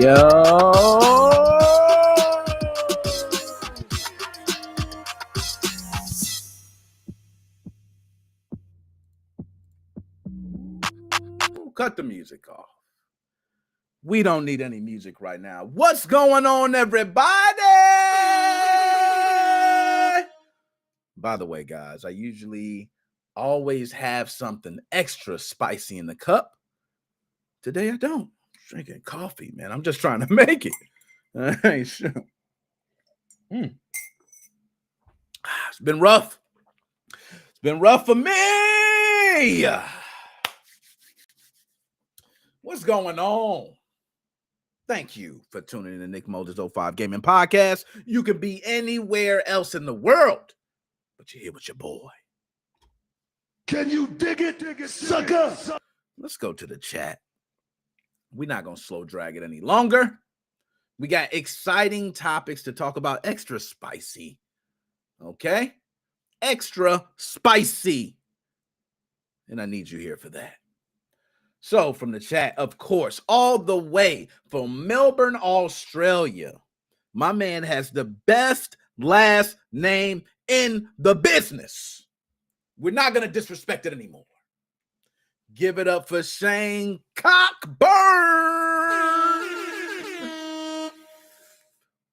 Yo. Cut the music off. We don't need any music right now. What's going on, everybody? By the way, guys, I usually always have something extra spicy in the cup. Today I don't. I'm drinking coffee, man. I'm just trying to make it. All right, sure. It's been rough. It's been rough for me. What's going on? Thank you for tuning in to Nick Moses 05 Gaming Podcast. You could be anywhere else in the world, but you're here with your boy. Can you dig it, sucker? Let's go to the chat. We're not going to slow drag it any longer. We got exciting topics to talk about. Extra spicy. Okay? Extra spicy. And I need you here for that. So from the chat, of course, all the way from Melbourne, Australia, my man has the best last name in the business. We're not going to disrespect it anymore. Give it up for Shane Cockburn.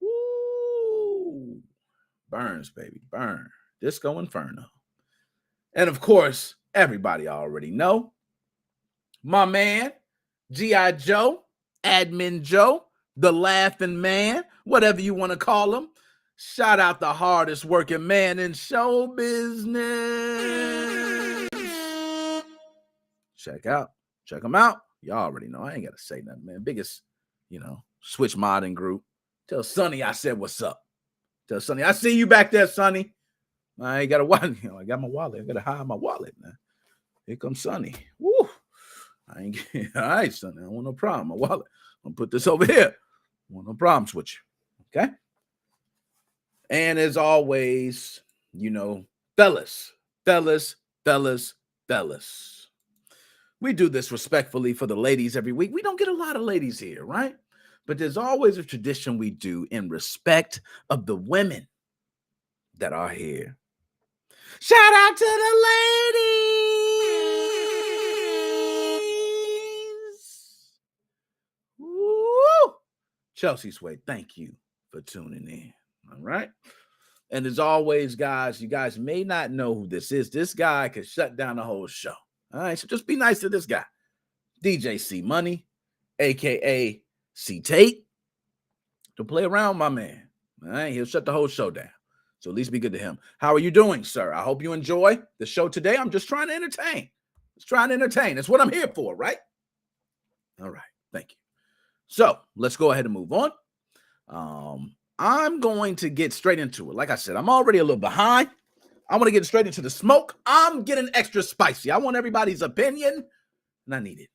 Woo. Burns, baby, burn. Disco Inferno. And of course, everybody already know, my man, G.I. Joe, Admin Joe, the laughing man, whatever you want to call him. Shout out the hardest working man in show business. Check him out. Y'all already know. I ain't got to say nothing, man. Biggest, Switch modding group. Tell Sonny I said what's up. Tell Sonny, I see you back there, Sonny. I ain't got a wallet. I got my wallet. I got to hide my wallet, man. Here comes Sonny. Woo. I ain't getting, all right, Sonny. I don't want no problem. My wallet. I'm going to put this over here. I want no problems with you. Okay? And as always, fellas. We do this respectfully for the ladies every week. We don't get a lot of ladies here, right? But there's always a tradition we do in respect of the women that are here. Shout out to the ladies. Woo! Chelsea Sway, thank you for tuning in. All right. And as always, guys, you guys may not know who this is. This guy could shut down the whole show. All right. So just be nice to this guy. DJ C Money, aka C Tate. Don't play around, my man. All right. He'll shut the whole show down. So at least be good to him. How are you doing, sir? I hope you enjoy the show today. I'm just trying to entertain. That's what I'm here for, right? All right. Thank you. So let's go ahead and move on. I'm going to get straight into it. Like I said, I'm already a little behind. I want to get straight into the smoke. I'm getting extra spicy. I want everybody's opinion, and I need it.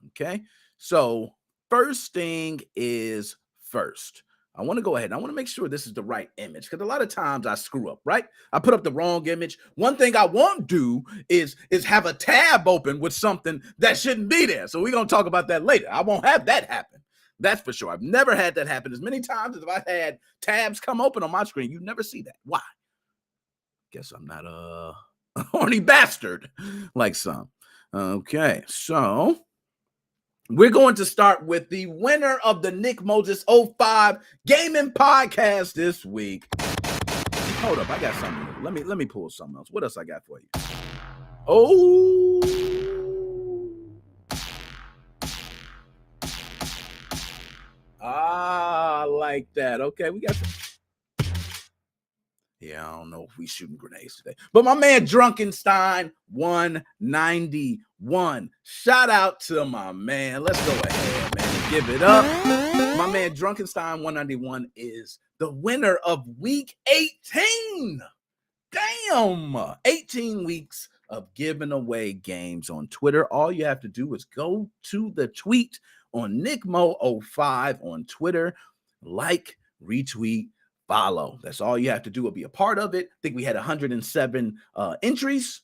Okay? So first thing is first. I want to go ahead and I want to make sure this is the right image because a lot of times I screw up, right? I put up the wrong image. One thing I won't do is have a tab open with something that shouldn't be there. So we're going to talk about that later. I won't have that happen. That's for sure. I've never had that happen as many times as I've had tabs come open on my screen. You never see that. Why? Guess I'm not a horny bastard like some. Okay, so we're going to start with the winner of the Nick Moses 05 Gaming Podcast this week. Hold up, I got something. Let me pull something else. What else I got for you? Oh. I like that. Okay, we got some. Yeah, I don't know if we shooting grenades today. But my man Drunkenstein 191. Shout out to my man. Let's go ahead, man, and give it up. My man Drunkenstein 191 is the winner of week 18. Damn. 18 weeks of giving away games on Twitter. All you have to do is go to the tweet on NickMo05 on Twitter, like, retweet, follow. That's all you have to do. Will be a part of it. I think we had 107 entries.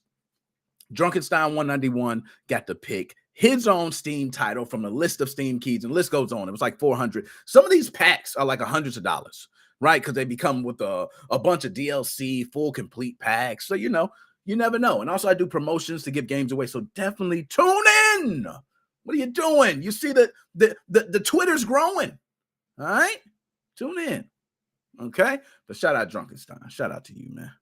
Drunkenstein 191 got to pick his own Steam title from a list of Steam keys, and the list goes on. It was like 400. Some of these packs are like hundreds of dollars, right? Because they become with a bunch of DLC, full complete packs. So, you know, you never know. And also I do promotions to give games away. So definitely tune in. What are you doing? You see the Twitter's growing. All right? Tune in. Okay? But shout out Drunkenstein. Shout out to you, man.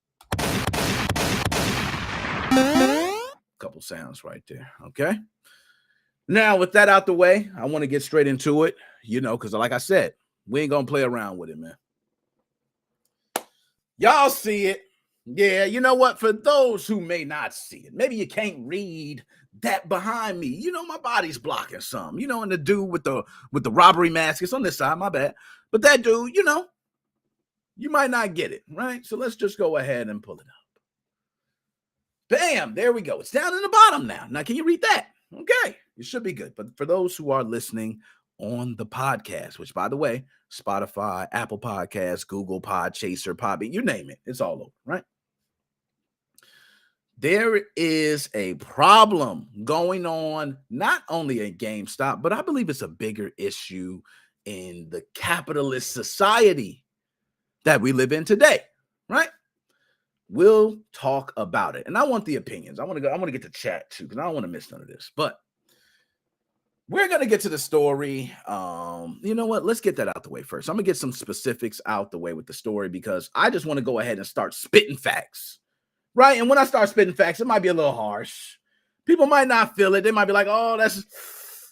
Couple sounds right there. Okay? Now, with that out the way, I want to get straight into it, you know, because like I said, we ain't going to play around with it, man. Y'all see it. Yeah, you know what? For those who may not see it, maybe you can't read that behind me. You know, my body's blocking some. You know, and the dude with the robbery mask is on this side, my bad. But that dude, you know, you might not get it, right? So let's just go ahead and pull it up. Bam, there we go. It's down in the bottom now. Now, can you read that? Okay, it should be good. But for those who are listening on the podcast, which, by the way, Spotify, Apple Podcasts, Google Podchaser, Podbean, you name it, it's all over, right? There is a problem going on, not only at GameStop, but I believe it's a bigger issue in the capitalist society that we live in today, right? We'll talk about it. And I want the opinions. I want to get to chat too, because I don't want to miss none of this. But we're going to get to the story. You know what? Let's get that out the way first. I'm going to get some specifics out the way with the story, because I just want to go ahead and start spitting facts, right? And when I start spitting facts, it might be a little harsh. People might not feel it. They might be like, oh, that's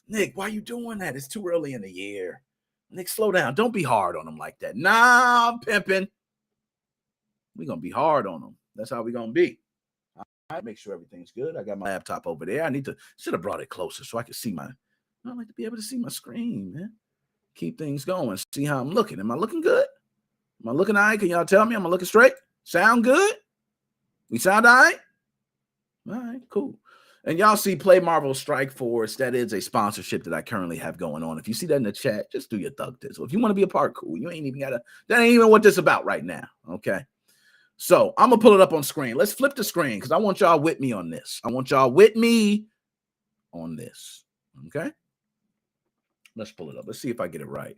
Nick, why are you doing that? It's too early in the year. Nick, slow down. Don't be hard on them like that. Nah, I'm pimping. We're going to be hard on them. That's how we're going to be. All right, make sure everything's good. I got my laptop over there. Should have brought it closer so I could see I like to be able to see my screen, man. Keep things going. See how I'm looking. Am I looking good? Am I looking all right? Can y'all tell me? Am I looking straight? Sound good? We sound all right? All right, cool. And y'all see Play Marvel Strike Force. That is a sponsorship that I currently have going on. If you see that in the chat, just do your thug dizzle. If you want to be a part, cool. You ain't even got to. That ain't even what this is about right now, okay? So I'm going to pull it up on screen. Let's flip the screen, because I want y'all with me on this. Okay? Let's pull it up. Let's see if I get it right.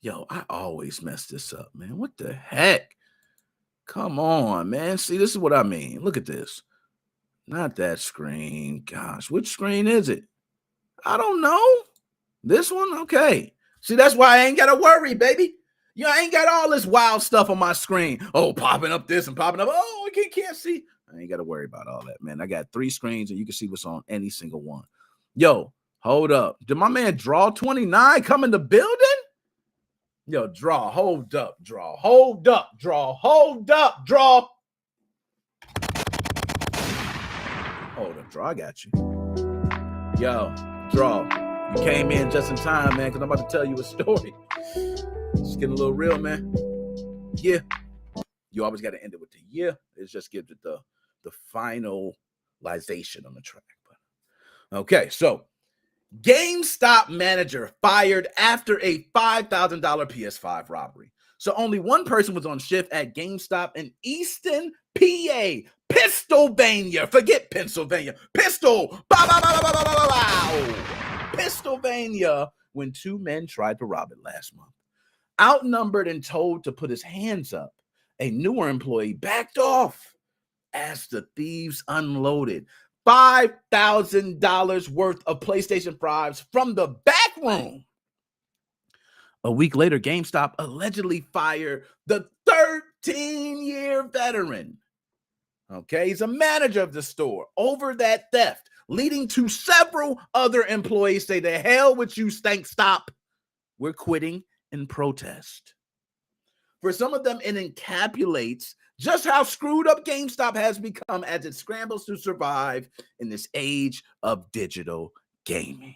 Yo, I always mess this up, man. What the heck? Come on, man. See, this is what I mean. Look at this. Not that screen. Gosh, which screen is it? I don't know. This one? Okay. See, that's why I ain't got to worry, baby. You know, I ain't got all this wild stuff on my screen. Oh, popping up this and popping up. Oh, I can't see. I ain't got to worry about all that, man. I got 3 screens, and you can see what's on any single one. Yo, hold up. Did my man Draw 29 come in the building? Yo, Draw, hold up, Draw. Hold up, Draw. Hold up, Draw. Hold up, Draw. I got you. Yo, Draw. You came in just in time, man, because I'm about to tell you a story. It's getting a little real, man. Yeah. You always got to end it with the yeah. It just gives it the finalization on the track. But okay, so GameStop manager fired after a $5,000 PS5 robbery. So only one person was on shift at GameStop in Easton, PA, Pennsylvania. Forget Pennsylvania. Pennsylvania, when 2 men tried to rob it last month. Outnumbered and told to put his hands up, a newer employee backed off as the thieves unloaded $5,000 worth of PlayStation 5s from the back room. A week later, GameStop allegedly fired the 13-year veteran. Okay, he's a manager of the store over that theft, leading to several other employees say, the hell with you, stank stop. We're quitting in protest. For some of them, it encapsulates just how screwed up GameStop has become as it scrambles to survive in this age of digital gaming.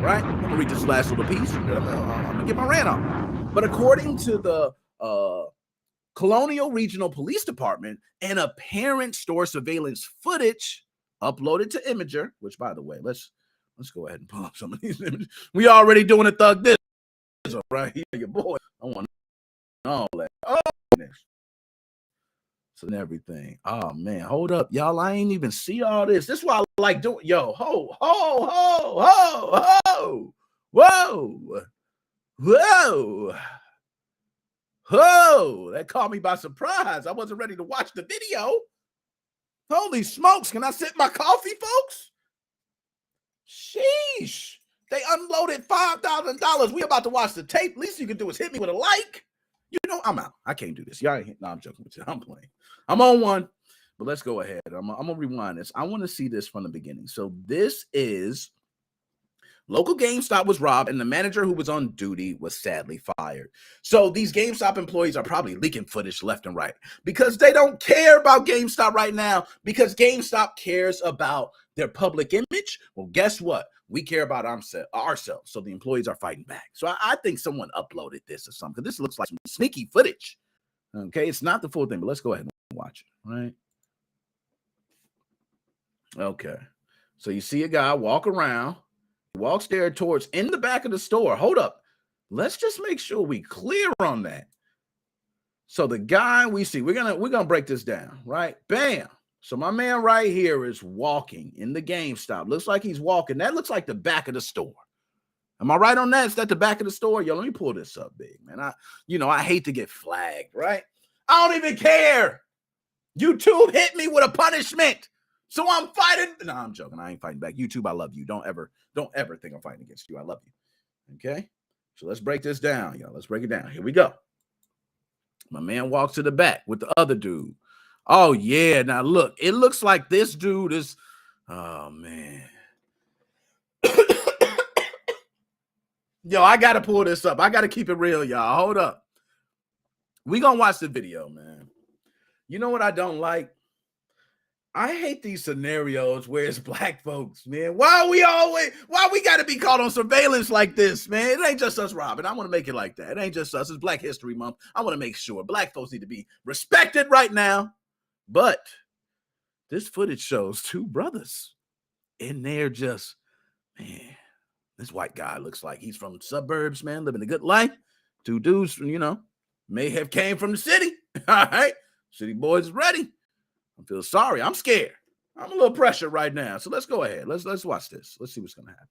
Right? I'm going to read this last little piece. I'm going to get my rant on. But according to the Colonial Regional Police Department, and apparent store surveillance footage uploaded to Imager, which, by the way, let's go ahead and pull up some of these images. We already doing a thug this right here, your boy. I want all that. Oh, goodness. and everything. Oh man, hold up, y'all. I ain't even see all this. This is why I like doing. Yo, ho, ho, ho, ho, ho, whoa, whoa, whoa. That caught me by surprise. I wasn't ready to watch the video. Holy smokes! Can I sip my coffee, folks? Sheesh. They unloaded $5,000. We about to watch the tape. Least you can do is hit me with a like. You know, I'm out. I can't do this. Y'all ain't. No, I'm joking with you. I'm playing. I'm on one, but let's go ahead. I'm gonna rewind this. I want to see this from the beginning. So this is local GameStop was robbed, and the manager who was on duty was sadly fired. So these GameStop employees are probably leaking footage left and right because they don't care about GameStop right now because GameStop cares about their public image. Well, guess what? We care about ourselves. So the employees are fighting back. So I think someone uploaded this or something because this looks like some sneaky footage. Okay, it's not the full thing, but let's go ahead and watch it, right? Okay, so you see a guy walk around, walks there towards in the back of the store. Hold up, let's just make sure we clear on that. So the guy we see, we're gonna break this down, right? Bam. So my man right here is walking in the GameStop. Looks like he's walking. That looks like the back of the store. Am I right on that? Is that the back of the store? Yo, let me pull this up, big man. I hate to get flagged, right? I don't even care. YouTube hit me with a punishment. So I'm fighting. No, I'm joking. I ain't fighting back. YouTube, I love you. Don't ever think I'm fighting against you. I love you. Okay? So let's break this down, y'all. Let's break it down. Here we go. My man walks to the back with the other dude. Oh, yeah. Now, look. It looks like this dude is... Oh, man. Yo, I got to pull this up. I got to keep it real, y'all. Hold up. We going to watch the video, man. You know what I don't like? I hate these scenarios where it's black folks, man. Why we got to be caught on surveillance like this, man? It ain't just us robbing. I want to make it like that. It ain't just us. It's Black History Month. I want to make sure black folks need to be respected right now. But this footage shows two brothers and they're just, man, this white guy looks like he's from suburbs, man, living a good life. Two dudes, may have came from the city. All right. City boys is ready. I feel sorry. I'm scared. I'm a little pressured right now. So let's go ahead. Let's watch this. Let's see what's going to happen.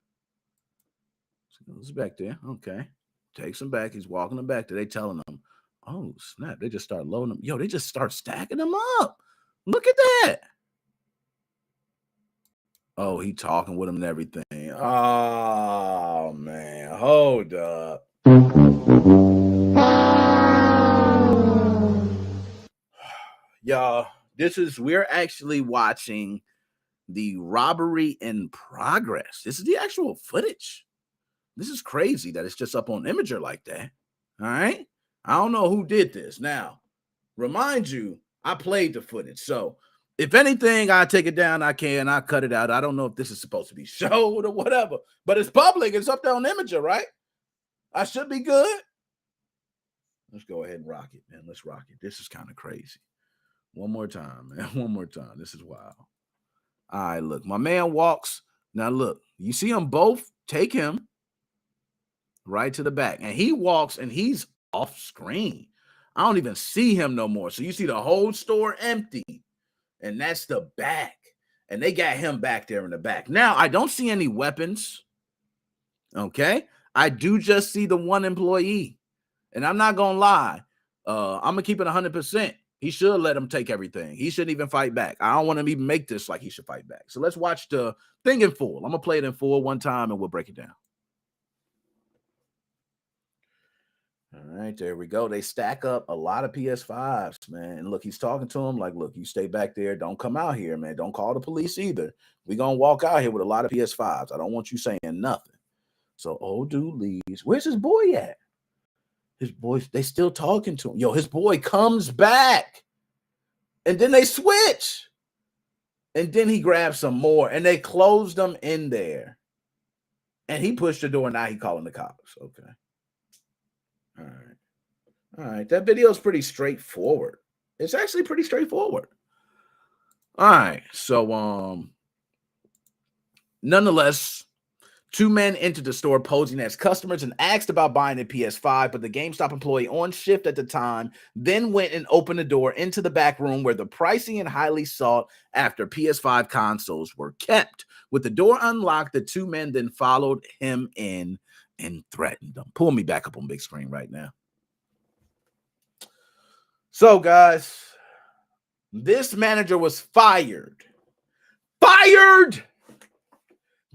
So it's back there. Okay. Takes him back. He's walking them back there. They telling him, oh, snap. They just start loading them. Yo, they just start stacking them up. Look at that. Oh, he talking with him and everything. Oh, man. Hold up. Y'all, we're actually watching the robbery in progress. This is the actual footage. This is crazy that it's just up on Imager like that. All right. I don't know who did this. Now, remind you, I played the footage. So if anything, I take it down, I cut it out. I don't know if this is supposed to be showed or whatever, but it's public. It's up there on Imager, right? I should be good. Let's go ahead and rock it, man. Let's rock it. This is kind of crazy. One more time, man. One more time. This is wild. All right, look. My man walks. Now, look. You see them both take him right to the back. And he walks, and he's off screen. I don't even see him no more. So you see the whole store empty. And that's the back. And they got him back there in the back. Now, I don't see any weapons. Okay? I do just see the one employee. And I'm not going to lie. I'm going to keep it 100%. He should let him take everything. He shouldn't even fight back. I don't want him to even make this like he should fight back. So let's watch the thing in full. I'm going to play it in full one time and we'll break it down. All right, there we go. They stack up a lot of PS5s, man. And look, he's talking to him like, look, you stay back there. Don't come out here, man. Don't call the police either. We're going to walk out here with a lot of PS5s. I don't want you saying nothing. So old dude leaves. Where's his boy at? His boys, they still talking to him. Yo, his boy comes back. And then they switch. And then he grabs some more. And they closed them in there. And he pushed the door. Now he calling the cops. Okay. All right. All right. That video is pretty straightforward. It's actually pretty straightforward. All right. So, nonetheless, Two men entered the store posing as customers and asked about buying a PS5, but the GameStop employee on shift at the time then went and opened the door into the back room where the pricey and highly sought after PS5 consoles were kept. With the door unlocked, the two men then followed him in and threatened him. Pull me back up on big screen right now. So, guys, this manager was fired. Fired!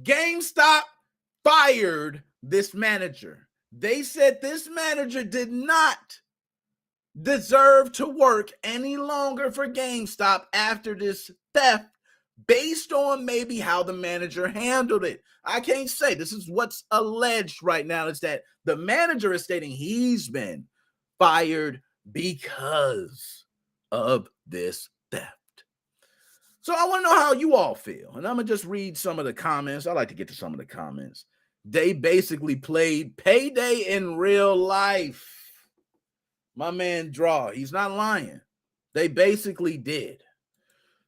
GameStop fired this manager. They said this manager did not deserve to work any longer for GameStop after this theft based on maybe how the manager handled it. I can't say. This is what's alleged right now, is that the manager is stating he's been fired because of this theft. So I want to know how you all feel. And I'm going to just read some of the comments. I like to get to some of the comments. They basically played Payday in real life. My man Draw, he's not lying. They basically did.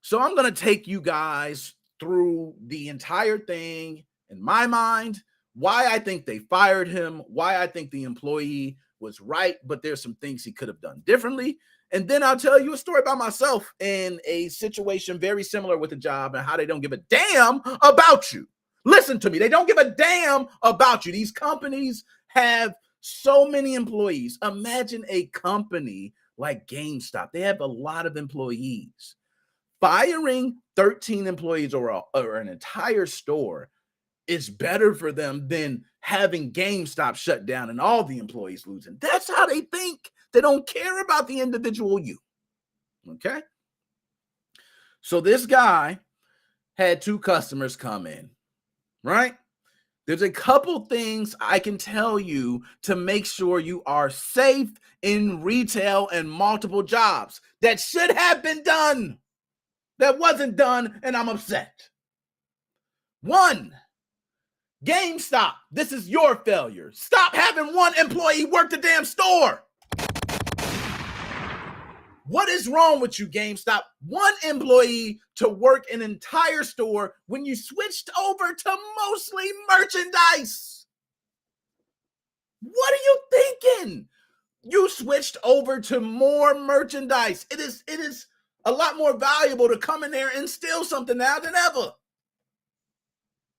So I'm going to take you guys through the entire thing in my mind, why I think they fired him, why I think the employee was right, but there's some things he could have done differently. And then I'll tell you a story about myself in a situation very similar with a job and how they don't give a damn about you. Listen to me. They don't give a damn about you. These companies have so many employees. Imagine a company like GameStop. They have a lot of employees. Firing 13 employees or an entire store is better for them than having GameStop shut down and all the employees losing. That's how they think. They don't care about the individual you. Okay? So this guy had two customers come in, right? There's a couple things I can tell you to make sure you are safe in retail and multiple jobs that should have been done, that wasn't done, and I'm upset. One, GameStop, this is your failure. Stop having one employee work the damn store. What is wrong with you, GameStop? One employee to work an entire store when you switched over to mostly merchandise. What are you thinking? You switched over to more merchandise. It is a lot more valuable to come in there and steal something now than ever.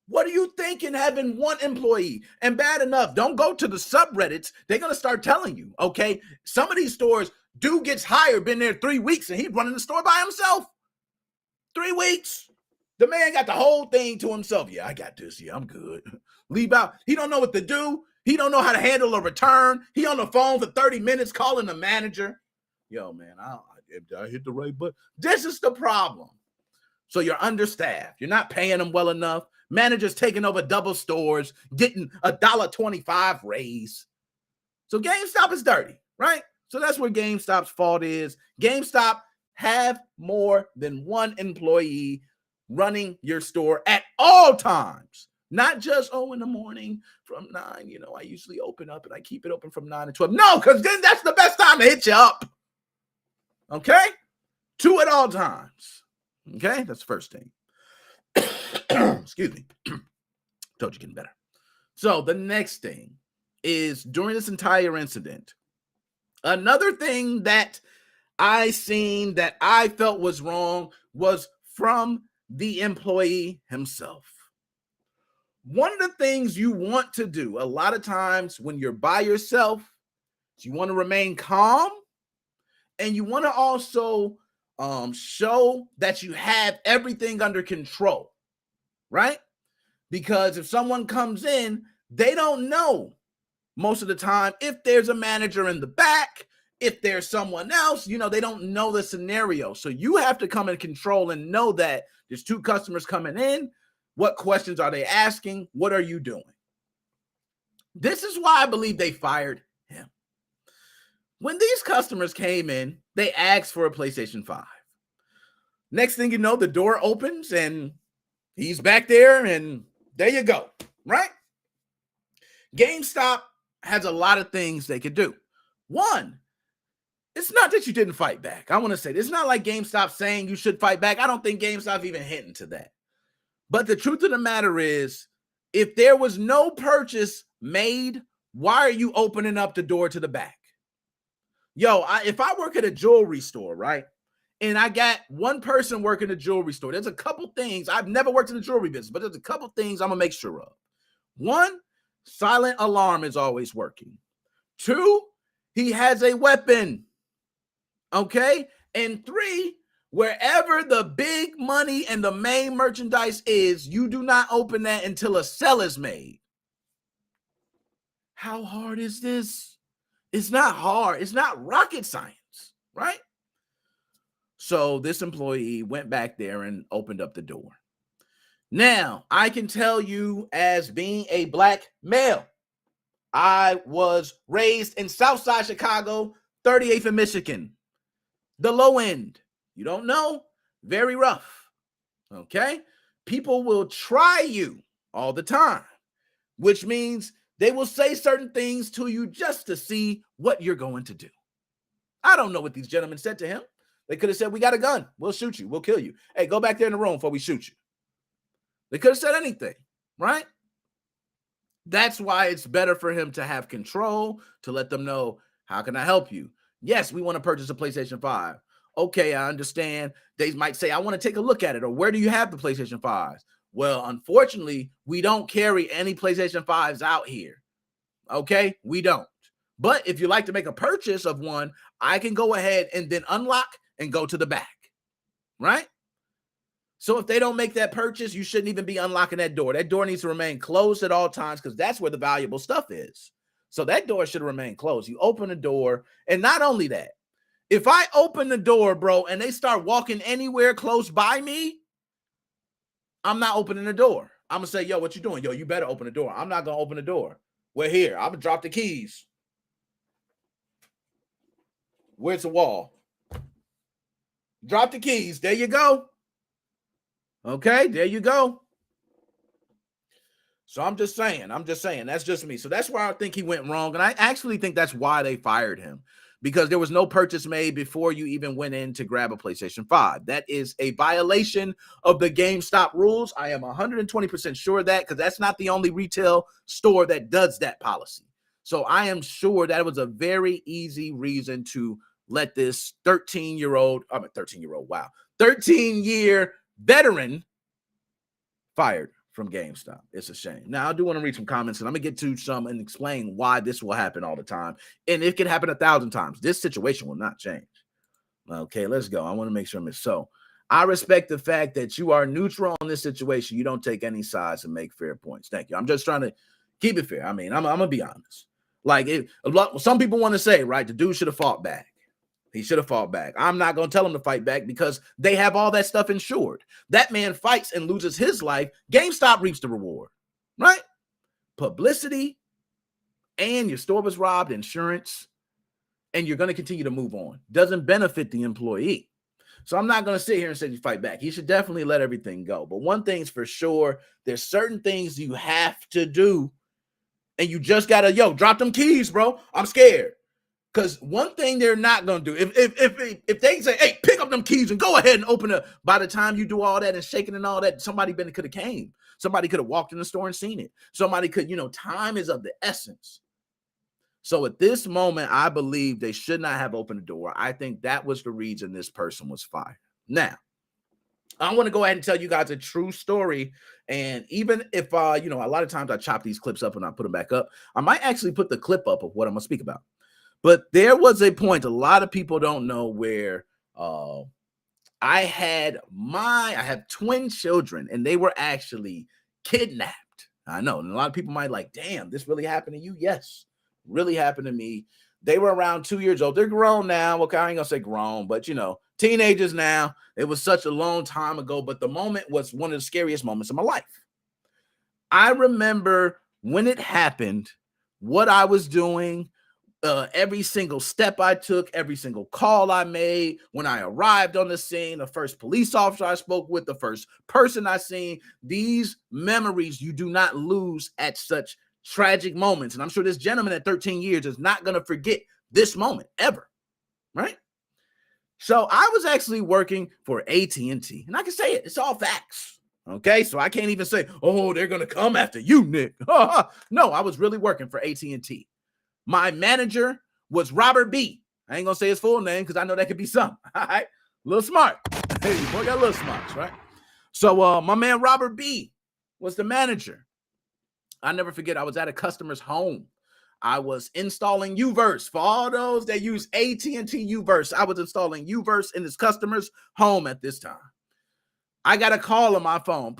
What are you thinking having one employee? And bad enough, don't go to the subreddits. They're going to start telling you, okay? Some of these stores, dude gets hired, been there 3 weeks, and he's running the store by himself. 3 weeks. The man got the whole thing to himself. Yeah, I got this. Yeah, I'm good. Leave out. He don't know what to do. He don't know how to handle a return. He on the phone for 30 minutes calling the manager. Yo, man, I hit the right button. This is the problem. So you're understaffed. You're not paying them well enough. Managers taking over double stores, getting $1.25 raise. So GameStop is dirty, right? So that's where GameStop's fault is. GameStop, have more than one employee running your store at all times. Not just, in the morning from 9, I usually open up and I keep it open from 9 to 12. No, because then that's the best time to hit you up. Okay? 2 at all times. Okay? That's the first thing. Excuse me. Told you getting better. So the next thing is during this entire incident, another thing that I seen that I felt was wrong was from the employee himself. One of the things you want to do a lot of times when you're by yourself is you want to remain calm, and you want to also show that you have everything under control, right? Because if someone comes in, they don't know most of the time if there's a manager in the back, if there's someone else, they don't know the scenario. So you have to come in control and know that there's 2 customers coming in. What questions are they asking? What are you doing? This is why I believe they fired him. When these customers came in, they asked for a PlayStation 5. Next thing you know, the door opens and he's back there, and there you go, right? GameStop has a lot of things they could do. One, it's not that you didn't fight back. I want to say, it's not like GameStop saying you should fight back. I don't think GameStop even hinting to that. But the truth of the matter is, If there was no purchase made, why are you opening up the door to the back? Yo, if I work at a jewelry store, right, and I got one person working a jewelry store, there's a couple things. I've never worked in the jewelry business, but there's a couple things I'm going to make sure of. One, silent alarm is always working. Two, he has a weapon. Okay? And three, wherever the big money and the main merchandise is, you do not open that until a sale is made. How hard is this? It's not hard. It's not rocket science, right? So this employee went back there and opened up the door. Now, I can tell you, as being a black male, I was raised in Southside Chicago, 38th in Michigan. The low end. You don't know? Very rough. Okay? People will try you all the time, which means they will say certain things to you just to see what you're going to do. I don't know what these gentlemen said to him. They could have said, we got a gun. We'll shoot you. We'll kill you. Hey, go back there in the room before we shoot you. They could have said anything, right? That's why it's better for him to have control, to let them know, how can I help you? Yes, we want to purchase a PlayStation 5. Okay, I understand. They might say, I want to take a look at it. Or where do you have the PlayStation 5s? Well, unfortunately, we don't carry any PlayStation 5s out here. Okay, we don't. But if you like to make a purchase of one, I can go ahead and then unlock and go to the back, right? So if they don't make that purchase, you shouldn't even be unlocking that door. That door needs to remain closed at all times because that's where the valuable stuff is. So that door should remain closed. You open the door, and not only that, if I open the door, bro, and they start walking anywhere close by me, I'm not opening the door. I'm going to say, yo, what you doing? Yo, you better open the door. I'm not going to open the door. We're here. I'm going to drop the keys. Where's the wall? Drop the keys. There you go. Okay, there you go. So I'm just saying, that's just me. So that's why I think he went wrong. And I actually think that's why they fired him, because there was no purchase made before you even went in to grab a PlayStation 5. That is a violation of the GameStop rules. I am 120% sure of that, because that's not the only retail store that does that policy. So I am sure that it was a very easy reason to let this 13-year veteran fired from GameStop. It's a shame. Now, I do want to read some comments, and I'm going to get to some and explain why this will happen all the time. And it can happen 1,000 times. This situation will not change. Okay, let's go. I want to make sure I'm so. I respect the fact that you are neutral on this situation. You don't take any sides and make fair points. Thank you. I'm just trying to keep it fair. I mean, I'm going to be honest. Like, some people want to say, right, the dude should have fought back. He should have fought back. I'm not going to tell him to fight back because they have all that stuff insured. That man fights and loses his life. GameStop reaps the reward, right? Publicity, and your store was robbed, insurance, and you're going to continue to move on. Doesn't benefit the employee. So I'm not going to sit here and say you fight back. You should definitely let everything go. But one thing's for sure, there's certain things you have to do, and you just got to, drop them keys, bro. I'm scared. Because one thing they're not going to do, if they say, hey, pick up them keys and go ahead and open it, by the time you do all that and shaking and all that, somebody could have came. Somebody could have walked in the store and seen it. Somebody could, time is of the essence. So at this moment, I believe they should not have opened the door. I think that was the reason this person was fired. Now, I want to go ahead and tell you guys a true story. And even if, a lot of times I chop these clips up and I put them back up, I might actually put the clip up of what I'm going to speak about. But there was a point, a lot of people don't know, where I have twin children and they were actually kidnapped. I know. And a lot of people might like, damn, this really happened to you? Yes, really happened to me. They were around 2 years old. They're grown now. Okay, I ain't gonna say grown, but teenagers now. It was such a long time ago, but the moment was one of the scariest moments of my life. I remember when it happened, what I was doing, every single step I took, every single call I made, when I arrived on the scene, the first police officer I spoke with, the first person I seen. These memories you do not lose at such tragic moments. And I'm sure this gentleman at 13 years is not going to forget this moment ever, right? So I was actually working for AT&T, and I can say it, it's all facts, Okay, so I can't even say, oh, they're going to come after you, Nick. No, I was really working for AT&T. My manager was Robert B. I ain't going to say his full name because I know that could be some. All right, a little smart. Hey, boy, got a little smart, right? So my man Robert B was the manager. I never forget, I was at a customer's home. I was installing Uverse. For all those that use AT&T Uverse, I was installing Uverse in this customer's home at this time. I got a call on my phone.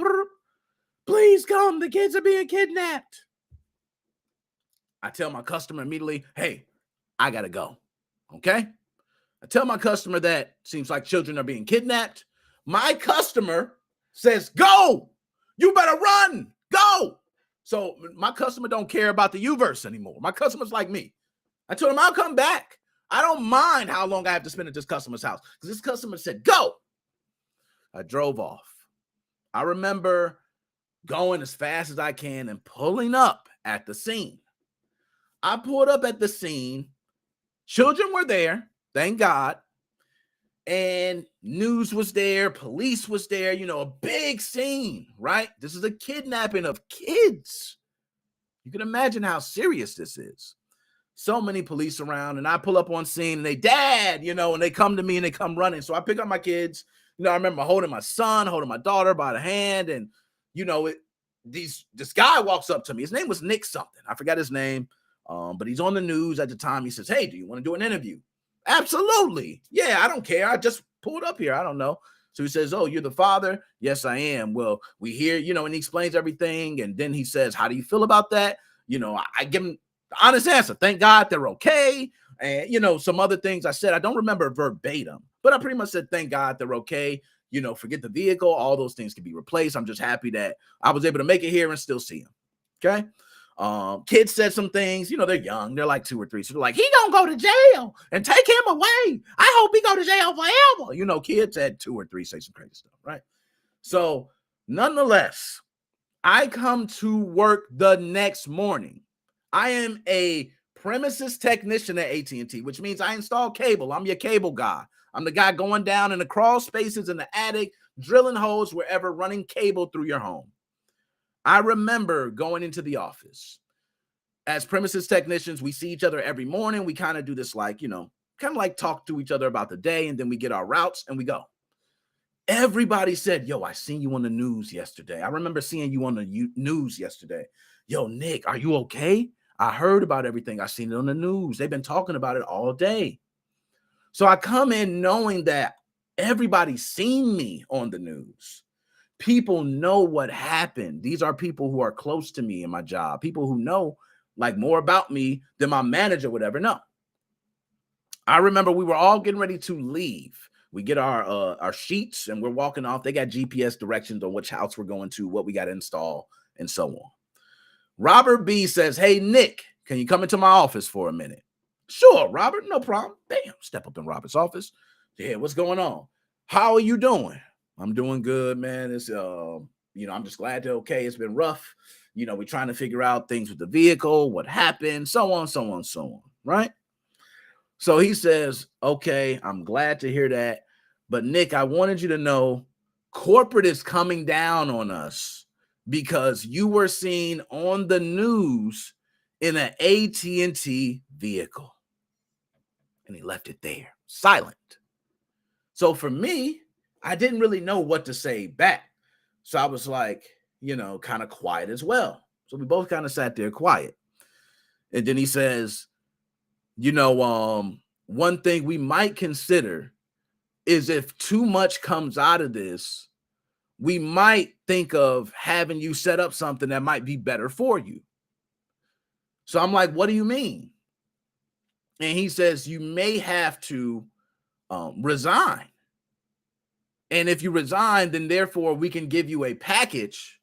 Please come, the kids are being kidnapped. I tell my customer immediately, hey, I gotta go, okay? I tell my customer that seems like children are being kidnapped. My customer says, go, you better run, go. So my customer don't care about the Uverse anymore. My customer's like me. I told him I'll come back. I don't mind how long I have to spend at this customer's house because this customer said, go. I drove off. I remember going as fast as I can and pulling up at the scene. I pulled up at the scene. Children were there, thank God. And news was there, police was there, you know, a big scene, right? This is a kidnapping of kids. You can imagine how serious this is. So many police around, and I pull up on scene, and they, dad, you know, and they come to me and they come running. So I pick up my kids. You know, I remember holding my son, holding my daughter by the hand, and, you know, this guy walks up to me. His name was Nick something. I forgot his name, but he's on the news at the time. He says, hey, do you want to do an interview? Absolutely. Yeah, I don't care. I just pulled up here. I don't know. So he says, oh, you're the father? Yes, I am. Well, we hear, you know, and he explains everything. And then he says, how do you feel about that? You know, I give him the honest answer. Thank God they're okay. And, you know, some other things I said, I don't remember verbatim, but I pretty much said, thank God they're okay. You know, forget the vehicle. All those things can be replaced. I'm just happy that I was able to make it here and still see him. Okay. Kids said some things, you know, they're young. They're like 2 or 3. So they're like, he gonna go to jail and take him away. I hope he go to jail forever. You know, kids had 2 or 3 say some crazy stuff, right? So nonetheless, I come to work the next morning. I am a premises technician at AT&T, which means I install cable. I'm your cable guy. I'm the guy going down in the crawl spaces in the attic, drilling holes wherever, running cable through your home. I remember going into the office. As premises technicians, we see each other every morning. We kind of do this, like, you know, kind of like talk to each other about the day, and then we get our routes and we go. Everybody said, yo, I seen you on the news yesterday. I remember seeing you on the news yesterday. Yo, Nick, are you okay? I heard about everything. I seen it on the news. They've been talking about it all day. So I come in knowing that everybody's seen me on the news. People know what happened. These are people who are close to me in my job, people who know like more about me than my manager would ever know. I remember we were all getting ready to leave. We get our sheets and we're walking off. They got GPS directions on which house we're going to, what we got to install, and so on. Robert B says, hey, Nick, can you come into my office for a minute? Sure, Robert, no problem. Bam, step up in Robert's office. Yeah, what's going on? How are you doing? I'm doing good, man. It's, you know, I'm just glad they're okay. It's been rough. You know, we're trying to figure out things with the vehicle, what happened, so on, so on, so on, right? So he says, okay, I'm glad to hear that. But Nick, I wanted you to know corporate is coming down on us because you were seen on the news in an AT&T vehicle. And he left it there, silent. So for me, I didn't really know what to say back. So I was like, you know, kind of quiet as well. So we both kind of sat there quiet. And then he says, you know, one thing we might consider is if too much comes out of this, we might think of having you set up something that might be better for you. So I'm like, what do you mean? And he says, you may have to resign. And if you resign, then therefore we can give you a package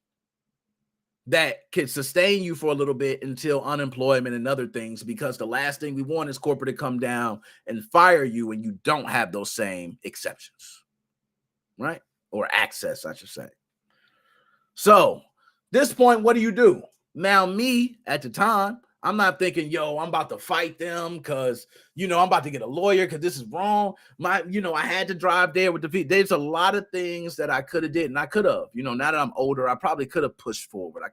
that could sustain you for a little bit until unemployment and other things, because the last thing we want is corporate to come down and fire you and you don't have those same exceptions, right? Or access, I should say. So this point, what do you do? Now me, at the time, I'm not thinking, yo, I'm about to fight them because, I'm about to get a lawyer because this is wrong. I had to drive there with the feet. There's a lot of things that I could have did, and I could have, now that I'm older, I probably could have pushed forward.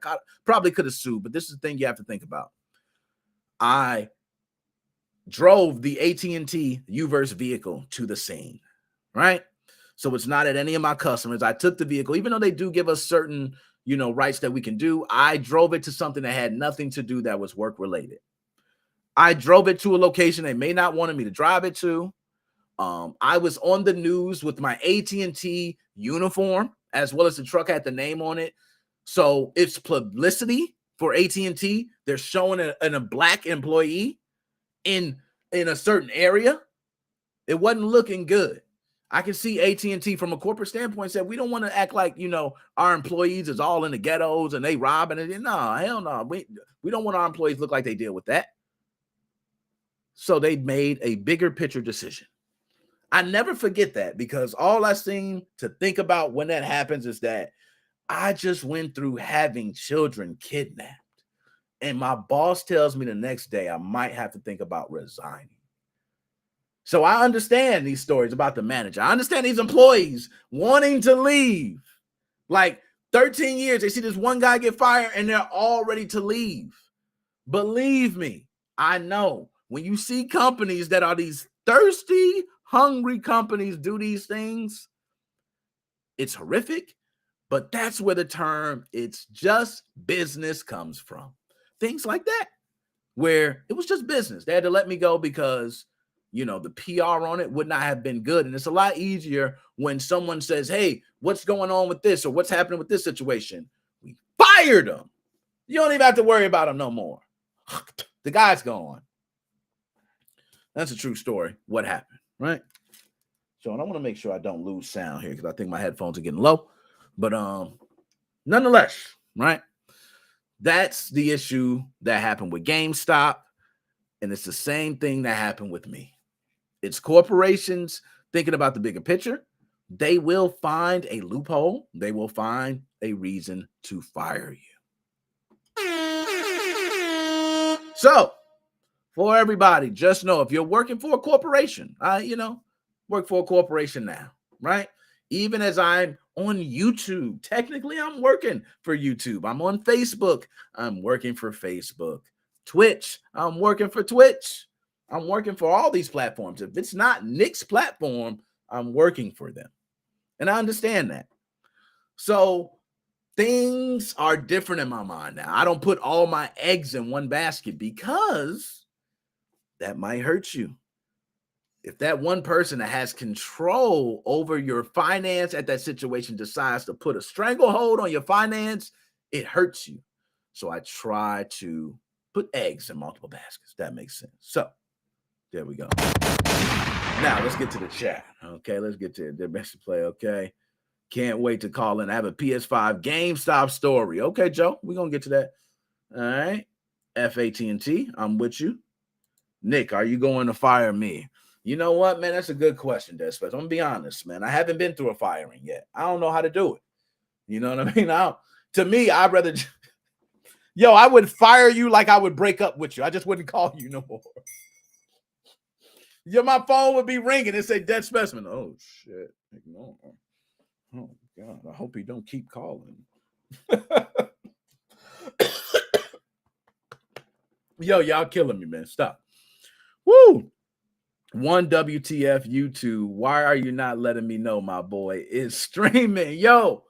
Probably could have sued, but this is the thing you have to think about. I drove the AT&T Uverse vehicle to the scene, right? So it's not at any of my customers. I took the vehicle, even though they do give us certain rights that we can do. I drove it to something that had nothing to do that was work related. I drove it to a location they may not wanted me to drive it to. I was on the news with my AT&T uniform, as well as the truck had the name on it. So it's publicity for AT&T. They're showing a black employee in a certain area. It wasn't looking good. I can see AT&T from a corporate standpoint said, we don't want to act like, our employees is all in the ghettos and they robbing it. No, hell no. We don't want our employees look like they deal with that. So they made a bigger picture decision. I never forget that, because all I seem to think about when that happens is that I just went through having children kidnapped. And my boss tells me the next day I might have to think about resigning. So I understand these stories about the manager. I understand these employees wanting to leave. Like 13 years, they see this one guy get fired and they're all ready to leave. Believe me, I know when you see companies that are these thirsty, hungry companies do these things, it's horrific, but that's where the term "it's just business" comes from. Things like that, where it was just business. They had to let me go because the PR on it would not have been good. And it's a lot easier when someone says, hey, what's going on with this, or what's happening with this situation? We fired them. You don't even have to worry about them no more. The guy's gone. That's a true story. What happened, right? So, and I want to make sure I don't lose sound here because I think my headphones are getting low. But nonetheless, right? That's the issue that happened with GameStop. And it's the same thing that happened with me. It's corporations thinking about the bigger picture. They will find a loophole. They will find a reason to fire you. So, for everybody, just know if you're working for a corporation, work for a corporation now, right? Even as I'm on YouTube, technically I'm working for YouTube. I'm on Facebook. I'm working for Facebook. Twitch, I'm working for Twitch. I'm working for all these platforms. If it's not Nick's platform, I'm working for them. And I understand that. So things are different in my mind now. I don't put all my eggs in one basket because that might hurt you. If that one person that has control over your finance at that situation decides to put a stranglehold on your finance, it hurts you. So I try to put eggs in multiple baskets. That makes sense. So there we go. Now let's get to the chat. Okay, let's get to the best play. Okay, can't wait to call in. I have a PS5 GameStop story. Okay, Joe, we're gonna get to that. All right, FAT&T, I'm with you. Nick, are you going to fire me? You know what, man? That's a good question, Despes. I'm gonna be honest, man. I haven't been through a firing yet. I don't know how to do it. You know what I mean? To me, I'd rather. Yo, I would fire you like I would break up with you. I just wouldn't call you no more. Yo, my phone would be ringing and say dead specimen. Oh shit. No. Oh God. I hope he don't keep calling. Yo, y'all killing me, man. Stop. Woo. One WTF YouTube. Why are you not letting me know, my boy? It's streaming. Yo.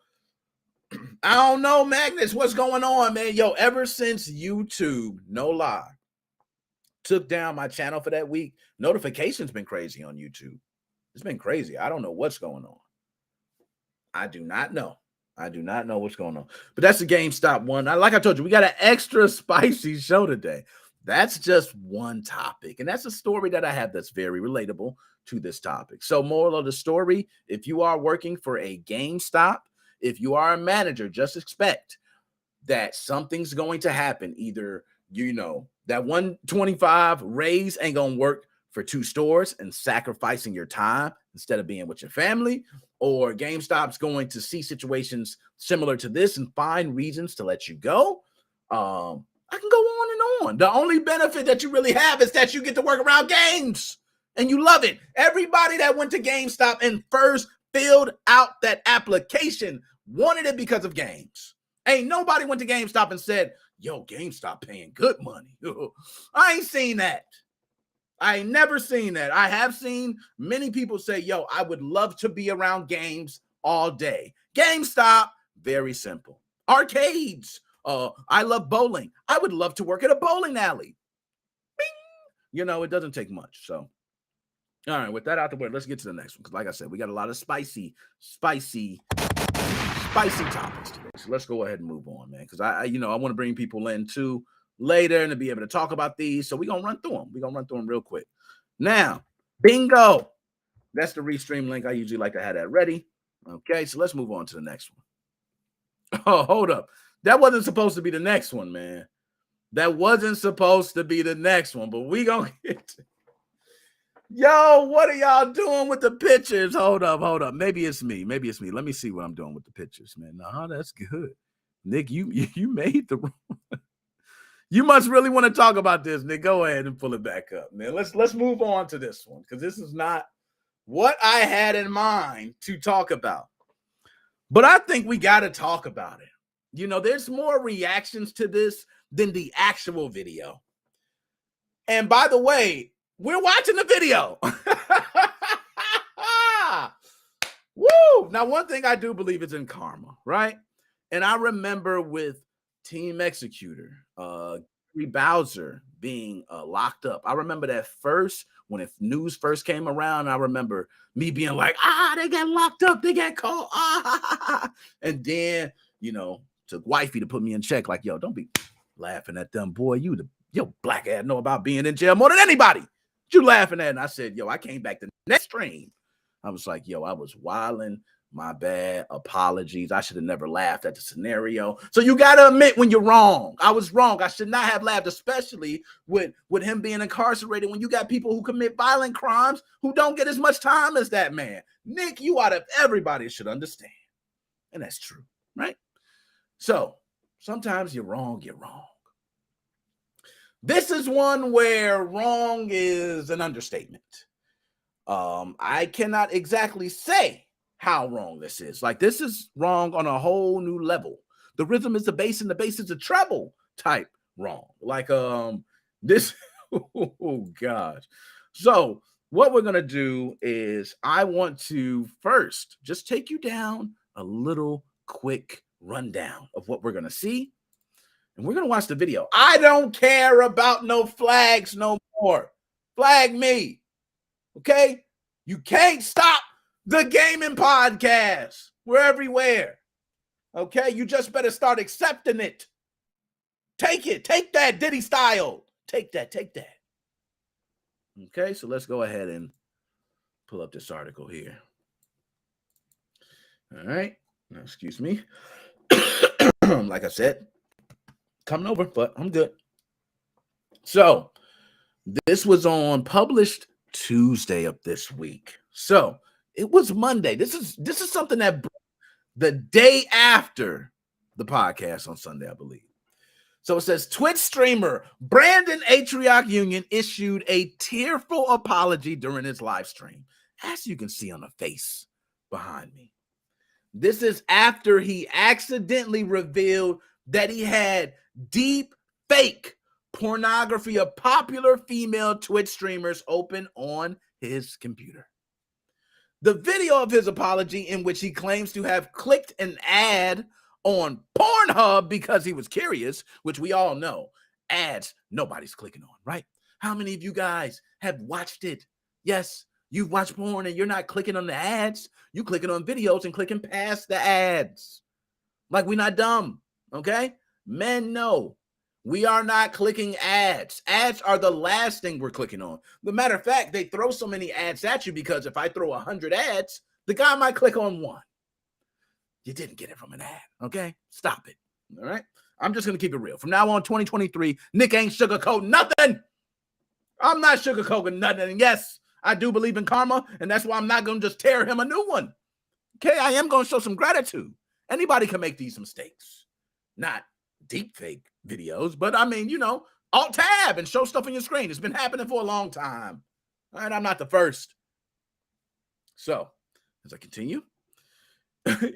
I don't know, Magnus. What's going on, man? Yo, ever since YouTube, no lie, took down my channel for that week, notifications been crazy on YouTube. It's been crazy. I don't know what's going on. I do not know. I do not know what's going on. But that's the GameStop one. Like I told you, we got an extra spicy show today. That's just one topic. And that's a story that I have that's very relatable to this topic. So moral of the story, if you are working for a GameStop, if you are a manager, just expect that something's going to happen. Either, that 125 raise ain't going to work for 2 stores and sacrificing your time instead of being with your family, or GameStop's going to see situations similar to this and find reasons to let you go. I can go on and on. The only benefit that you really have is that you get to work around games and you love it. Everybody that went to GameStop and first filled out that application wanted it because of games. Ain't nobody went to GameStop and said, yo, GameStop paying good money. I ain't seen that. I ain't never seen that. I have seen many people say, yo, I would love to be around games all day. GameStop, very simple. Arcades. I love bowling. I would love to work at a bowling alley. Bing. You know, it doesn't take much. So, all right, with that out the way, let's get to the next one. Because like I said, we got a lot of spicy topics today. So let's go ahead and move on, man. Because I want to bring people in too later and to be able to talk about these. So we're going to run through them. We're going to run through them real quick. Now, bingo. That's the restream link. I usually like to have that ready. Okay, so let's move on to the next one. Oh, hold up. That wasn't supposed to be the next one, man. That wasn't supposed to be the next one, but we gonna get to... Yo, what are y'all doing with the pictures? Hold up. Maybe it's me. Let me see what I'm doing with the pictures, man. Nah, that's good. Nick, you made the... You must really want to talk about this, Nick. Go ahead and pull it back up, man. Let's move on to this one, because this is not what I had in mind to talk about. But I think we got to talk about it. You know, there's more reactions to this than the actual video. And by the way, we're watching the video. Woo! Now, one thing I do believe is in karma, right? And I remember with Team Executor, Bowser being locked up. I remember that first, when the news first came around, I remember me being like, they got locked up, they got caught. And then, you know, took wifey to put me in check, like, yo, don't be laughing at them, boy. Yo, black ass know about being in jail more than anybody. What you laughing at? And I said, yo, I came back the next stream. I was like, yo, I was wilding. My bad. Apologies. I should have never laughed at the scenario. So you got to admit when you're wrong. I was wrong. I should not have laughed, especially with him being incarcerated, when you got people who commit violent crimes who don't get as much time as that man. Nick, you out of everybody should understand. And that's true, right? So sometimes you're wrong. This is one where wrong is an understatement. I cannot exactly say how wrong this is. Like, this is wrong on a whole new level. The rhythm is the bass and the bass is the treble type wrong. Like, this, oh gosh. So what we're going to do is I want to first just take you down a little quick rundown of what we're going to see. And we're going to watch the video. I don't care about no flags no more. Flag me. Okay? You can't stop the gaming podcast. We're everywhere. Okay? You just better start accepting it. Take it. Take that, Diddy style. Take that. Okay? So let's go ahead and pull up this article here. All right. Now, excuse me. Like I said, coming over, but I'm good. So this was published Tuesday of this week. So it was Monday. This is something that the day after the podcast on Sunday, I believe. So it says Twitch streamer Brandon Atriok Union issued a tearful apology during his live stream, as you can see on the face behind me. This is after he accidentally revealed that he had DeepFake pornography of popular female Twitch streamers open on his computer. The video of his apology, in which he claims to have clicked an ad on Pornhub because he was curious, which we all know, ads nobody's clicking on, right? How many of you guys have watched it? Yes, you've watched porn and you're not clicking on the ads. You clicking on videos and clicking past the ads. Like, we're not dumb, okay? Men know we are not clicking ads. Ads are the last thing we're clicking on. As a matter of fact, they throw so many ads at you because if I throw 100 ads, the guy might click on one. You didn't get it from an ad, okay? Stop it, all right? I'm just going to keep it real. From now on, 2023, Nick ain't sugarcoating nothing. I'm not sugarcoating nothing. And yes, I do believe in karma, and that's why I'm not going to just tear him a new one. Okay, I am going to show some gratitude. Anybody can make these mistakes. Not deepfake videos, but I mean, you know, Alt-tab and show stuff on your screen. It's been happening for a long time. All right, I'm not the first. So, as I continue,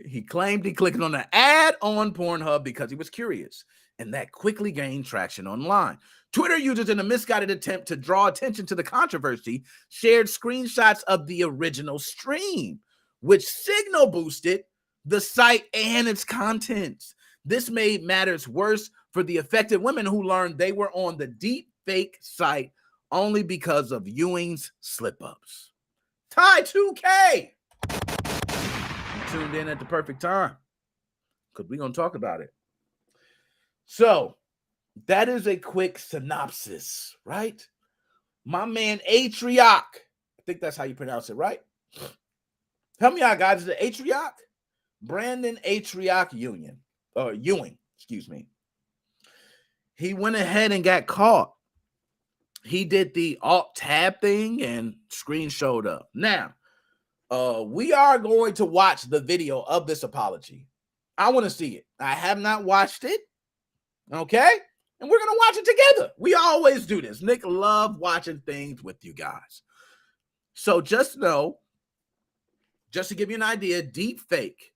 he claimed he clicked on an ad on Pornhub because he was curious, and that quickly gained traction online. Twitter users, in a misguided attempt to draw attention to the controversy, shared screenshots of the original stream, which signal boosted the site and its contents. This made matters worse for the affected women who learned they were on the DeepFake site only because of Ewing's slip-ups. Ty 2K! You tuned in at the perfect time because we're going to talk about it. So, that is a quick synopsis, right? My man Atrioc, I think that's how you pronounce it, right? Help me out, guys. Is it Atrioc? Brandon Atrioc Ewing, excuse me. He went ahead and got caught. He did the Alt-tab thing and screen showed up. Now, we are going to watch the video of this apology. I want to see it. I have not watched it. Okay? And we're going to watch it together. We always do this. Nick loves watching things with you guys. So just know, just to give you an idea, deepfake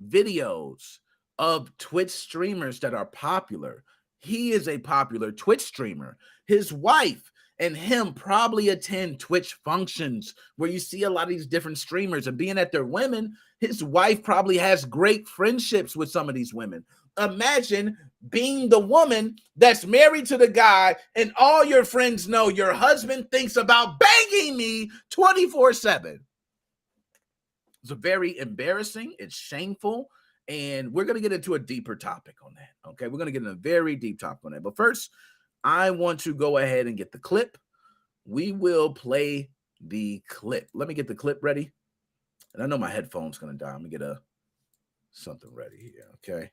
videos of Twitch streamers that are popular. He is a popular Twitch streamer. His wife and him probably attend Twitch functions where you see a lot of these different streamers, and being that they're women, his wife probably has great friendships with some of these women. Imagine being the woman that's married to the guy and all your friends know your husband thinks about banging me 24/7. It's very embarrassing. It's shameful. And we're going to get into a deeper topic on that. Okay, we're going to get in a very deep topic on that. But first, I want to go ahead and get the clip. We will play the clip. Let me get the clip ready. And I know my headphone's going to die. I'm going to get something ready here. Okay.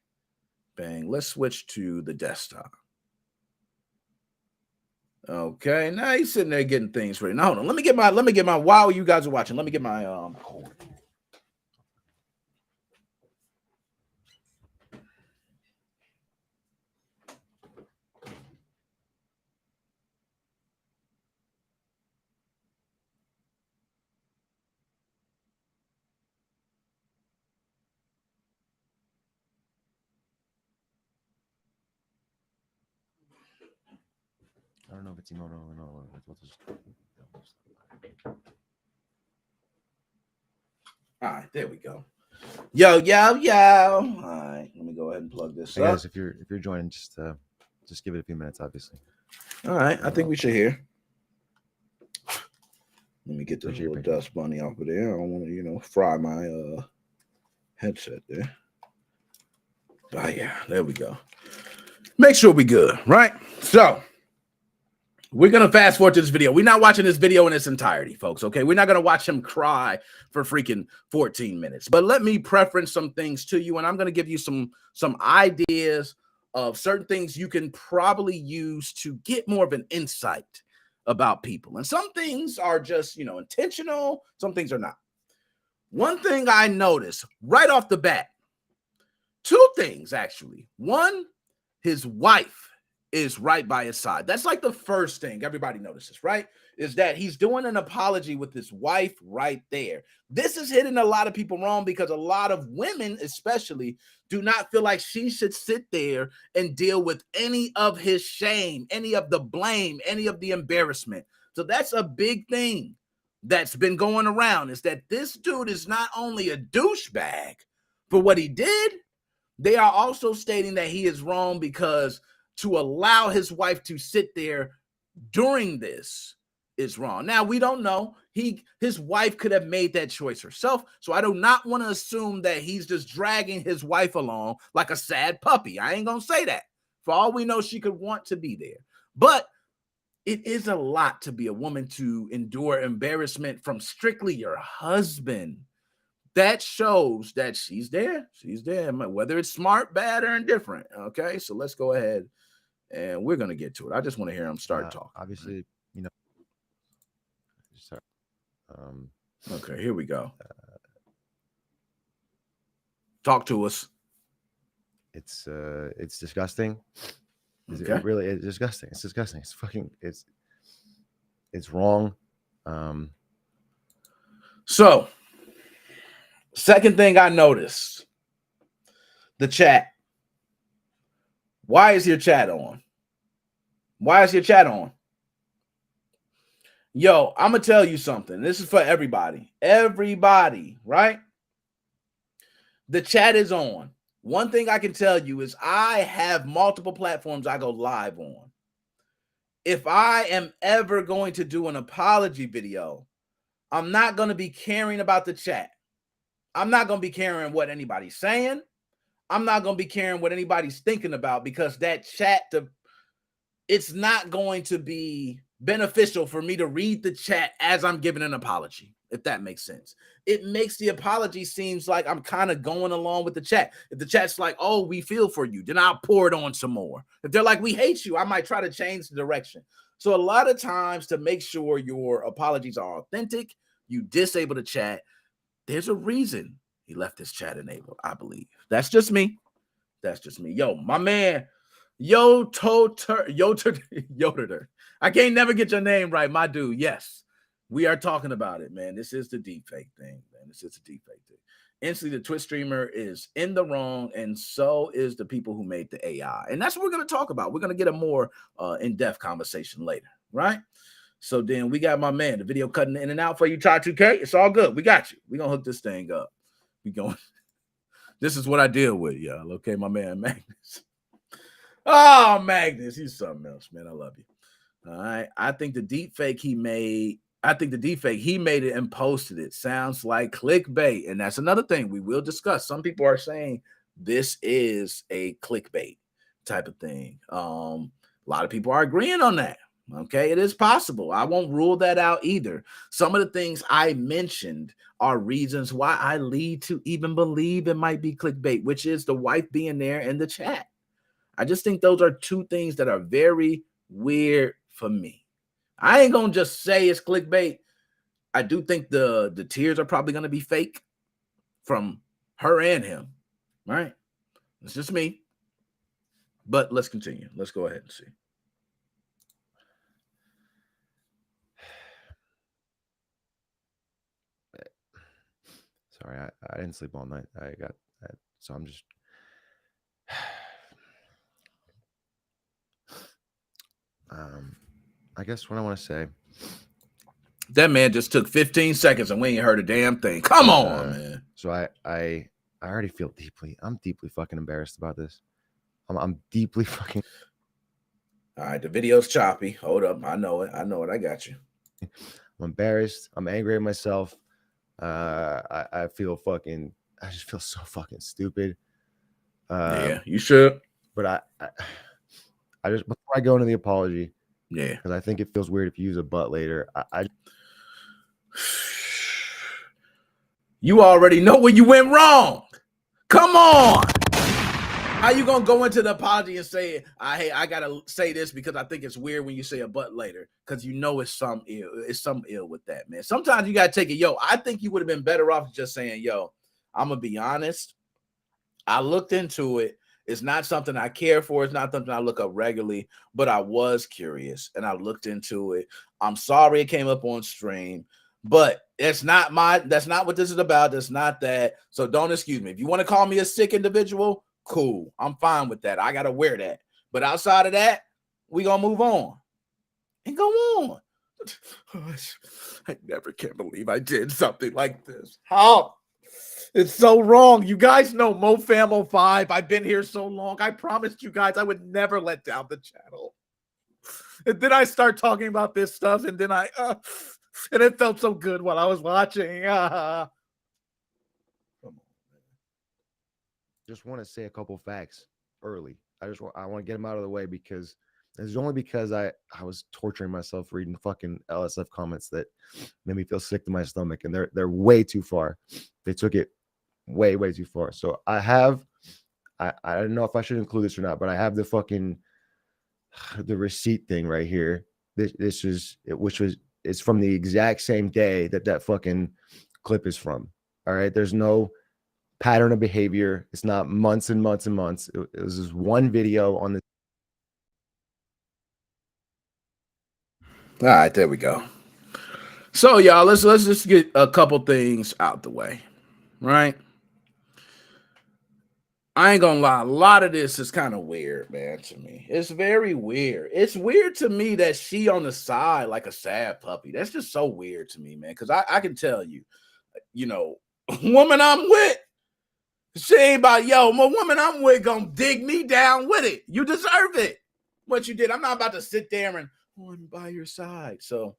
Bang. Let's switch to the desktop. Okay. Now he's sitting there getting things ready. Now hold on. Let me get my while you guys are watching. Let me get my cord. I don't know if it's emono or not. All right, there we go. Yo. All right, let me go ahead and plug this Hey up. guys, if you're joining, just give it a few minutes, obviously. All right, I think we should hear. Let me get this little dust bunny off of there. I don't want to, fry my headset there. Oh yeah, there we go. Make sure we good, right? So we're going to fast forward to this video. We're not watching this video in its entirety, folks, okay? We're not going to watch him cry for freaking 14 minutes. But let me preference some things to you, and I'm going to give you some ideas of certain things you can probably use to get more of an insight about people. And some things are just, intentional. Some things are not. One thing I noticed right off the bat, two things, actually. One, his wife is right by his side. That's like the first thing everybody notices, right? Is that he's doing an apology with his wife right there. This is hitting a lot of people wrong because a lot of women, especially, do not feel like she should sit there and deal with any of his shame, any of the blame, any of the embarrassment. So that's a big thing that's been going around, is that this dude is not only a douchebag for what he did, they are also stating that he is wrong because to allow his wife to sit there during this is wrong. Now, we don't know. His wife could have made that choice herself. So I do not want to assume that he's just dragging his wife along like a sad puppy. I ain't going to say that. For all we know, she could want to be there. But it is a lot to be a woman to endure embarrassment from strictly your husband. That shows that she's there. She's there, whether it's smart, bad, or indifferent. Okay, so let's go ahead and we're going to get to it. I just want to hear him start talking. Obviously, sorry. Okay, here we go. Talk to us. It's disgusting. Okay. It really is disgusting. It's disgusting. It's fucking, it's wrong. So, second thing I noticed, the chat. Why is your chat on? Why is your chat on? Yo, I'm going to tell you something. This is for everybody. Everybody, right? The chat is on. One thing I can tell you is I have multiple platforms I go live on. If I am ever going to do an apology video, I'm not going to be caring about the chat. I'm not going to be caring what anybody's saying. I'm not going to be caring what anybody's thinking about, because that chat, it's not going to be beneficial for me to read the chat as I'm giving an apology, if that makes sense. It makes the apology seems like I'm kind of going along with the chat. If the chat's like, oh, we feel for you, then I'll pour it on some more. If they're like, we hate you, I might try to change the direction. So a lot of times, to make sure your apologies are authentic, you disable the chat. There's a reason he left his chat enabled, I believe. That's just me. That's just me. Yo, my man, Yoder. I can't never get your name right, my dude. Yes, we are talking about it, man. This is the deepfake thing, man. This is the deepfake thing. Instantly, the Twitch streamer is in the wrong, and so is the people who made the AI. And that's what we're going to talk about. We're going to get a more in-depth conversation later, right? So then we got my man, the video cutting in and out for you, Try 2K. It's all good. We got you. We're going to hook this thing up. We going. This is what I deal with, y'all. Okay, my man, Magnus. Oh, Magnus. He's something else, man. I love you. All right. I think the deepfake he made it and posted it sounds like clickbait. And that's another thing we will discuss. Some people are saying this is a clickbait type of thing. A lot of people are agreeing on that. Okay, it is possible. I won't rule that out either. Some of the things I mentioned are reasons why I lead to even believe it might be clickbait, which is the wife being there in the chat. I just think those are two things that are very weird for me. I ain't gonna just say it's clickbait. I do think the tears are probably gonna be fake from her and him, right? It's just me. But let's continue. Let's go ahead and see. Sorry, I didn't sleep all night. So I'm just. I guess what I want to say. That man just took 15 seconds and we ain't heard a damn thing. Come on, man. So I already feel I'm deeply fucking embarrassed about this. I'm deeply fucking. All right, the video's choppy. Hold up. I know it. I got you. I'm embarrassed. I'm angry at myself. I feel fucking. I just feel so fucking stupid. Yeah, you should. But I just, before I go into the apology, yeah, because I think it feels weird if you use a but later. You already know where you went wrong. Come on. How you gonna go into the apology and say, hey, I gotta say this because I think it's weird when you say a but later, because you know it's some ill with that, man. Sometimes you gotta take it. Yo, I think you would have been better off just saying, yo, I'm gonna be honest. I looked into it. It's not something I care for. It's not something I look up regularly, but I was curious and I looked into it. I'm sorry it came up on stream, but that's not what this is about. That's not that. So don't excuse me. If you want to call me a sick individual, cool. I'm fine with that. I got to wear that. But outside of that, we going to move on and go on. I never can believe I did something like this. How? It's so wrong. You guys know MoFam05. I've been here so long. I promised you guys I would never let down the channel. And then I start talking about this stuff, and then and it felt so good while I was watching. Come on, man. Just want to say a couple facts early. I want to get them out of the way, because it's only because I was torturing myself reading fucking LSF comments that made me feel sick to my stomach, and they're way too far. They took it way too far. So I don't know if I should include this or not, but I have the receipt thing right here. It's from the exact same day that fucking clip is from. All right, there's no pattern of behavior. It's not months and months and months. It was just one video on the All right, there we go. So, y'all, let's just get a couple things out the way, right? I ain't gonna lie, a lot of this is kind of weird, man, to me. It's very weird. It's weird to me that she on the side like a sad puppy. That's just so weird to me, man, because I can tell you, woman I'm with, she ain't about, my woman I'm with gonna dig me down with it. You deserve it. What you did. I'm not about to sit there and I'm by your side. So,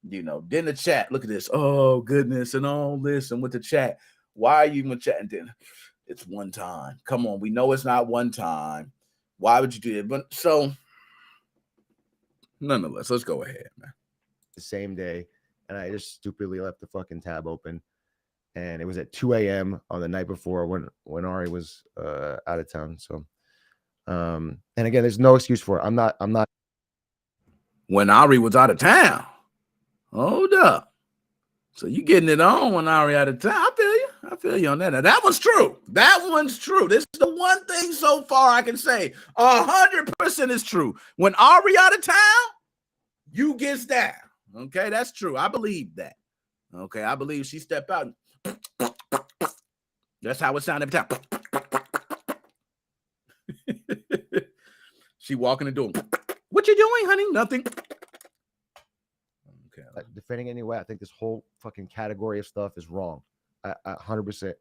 then the chat, look at this. Oh, goodness, and all this, and with the chat. Why are you even chatting then? It's one time. Come on, we know it's not one time. Why would you do it? But so, nonetheless, let's go ahead, man. The same day, and I just stupidly left the fucking tab open, and it was at 2 a.m. on the night before when Ari was out of town. So, and again, there's no excuse for it. I'm not. When Ari was out of town, hold up. So you getting it on when Ari out of town? I feel you on that. Now, that one's true. That one's true. This is the one thing so far I can say 100% is true. When Ari out of town, you gets down. Okay, that's true. I believe that. Okay, I believe she stepped out. That's how it sounded every time. She walking the door. What you doing, honey? Nothing. Defending anyway, I think this whole fucking category of stuff is wrong. 100%.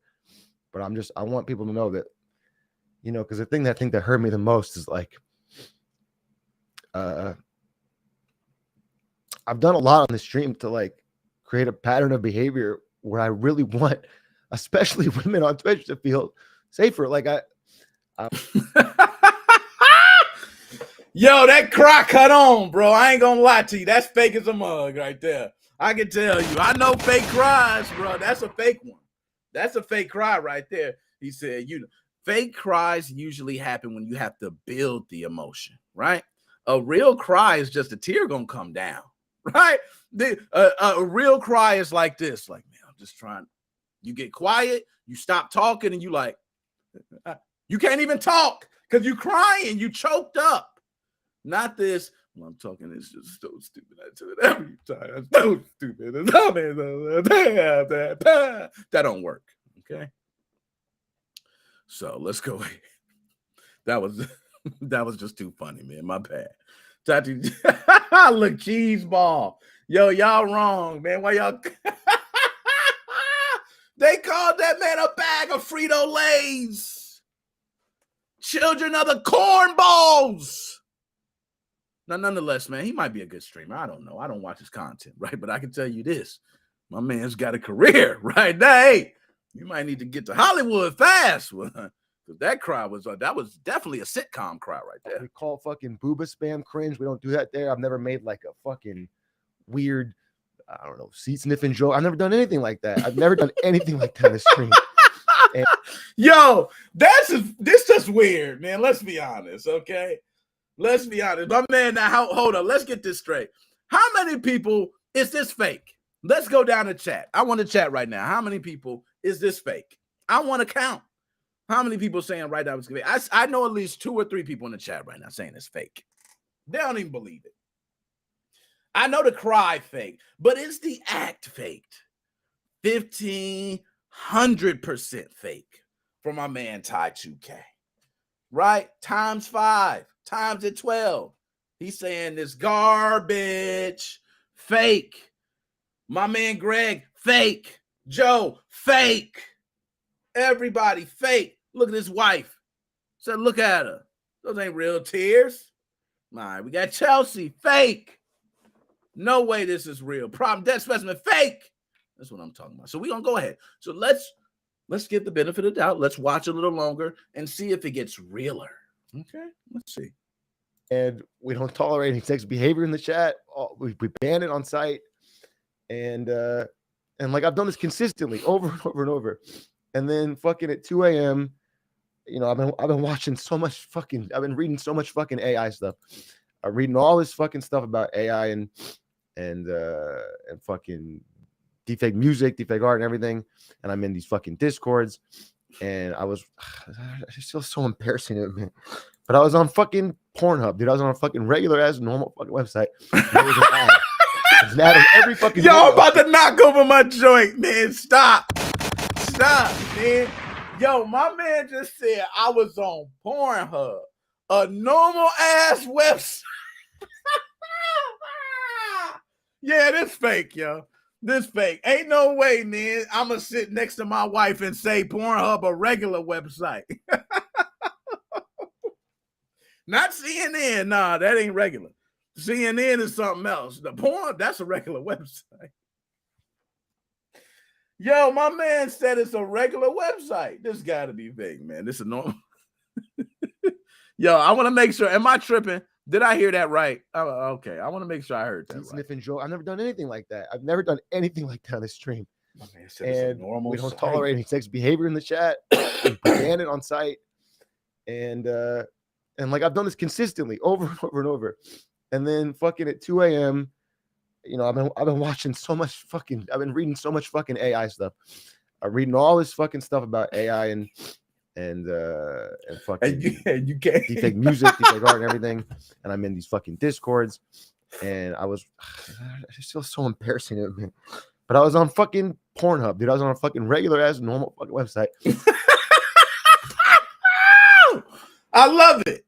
But I want people to know that, because the thing that I think that hurt me the most is like, I've done a lot on the stream to like create a pattern of behavior where I really want, especially women on Twitch, to feel safer. Like Yo, that cry cut on, bro. I ain't gonna lie to you. That's fake as a mug right there. I can tell you. I know fake cries, bro. That's a fake one. That's a fake cry right there. He said, fake cries usually happen when you have to build the emotion, right? A real cry is just a tear gonna come down, right? A real cry is like this. Like, man, I'm just trying. You get quiet, you stop talking, and you like, you can't even talk because you crying, you choked up. Not this. When I'm talking, it's just so stupid. I tell it every time. It's so stupid. That don't work. Okay. So let's go. That was just too funny, man. My bad. Tati, look, cheese ball. Yo, y'all wrong, man. Why y'all? They called that man a bag of Frito-Lays. Children of the cornballs. Now, nonetheless, man, he might be a good streamer. I don't know. I don't watch his content, right? But I can tell you this. My man's got a career, right? Now, hey, you might need to get to Hollywood fast. Because that cry was definitely a sitcom cry right there. We call fucking booba spam cringe. We don't do that there. I've never made like a fucking weird, I don't know, seat sniffing joke. I've never done anything like that. I've never done anything like that in the stream. And yo, this just weird, man. Let's be honest, okay? Let's be honest. My man, now, hold on. Let's get this straight. How many people is this fake? Let's go down the chat. I want to chat right now. How many people is this fake? I want to count. How many people saying right now it's fake? I know at least 2 or 3 people in the chat right now saying it's fake. They don't even believe it. I know the cry fake, but is the act faked? 1,500% fake for my man Ty 2K. Right? Times 5. Times at 12. He's saying this garbage. Fake. My man Greg, fake. Joe, fake. Everybody, fake. Look at his wife. Said, look at her. Those ain't real tears. All right, we got Chelsea, fake. No way this is real. Problem dead specimen, fake. That's what I'm talking about. So we're going to go ahead. So let's give the benefit of the doubt. Let's watch a little longer and see if it gets realer. Okay, let's see. And we don't tolerate any sex behavior in the chat. We ban it on site. And like I've done this consistently over and over and over. And then fucking at 2 a.m., I've been watching so much fucking, I've been reading so much fucking AI stuff. I'm reading all this fucking stuff about AI and fucking DeepFake music, DeepFake art and everything. And I'm in these fucking Discords. and I just feel so embarrassing of me. But I was on fucking Pornhub, dude. I was on a fucking regular ass normal fucking website. There was an ad. There's an ad on every fucking Yo, I'm video. about to knock over my joint, man. Stop, man. Yo, my man just said I was on Pornhub, a normal ass website. Yeah, this fake, yo. This fake. Ain't no way, man. I'm gonna sit next to my wife and say Pornhub a regular website. Not CNN. Nah, that ain't regular. CNN is something else. The porn, that's a regular website. Yo, my man said it's a regular website. This gotta be fake, man. This is normal. Yo, I want to make sure. Am I tripping? Did I hear that right? Oh, okay. I want to make sure I heard that right. Sniffing Joe. I've never done anything like that. I've never done anything like that on this stream. My man said it's a normal we don't site. tolerate any sex behavior in the chat. We ban it on site. And like I've done this consistently over and over and over. And then fucking at 2 a.m., you know, I've been watching so much fucking, I've been reading so much fucking AI stuff. I'm reading all this fucking stuff about AI and fucking and you can't DeepFake music, DeepFake art, and everything. And I'm in these fucking discords, and I just feel so embarrassing of me. But I was on fucking Pornhub, dude. I was on a fucking regular ass normal fucking website. I love it.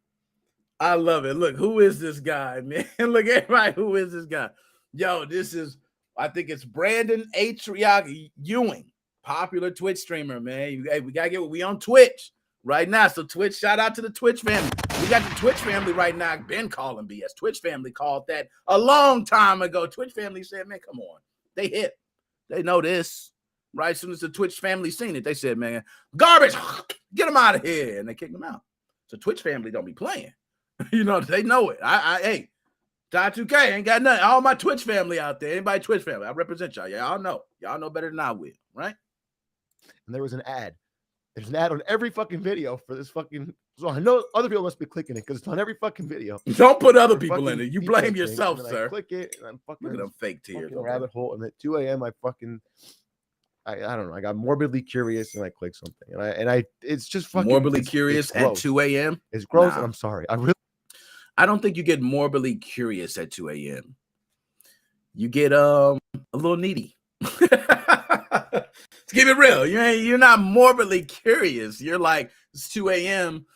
I love it. Look, who is this guy, man? Look, everybody, who is this guy? Yo, this is, I think it's Brandon Atriaki Ewing, popular Twitch streamer, man. Hey, we gotta we on Twitch right now. So Twitch, shout out to the Twitch family. We got the Twitch family right now. Been calling BS. Twitch family called that a long time ago. Twitch family said, man, come on. They hit. They know this. Right? As soon as the Twitch family seen it, they said, man, garbage, get them out of here. And they kicked them out. So Twitch family don't be playing. You know, they know it. Hey, Ty 2K ain't got nothing. All my Twitch family out there, anybody Twitch family, I represent y'all. Y'all know. Y'all know better than I will, right? And there was an ad. There's an ad on every fucking video for this fucking. So I know other people must be clicking it because it's on every fucking video. Don't put other people in it. You blame yourself, sir. I click it, and I'm fucking. Look at them fake tears. Rabbit hole, and at 2 a.m. I don't know. I got morbidly curious and I clicked something, and I it's just fucking morbidly curious at 2 a.m. It's gross, and I'm sorry. I don't think you get morbidly curious at 2 a.m. You get a little needy. To keep it real, you're not morbidly curious. You're like, it's 2 a.m.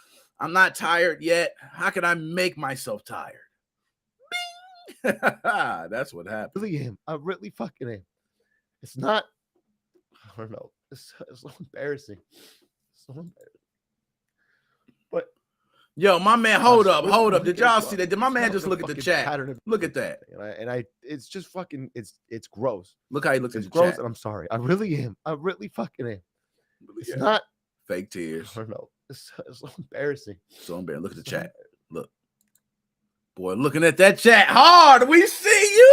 I'm not tired yet. How can I make myself tired? Bing! That's what happened. I really am. I really fucking am. It's not. I don't know. It's so embarrassing. So embarrassing. But yo, my man, hold up. Did y'all see that? Did my man just look at the chat? Look at that. And it's just fucking. It's gross. Look how he looks at the gross, chat. And I'm sorry. I really am. I really fucking am. It's Yeah. not fake tears. I don't know. It's so embarrassing. So embarrassing. Look at the chat. Look. Boy, looking at that chat hard. We see you.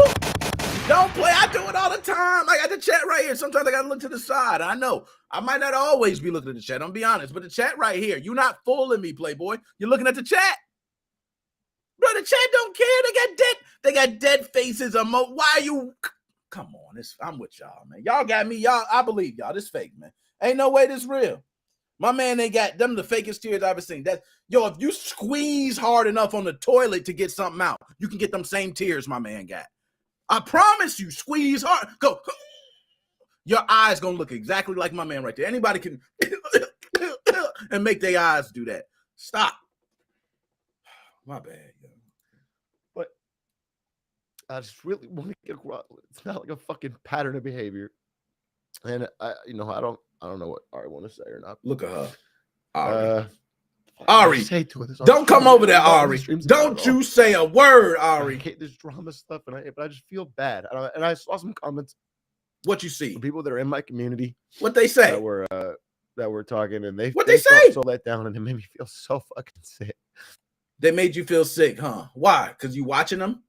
Don't play. I do it all the time. I got the chat right here. Sometimes I got to look to the side. I know. I might not always be looking at the chat. I'm be honest. But the chat right here. You're not fooling me, Playboy. You're looking at the chat. Bro, the chat don't care. They got dead faces. Why are you? Come on. I'm with y'all, man. Y'all got me. I believe y'all. This fake, man. Ain't no way this real. My man ain't got them the fakest tears I've ever seen. If you squeeze hard enough on the toilet to get something out, you can get them same tears my man got. I promise you, squeeze hard. Go. Your eyes gonna look exactly like my man right there. Anybody can and make their eyes do that. Stop. My bad. But I just really want to get across. It's not like a fucking pattern of behavior. And I don't know what Ari want to say or not. Look at her. Ari, don't come over there, Ari. Don't you say a word, Ari. I hate this drama stuff, but I just feel bad. And I saw some comments. What you see? From people that are in my community. What they say? That were talking, and they say? So let down, and it made me feel so fucking sick. They made you feel sick, huh? Why? Because you watching them?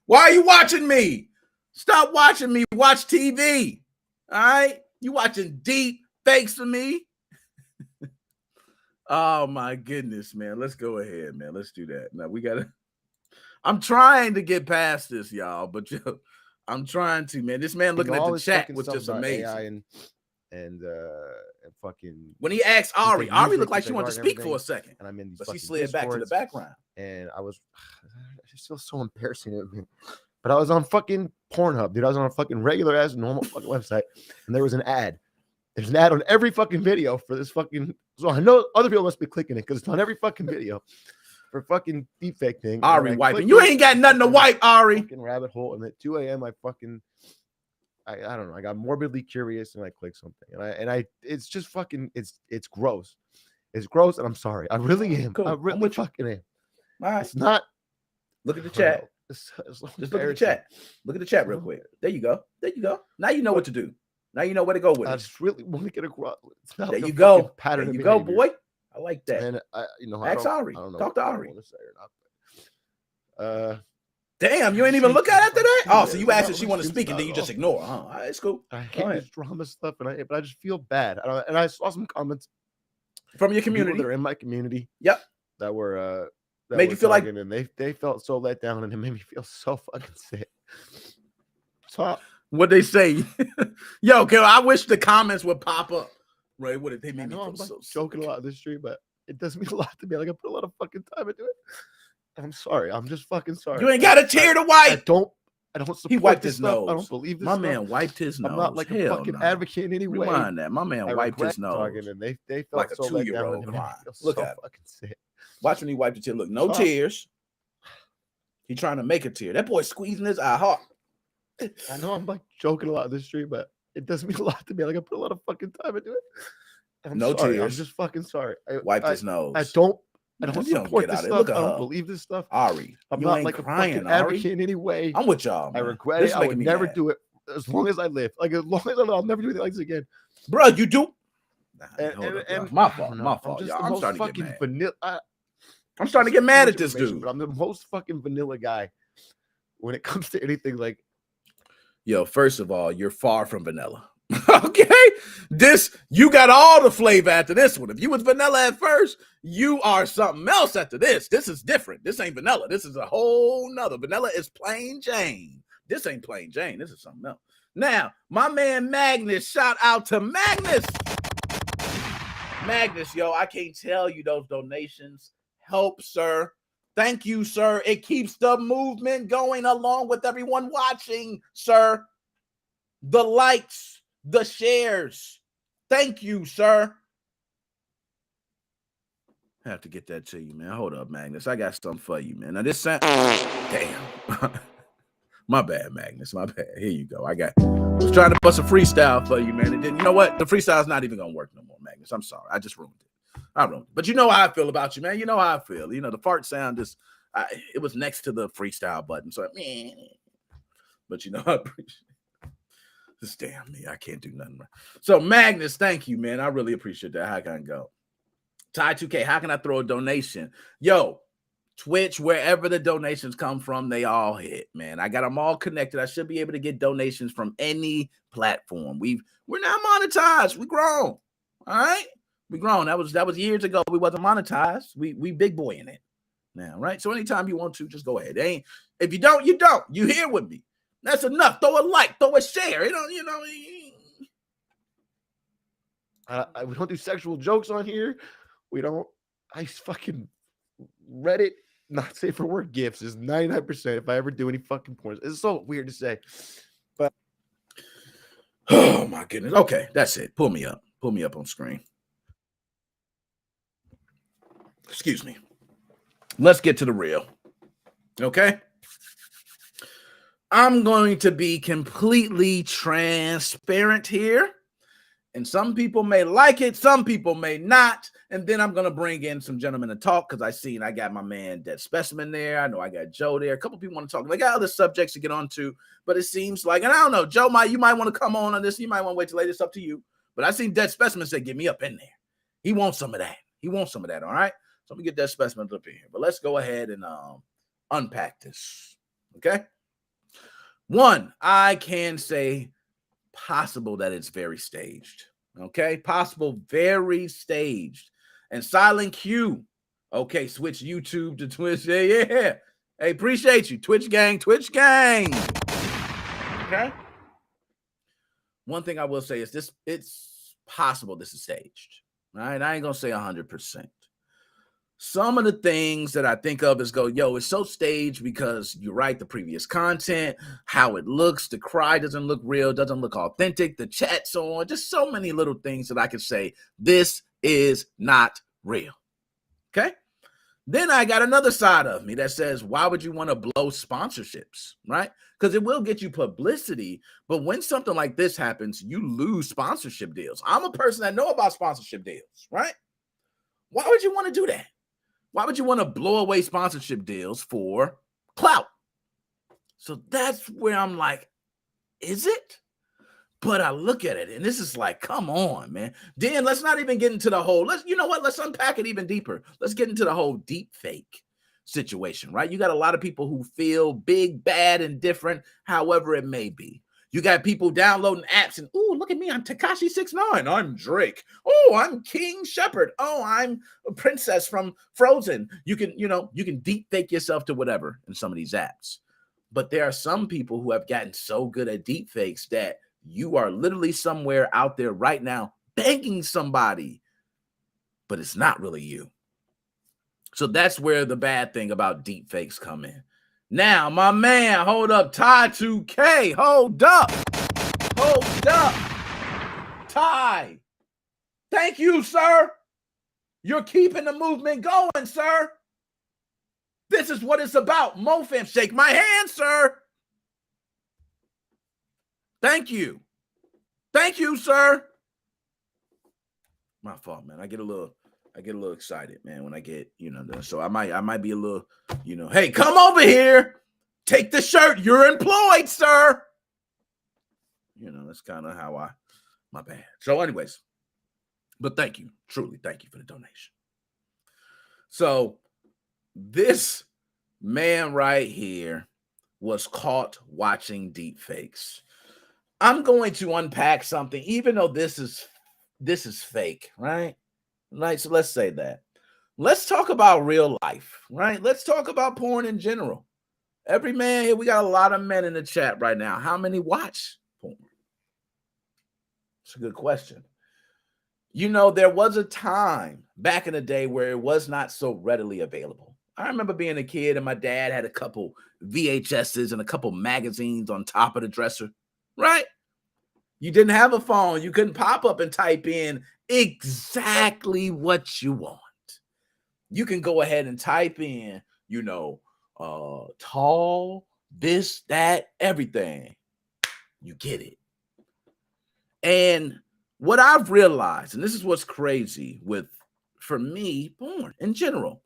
Why are you watching me? Stop watching me. Watch TV. All right? You watching deep fakes for me? Oh, my goodness, man. Let's go ahead, man. Let's do that. Now, I'm trying to get past this, y'all, but I'm trying to, man. This man looking at the chat was just amazing. AI and fucking when he asked Ari, DeepFake Ari music, looked like she DeepFake wanted art to and speak for a everything, second, and I'm in these but she fucking slid back to the Discords, background. and I just feel so embarrassing of me. But I was on fucking Pornhub, dude. I was on a fucking regular ass normal fucking website, and there was an ad. There's an ad on every fucking video for this fucking. So I know other people must be clicking it because it's on every fucking video for fucking deepfake thing. Ari wiping. You ain't got nothing to wipe, Ari. Fucking rabbit hole, and at 2 a.m. I don't know. I got morbidly curious and I clicked something, and I it's just fucking it's gross. It's gross, and I'm sorry. I really am. Cool. I really fucking am. All right. It's not. Look at the chat. It's Just look at the chat. Look at the chat real quick. There you go. There you go. Now you know what to do. Now you know where to go with I it. just really want to get across. There you go. Pattern. There you go, boy. I like that. And Ask Ari. Talk to Ari. Damn, you ain't even look at after that? Oh, so you asked if she want to speak and then you just ignore, huh? All right, it's cool. I hate this drama stuff, but I just feel bad. And I saw some comments from your community that are in my community. Yep. That were that made you feel like, and they felt so let down, and it made me feel so fucking sick. So what they say, yo, I wish the comments would pop up. Right? What they made me feel so joking a lot this stream, but it does mean a lot to me. Like I put a lot of fucking time into it. I'm sorry. I'm just fucking sorry. You ain't got a tear to wipe. I don't support he wiped this his stuff. nose. I don't believe this. My stuff. man wiped his nose. I'm not like a fucking advocate in any way. Rewind that. My man wiped his nose. And they felt like a so 2-year-old crying. Look so at fucking sick. Watch when he wiped the tear. Look, no tears. He trying to make a tear. That boy squeezing his eye hard. I know I'm like joking a lot this stream, but it does mean a lot to me. Like I put a lot of fucking time into it. No tears. I'm just fucking sorry. Wiped his nose. I don't support this stuff. Look at I don't her. believe this stuff. Ari, I'm you not ain't like crying, a fucking advocate in any way. I'm with y'all. I regret it. I would never do it as long as I live. Like as long as I live, I'll never do anything like this again. Bro, you do. And my fault. My fault. I'm starting to get mad. I'm starting to get mad at this dude. But I'm the most fucking vanilla guy when it comes to anything. Like, yo, first of all, you're far from vanilla. Okay, you got all the flavor after this one. If you was vanilla at first, you are something else after this. This is different. This ain't vanilla. This is a whole nother. Vanilla is plain Jane. This ain't plain Jane. This is something else. Now, my man Magnus, shout out to Magnus. Magnus, yo, I can't tell you those donations help, sir. Thank you, sir. It keeps the movement going along with everyone watching, sir. The likes, the shares. Thank you, sir. I have to get that to you, man. Hold up, Magnus. I got something for you, man. Now this sound damn. My bad, Magnus. My bad. Here you go. I was trying to bust a freestyle for you, man. It didn't. You know what? The freestyle's not even gonna work no more, Magnus. I'm sorry. I just ruined it. I ruined it. But you know how I feel about you, man. You know how I feel. You know, the fart sound it was next to the freestyle button. So but you know, I appreciate it. Just damn me. I can't do nothing right. So Magnus, thank you, man. I really appreciate that. How can I go? Ty 2K, how can I throw a donation? Yo, Twitch, wherever the donations come from, they all hit, man. I got them all connected. I should be able to get donations from any platform. We're now monetized. We grown. All right? We grown. That was years ago. We wasn't monetized. We big boy in it now, right? So anytime you want to, just go ahead. If you don't, you don't. You here with me. That's enough. Throw a like, throw a share. We don't do sexual jokes on here. We don't. I fucking Reddit, not safe for work gifts is 99% if I ever do any fucking porn. It's so weird to say, but oh my goodness. Okay, that's it. Pull me up. Pull me up on screen. Excuse me. Let's get to the real. Okay. I'm going to be completely transparent here. And some people may like it, some people may not. And then I'm going to bring in some gentlemen to talk because I got my man Dead Specimen there. I know I got Joe there. A couple people want to talk. They got other subjects to get onto, but it seems like, and I don't know, Joe, you might want to come on this. You might want to wait till later. It's up to you. But I seen Dead Specimen say, get me up in there. He wants some of that. All right? So let me get Dead Specimen up in here. But let's go ahead and unpack this. Okay? One, I can say possible that it's very staged. Okay, possible, very staged. And Silent Q, okay, switch YouTube to Twitch. Yeah. Hey, appreciate you. Twitch gang. Okay. One thing I will say is this, it's possible this is staged. Right? I ain't gonna say 100%. Some of the things that I think of is it's so staged because you're right, the previous content, how it looks, the cry doesn't look real, doesn't look authentic, the chat's on, just so many little things that I can say, this is not real. Okay? Then I got another side of me that says, why would you want to blow sponsorships, right? Because it will get you publicity, but when something like this happens, you lose sponsorship deals. I'm a person that know about sponsorship deals, right? Why would you want to do that? Why would you want to blow away sponsorship deals for clout? So that's where I'm like, is it? But I look at it and this is like, come on, man. Dan, let's not even get into the whole, let's unpack it even deeper. Let's get into the whole DeepFake situation, right? You got a lot of people who feel big, bad, and different, however it may be. You got people downloading apps and, oh, look at me, I'm Tekashi 6ix9ine, I'm Drake. Oh, I'm King Shepherd. Oh, I'm a princess from Frozen. You can deep fake yourself to whatever in some of these apps. But there are some people who have gotten so good at deep fakes that you are literally somewhere out there right now begging somebody, but it's not really you. So that's where the bad thing about deep fakes come in. Now, my man, hold up, Ty 2K, hold up, Ty. Thank you, sir. You're keeping the movement going, sir. This is what it's about. MoFam, shake my hand, sir. Thank you. Thank you, sir. My fault, man. I get a little excited, man, when I get, so I might be a little, hey, come over here. Take the shirt. You're employed, sir. That's kind of how my bad. So anyways, but thank you. Truly, thank you for the donation. So this man right here was caught watching deep fakes. I'm going to unpack something, even though this is fake, right? Right. So let's say that. Let's talk about real life, right? Let's talk about porn in general. Every man here, we got a lot of men in the chat right now. How many watch porn? It's a good question. There was a time back in the day where it was not so readily available. I remember being a kid and my dad had a couple VHSs and a couple magazines on top of the dresser, right? You didn't have a phone. You couldn't pop up and type in exactly what you want. You can go ahead and type in, tall, this, that, everything. You get it. And what I've realized, and this is what's crazy for me, porn in general.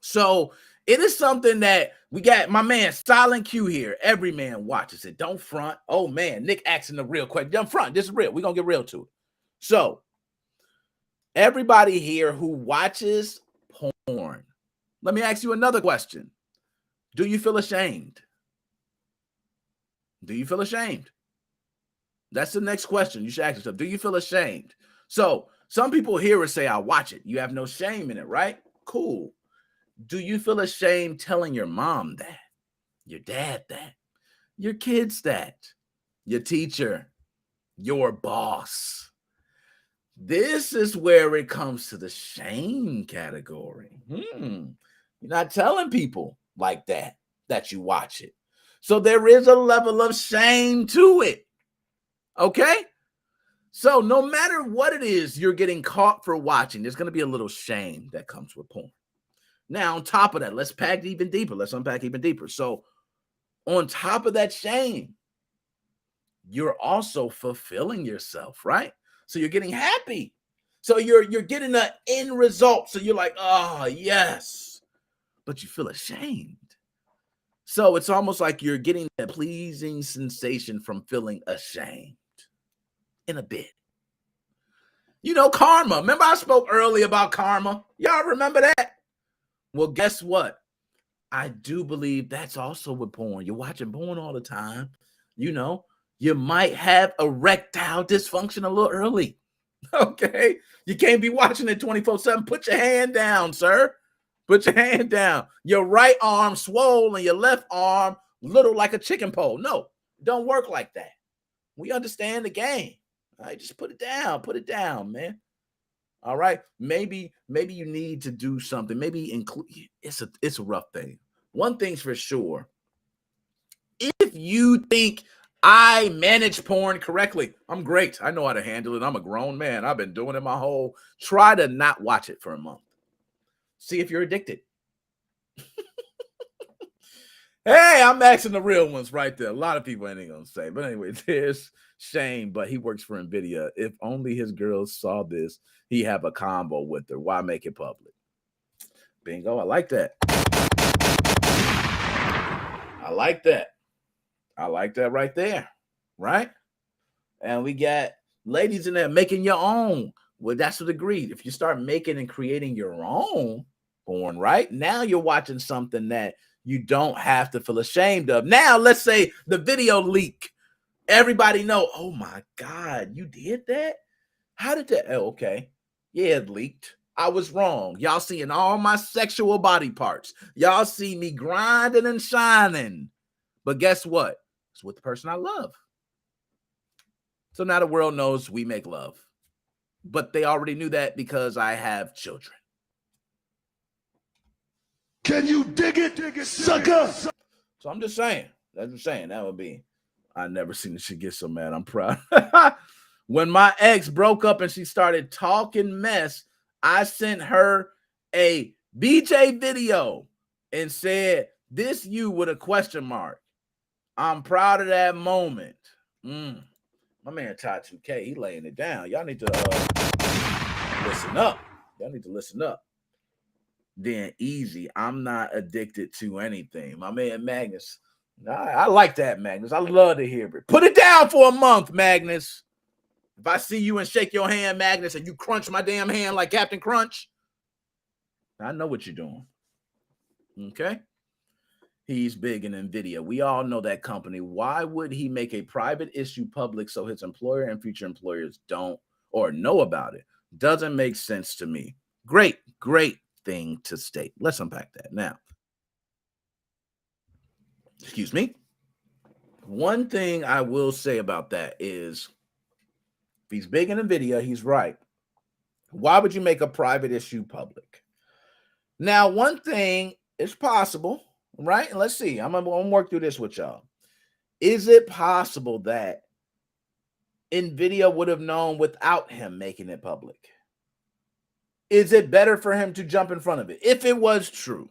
So it is something that we got my man Silent Q here. Every man watches it. Don't front. Oh man, Nick asking the real question. Don't front. This is real. We're gonna get real to it. So everybody here who watches porn, let me ask you another question. Do you feel ashamed? Do you feel ashamed? That's the next question you should ask yourself. Do you feel ashamed? So some people hear it say, I watch it. You have no shame in it, right? Cool. Do you feel ashamed telling your mom that, your dad that, your kids that, your teacher, your boss? This is where it comes to the shame category. You're not telling people like that you watch it. So there is a level of shame to it. Okay? So no matter what it is you're getting caught for watching, there's going to be a little shame that comes with porn. Now, on top of that, let's unpack even deeper. So on top of that shame, you're also fulfilling yourself, right? So you're getting happy. So you're getting an end result. So you're like, oh, yes. But you feel ashamed. So it's almost like you're getting a pleasing sensation from feeling ashamed in a bit. Karma. Remember I spoke earlier about karma? Y'all remember that? Well, guess what? I do believe that's also with porn. You're watching porn all the time. You might have erectile dysfunction a little early. Okay? You can't be watching it 24/7. Put your hand down, sir. Put your hand down. Your right arm swollen, your left arm little like a chicken pole. No, don't work like that. We understand the game. All right, just put it down, man. All right, maybe you need to do something. Maybe include. It's a rough thing. One thing's for sure. If you think I manage porn correctly, I'm great. I know how to handle it. I'm a grown man. I've been doing it my whole. Try to not watch it for a month. See if you're addicted. Hey, I'm asking the real ones right there. A lot of people ain't gonna say, but anyway, there's Shane, but he works for Nvidia. If only his girls saw this, he have a combo with her. Why make it public? Bingo. I like that. I like that. I like that right there. Right? And we got ladies in there making your own. Well, that's what agreed. If you start making and creating your own porn, right? Now you're watching something that you don't have to feel ashamed of. Now, let's say the video leak. Everybody know, oh my God, you did that? How did that? Oh, okay. Yeah, it leaked. I was wrong. Y'all seeing all my sexual body parts. Y'all see me grinding and shining. But guess what? It's with the person I love. So now the world knows we make love. But they already knew that because I have children. Can you dig it, sucker? So I'm just saying. That's what I'm saying. That would be. I never seen this shit get so mad. I'm proud. When my ex broke up and she started talking mess, I sent her a BJ video and said, "This you," with a question mark. I'm proud of that moment. My man Ty 2K, he laying it down. Y'all need to listen up. Y'all need to listen up. Then Easy, I'm not addicted to anything. My man Magnus, I like that, Magnus. I love to hear it. Put it down for a month, Magnus. If I see you and shake your hand, Magnus, and you crunch my damn hand like Captain Crunch, I know what you're doing. Okay? He's big in Nvidia. We all know that company. Why would he make a private issue public so his employer and future employers don't or know about it? Doesn't make sense to me. Great thing to state. Let's unpack that now. Excuse me. One thing I will say about that is, if he's big in Nvidia, he's right. Why would you make a private issue public? Now, one thing is possible, right? And let's see. I'm gonna work through this with y'all. Is it possible that Nvidia would have known without him making it public? Is it better for him to jump in front of it? If it was true.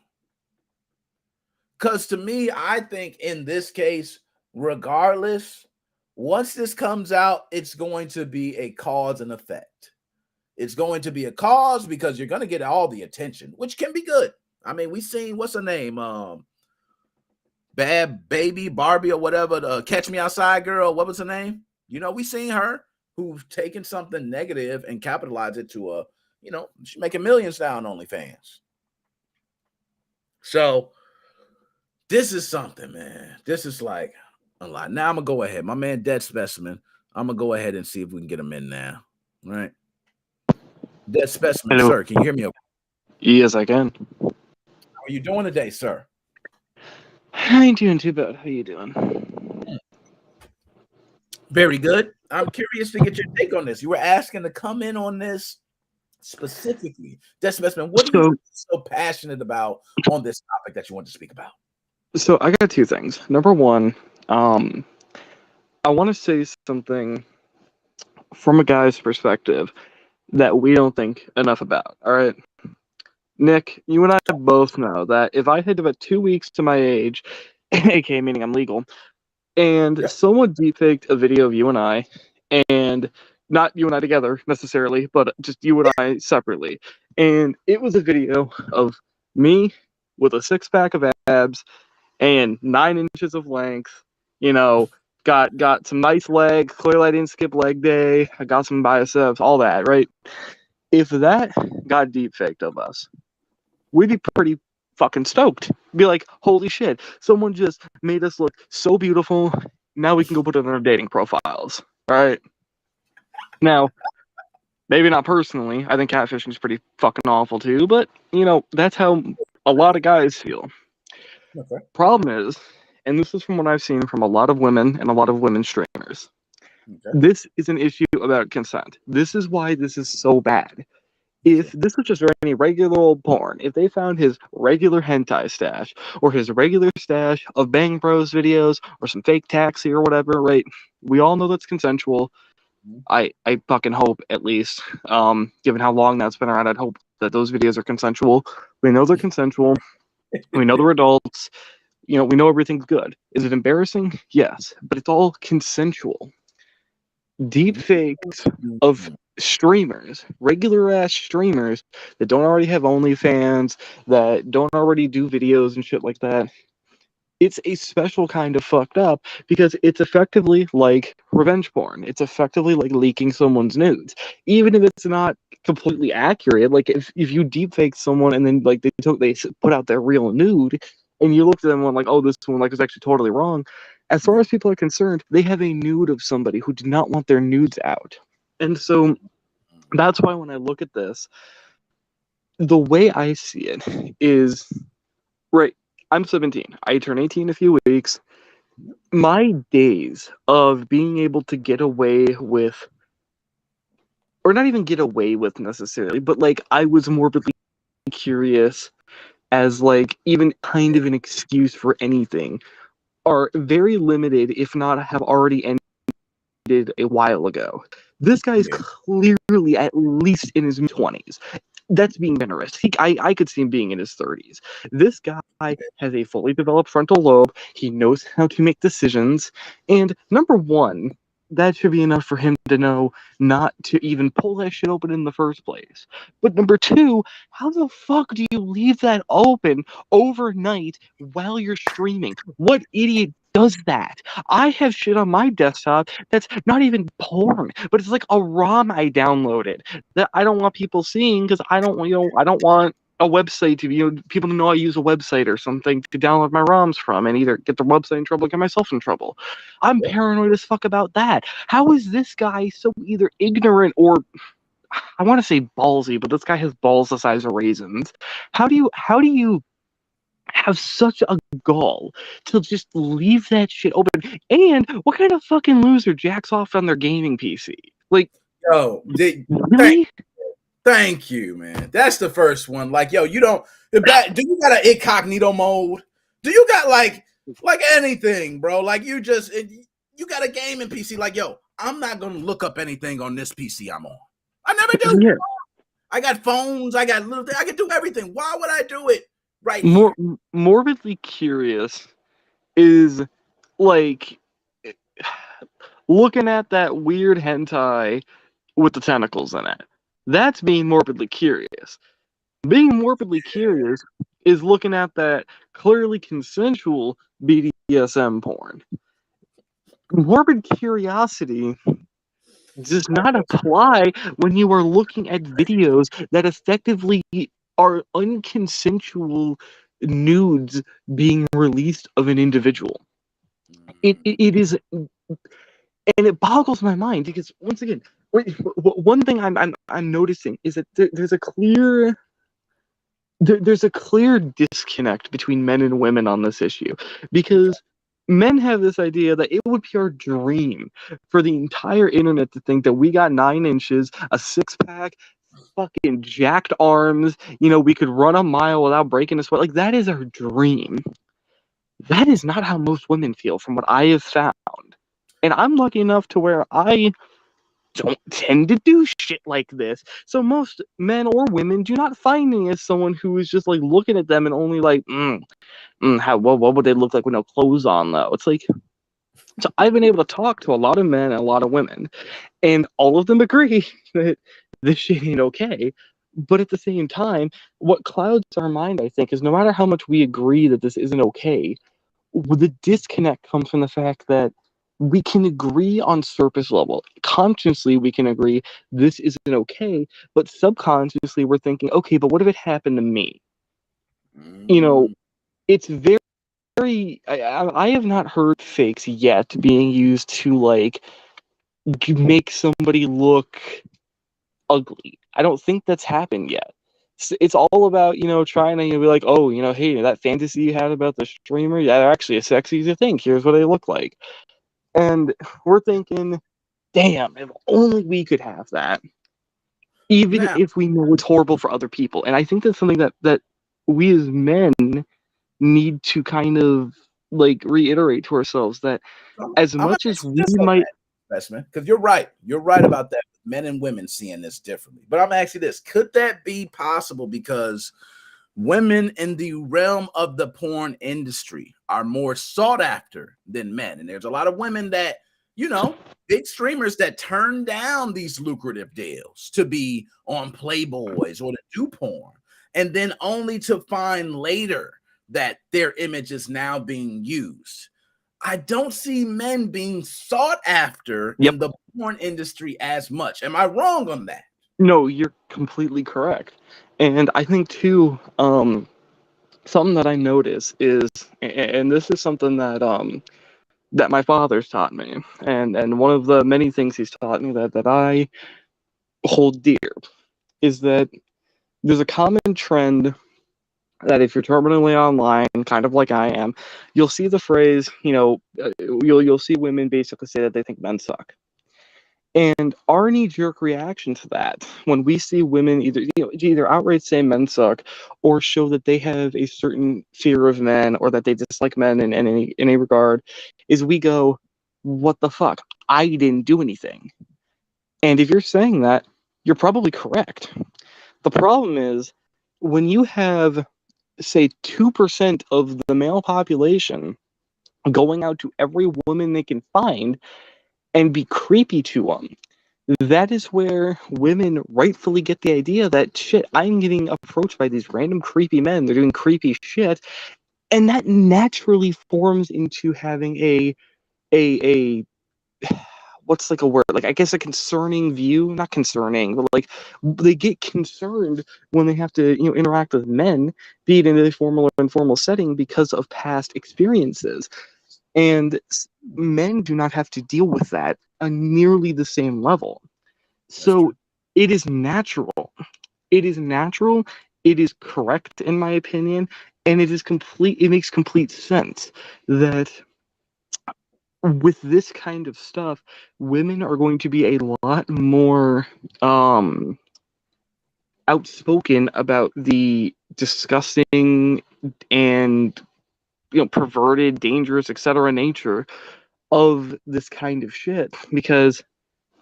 Because to me, I think in this case, regardless, once this comes out, it's going to be a cause and effect. It's going to be a cause because you're going to get all the attention, which can be good. I mean, we seen, what's her name? Bad Baby Barbie or whatever, the Catch Me Outside girl. What was her name? You know, we seen her who's taken something negative and capitalized it to a, you know, she's making millions now on OnlyFans. So this is something, man. This is like a lot. Now I'm gonna go ahead. My man Dead Specimen. I'm gonna go ahead and see if we can get him in now. All right. Dead Specimen, Hello. sir. Can you hear me okay? Yes, I can. How are you doing today, sir? I ain't doing too bad. How you doing? Very good. I'm curious to get your take on this. You were asking to come in on this specifically. Dead Specimen, what are you so passionate about on this topic that you want to speak about? So I got two things. Number one, I want to say something from a guy's perspective that we don't think enough about. All right, Nick, you and I both know that if I hit about 2 weeks to my age, aka meaning I'm legal, and someone deepfaked a video of you and I, and not you and I together necessarily, but just you and I separately, and it was a video of me with a six-pack of abs and 9 inches of length, you know, got some nice legs. Clearly I didn't skip leg day. I got some biceps, all that, right? If that got deepfaked of us, we'd be pretty fucking stoked. Be like, holy shit, someone just made us look so beautiful. Now we can go put it on our dating profiles, right? Now, maybe not personally. I think catfishing is pretty fucking awful too, but, you know, that's how a lot of guys feel. Okay. Problem is, and this is from what I've seen from a lot of women and a lot of women streamers, Okay. This is an issue about consent. This is why this is so bad. If this was just any regular old porn, if they found his regular hentai stash or his regular stash of Bang Bros videos or some fake taxi or whatever, right? We all know that's consensual. I fucking hope, at least, given how long that's been around, I'd hope that those videos are consensual. We know they're consensual. We know they're adults. You know, we know everything's good. Is it embarrassing? Yes, but it's all consensual. Deep fakes of streamers, regular ass streamers that don't already have OnlyFans, that don't already do videos and shit like that. It's a special kind of fucked up because it's effectively like revenge porn. It's effectively like leaking someone's nudes, even if it's not completely accurate. Like if you deepfake someone and then like they put out their real nude, and you look at them and like, oh, this one like is actually totally wrong. As far as people are concerned, they have a nude of somebody who did not want their nudes out, and so that's why when I look at this, the way I see it is right. I'm 17. I turn 18 in a few weeks. My days of being able to get away with, or not even get away with necessarily, but like I was morbidly curious as like even kind of an excuse for anything, are very limited, if not have already ended a while ago. This guy is Yeah. clearly at least in his 20s. That's being generous. I could see him being in his 30s. This guy has a fully developed frontal lobe. He knows how to make decisions. And number one, that should be enough for him to know not to even pull that shit open in the first place. But number two, how the fuck do you leave that open overnight while you're streaming? What idiot does that? I have shit on my desktop that's not even porn, but it's like a ROM I downloaded that I don't want people seeing because I don't, I don't want a website to, people to know I use a website or something to download my ROMs from and either get the website in trouble or get myself in trouble. I'm paranoid as fuck about that. How is this guy so either ignorant or, I want to say ballsy, but this guy has balls the size of raisins. How do you have such a gall to just leave that shit open? And what kind of fucking loser jacks off on their gaming PC? Like, Yo, really? thank you, man. That's the first one. Like, yo, you don't. Do you got an incognito mode? Do you got like anything, bro? Like, you got a gaming PC. Like, yo, I'm not gonna look up anything on this PC I'm on. I never do. Yeah. I got phones. I got little. I can do everything. Why would I do it right here? Morbidly curious is like looking at that weird hentai with the tentacles in it. That's being morbidly curious. Being morbidly curious is looking at that clearly consensual BDSM porn. Morbid curiosity does not apply when you are looking at videos that effectively are unconsensual nudes being released of an individual. It is, and it boggles my mind because once again, one thing I'm noticing is that there's a clear disconnect between men and women on this issue, because men have this idea that it would be our dream for the entire internet to think that we got 9 inches, a six-pack, fucking jacked arms, we could run a mile without breaking a sweat. Like, that is our dream. That is not how most women feel, from what I have found. And I'm lucky enough to where I don't tend to do shit like this. So most men or women do not find me as someone who is just like looking at them and only like, what would they look like with no clothes on though? It's like, so I've been able to talk to a lot of men and a lot of women, and all of them agree that this shit ain't okay. But at the same time, what clouds our mind, I think, is no matter how much we agree that this isn't okay, the disconnect comes from the fact that we can agree on surface level. Consciously, we can agree this isn't okay, but subconsciously, we're thinking, okay, but what if it happened to me? It's very. I have not heard fakes yet being used to like make somebody look ugly. I don't think that's happened yet. It's all about, trying to be like, oh, hey, that fantasy you had about the streamer, yeah, they're actually as sexy as you think. Here's what they look like. And we're thinking, damn, if only we could have that. Even Now, if we know it's horrible for other people. And I think that's something that we as men need to kind of like reiterate to ourselves, that as I'm gonna much as ask you we this on might, that, investment, because you're right. You're right about that. Men and women seeing this differently. But I'm asking you this: could that be possible because women in the realm of the porn industry are more sought after than men? And there's a lot of women that, big streamers that turn down these lucrative deals to be on Playboys or to do porn, and then only to find later that their image is now being used. I don't see men being sought after yep, in the porn industry as much. Am I wrong on that? no, you're completely correct. And I think too, something that I notice is, and this is something that my father's taught me, and one of the many things he's taught me that I hold dear, is that there's a common trend that if you're terminally online, kind of like I am, you'll see the phrase, you'll see women basically say that they think men suck. And our knee-jerk reaction to that, when we see women either outright say men suck, or show that they have a certain fear of men, or that they dislike men in any regard, is we go, "What the fuck? I didn't do anything." And if you're saying that, you're probably correct. The problem is when you have, say, 2% of the male population going out to every woman they can find and be creepy to them. That is where women rightfully get the idea that, shit, I'm getting approached by these random creepy men. They're doing creepy shit. And that naturally forms into having a what's like a word? Like, I guess a concerning view, not concerning, but like they get concerned when they have to, interact with men, be it in a formal or informal setting, because of past experiences. And men do not have to deal with that on nearly the same level. That's So true. it is natural. It is natural. It is correct, in my opinion. And it is complete. It makes complete sense that with this kind of stuff, women are going to be a lot more outspoken about the disgusting and perverted, dangerous, etc. nature of this kind of shit, because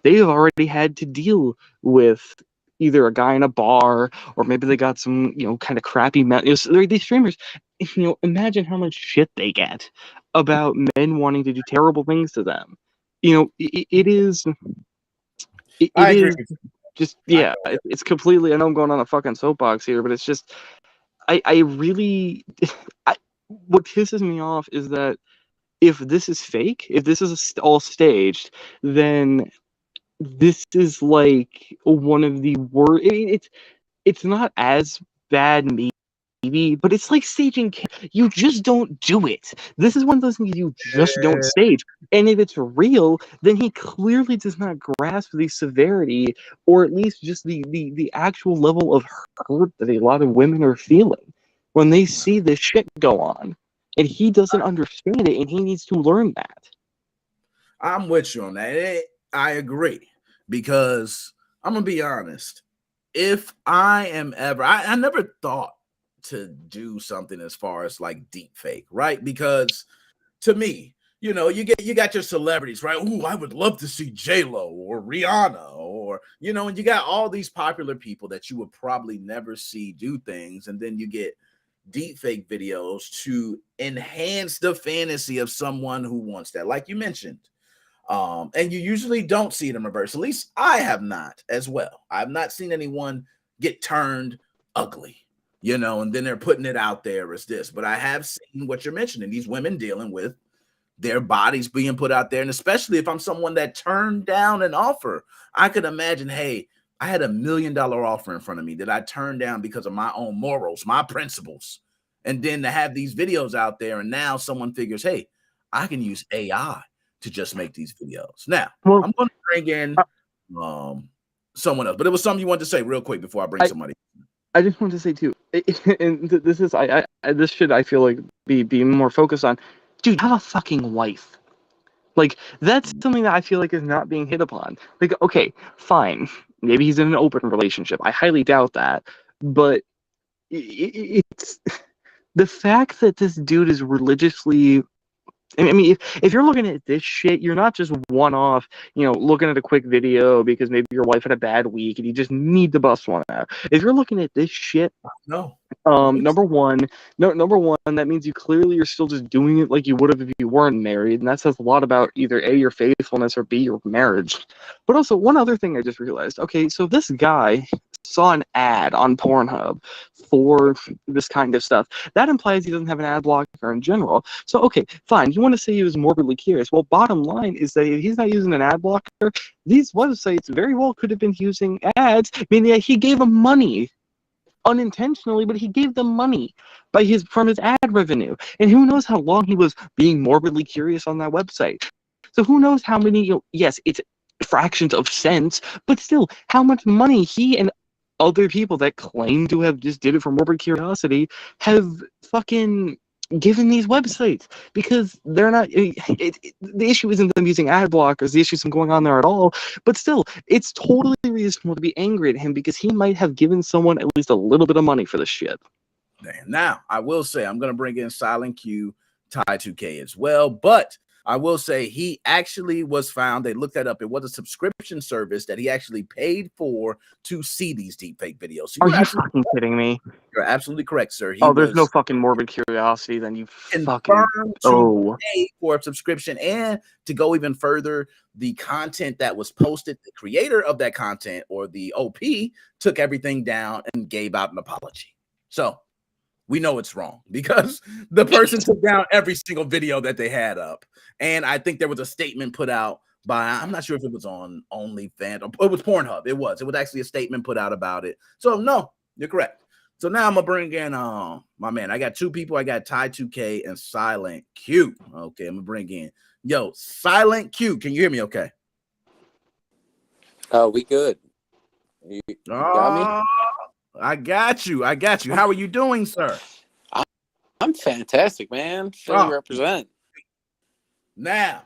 they have already had to deal with either a guy in a bar, or maybe they got some kind of crappy these streamers, imagine how much shit they get about men wanting to do terrible things to them. It is it I agree is with you. just, I yeah, know. it's completely, I know I'm going on a fucking soapbox here, but it's just, I really what pisses me off is that if this is fake, if this is all staged, then this is like one of the worst. It's not as bad, maybe, but it's like staging. You just don't do it. This is one of those things you just don't Yeah, stage. And if it's real, then he clearly does not grasp the severity, or at least just the actual level of hurt that a lot of women are feeling when they see this shit go on. And he doesn't understand it, and he needs to learn that. I'm with you on that. I agree because I'm gonna be honest. If I am ever, I never thought to do something as far as like deep fake, right? Because to me, you got your celebrities, right? Ooh, I would love to see J-Lo or Rihanna, or and you got all these popular people that you would probably never see do things, and then you get deep fake videos to enhance the fantasy of someone who wants that, like you mentioned. And you usually don't see it in reverse. At least I have not as well. I've not seen anyone get turned ugly, and then they're putting it out there as this. But I have seen what you're mentioning, these women dealing with their bodies being put out there. And especially if I'm someone that turned down an offer, I could imagine, hey, I had $1 million offer in front of me that I turned down because of my own morals, my principles. And then to have these videos out there, and now someone figures, hey, I can use AI to just make these videos. Now, Well, I'm going to bring in someone else, but it was something you wanted to say real quick before I bring I, somebody. I just want to say too, and this is this should, I feel like, be more focused on. Dude, have a fucking wife. Like, that's something that I feel like is not being hit upon. Like, okay, fine. Maybe he's in an open relationship. I highly doubt that. But it's the fact that this dude is religiously. I mean, if you're looking at this shit, you're not just one off, looking at a quick video because maybe your wife had a bad week and you just need to bust one out. If you're looking at this shit, No. number one, that means you clearly are still just doing it like you would have if you weren't married, and that says a lot about either A, your faithfulness, or B, your marriage. But also, one other thing I just realized. Okay, so this guy saw an ad on Pornhub for this kind of stuff. That implies he doesn't have an ad blocker in general. So, okay, fine. You want to say he was morbidly curious. Well, bottom line is that if he's not using an ad blocker, these websites very well could have been using ads, meaning that he gave them money unintentionally, but he gave them money from his ad revenue. And who knows how long he was being morbidly curious on that website. So who knows how many, yes, it's fractions of cents, but still, how much money he and other people that claim to have just did it for morbid curiosity have fucking given these websites, because they're not the issue isn't them using ad blockers, the issue isn't going on there at all, but still, it's totally reasonable to be angry at him because he might have given someone at least a little bit of money for this shit. Now, I will say I'm going to bring in Silent Q, Ty2K as well, but I will say he actually was found. They looked that up. It was a subscription service that he actually paid for to see these deepfake videos. So are you fucking kidding me? You're absolutely correct, sir. There's no fucking morbid curiosity. Then you fucking pay for a subscription, and to go even further, the content that was posted, the creator of that content or the OP took everything down and gave out an apology. So we know it's wrong because the person took down every single video that they had up. And I think there was a statement put out by, I'm not sure if it was on OnlyFans or it was Pornhub. It was actually a statement put out about it. So no, you're correct. So now I'm gonna bring in my man. I got two people. I got Ty2K and Silent Q. Okay, I'm gonna bring in Silent Q. Can you hear me okay? Oh, we good. You got me? I got you. How are you doing, sir? I'm fantastic, man. Philly represent. Now,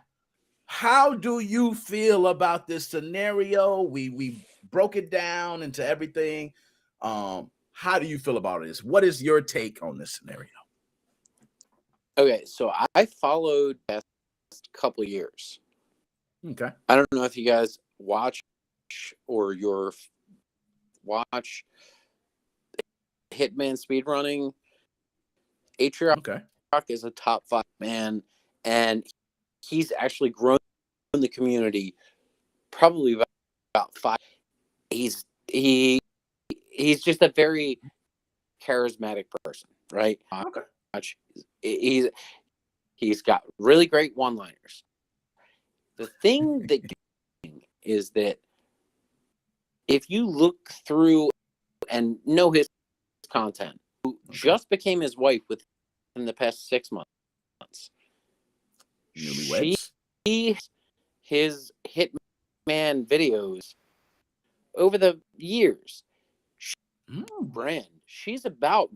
how do you feel about this scenario? We broke it down into everything. How do you feel about this? What is your take on this scenario? Okay, so I followed the past couple of years. Okay. I don't know if you guys watch Hitman speedrunning. Atrioc is a top 5 man, and he's actually grown the community probably about 5. He's just a very charismatic person, right? Okay. He's got really great one-liners. The thing that is that if you look through and know his content, who just became his wife within the past 6 months, his Hitman videos over the years, brand, she's about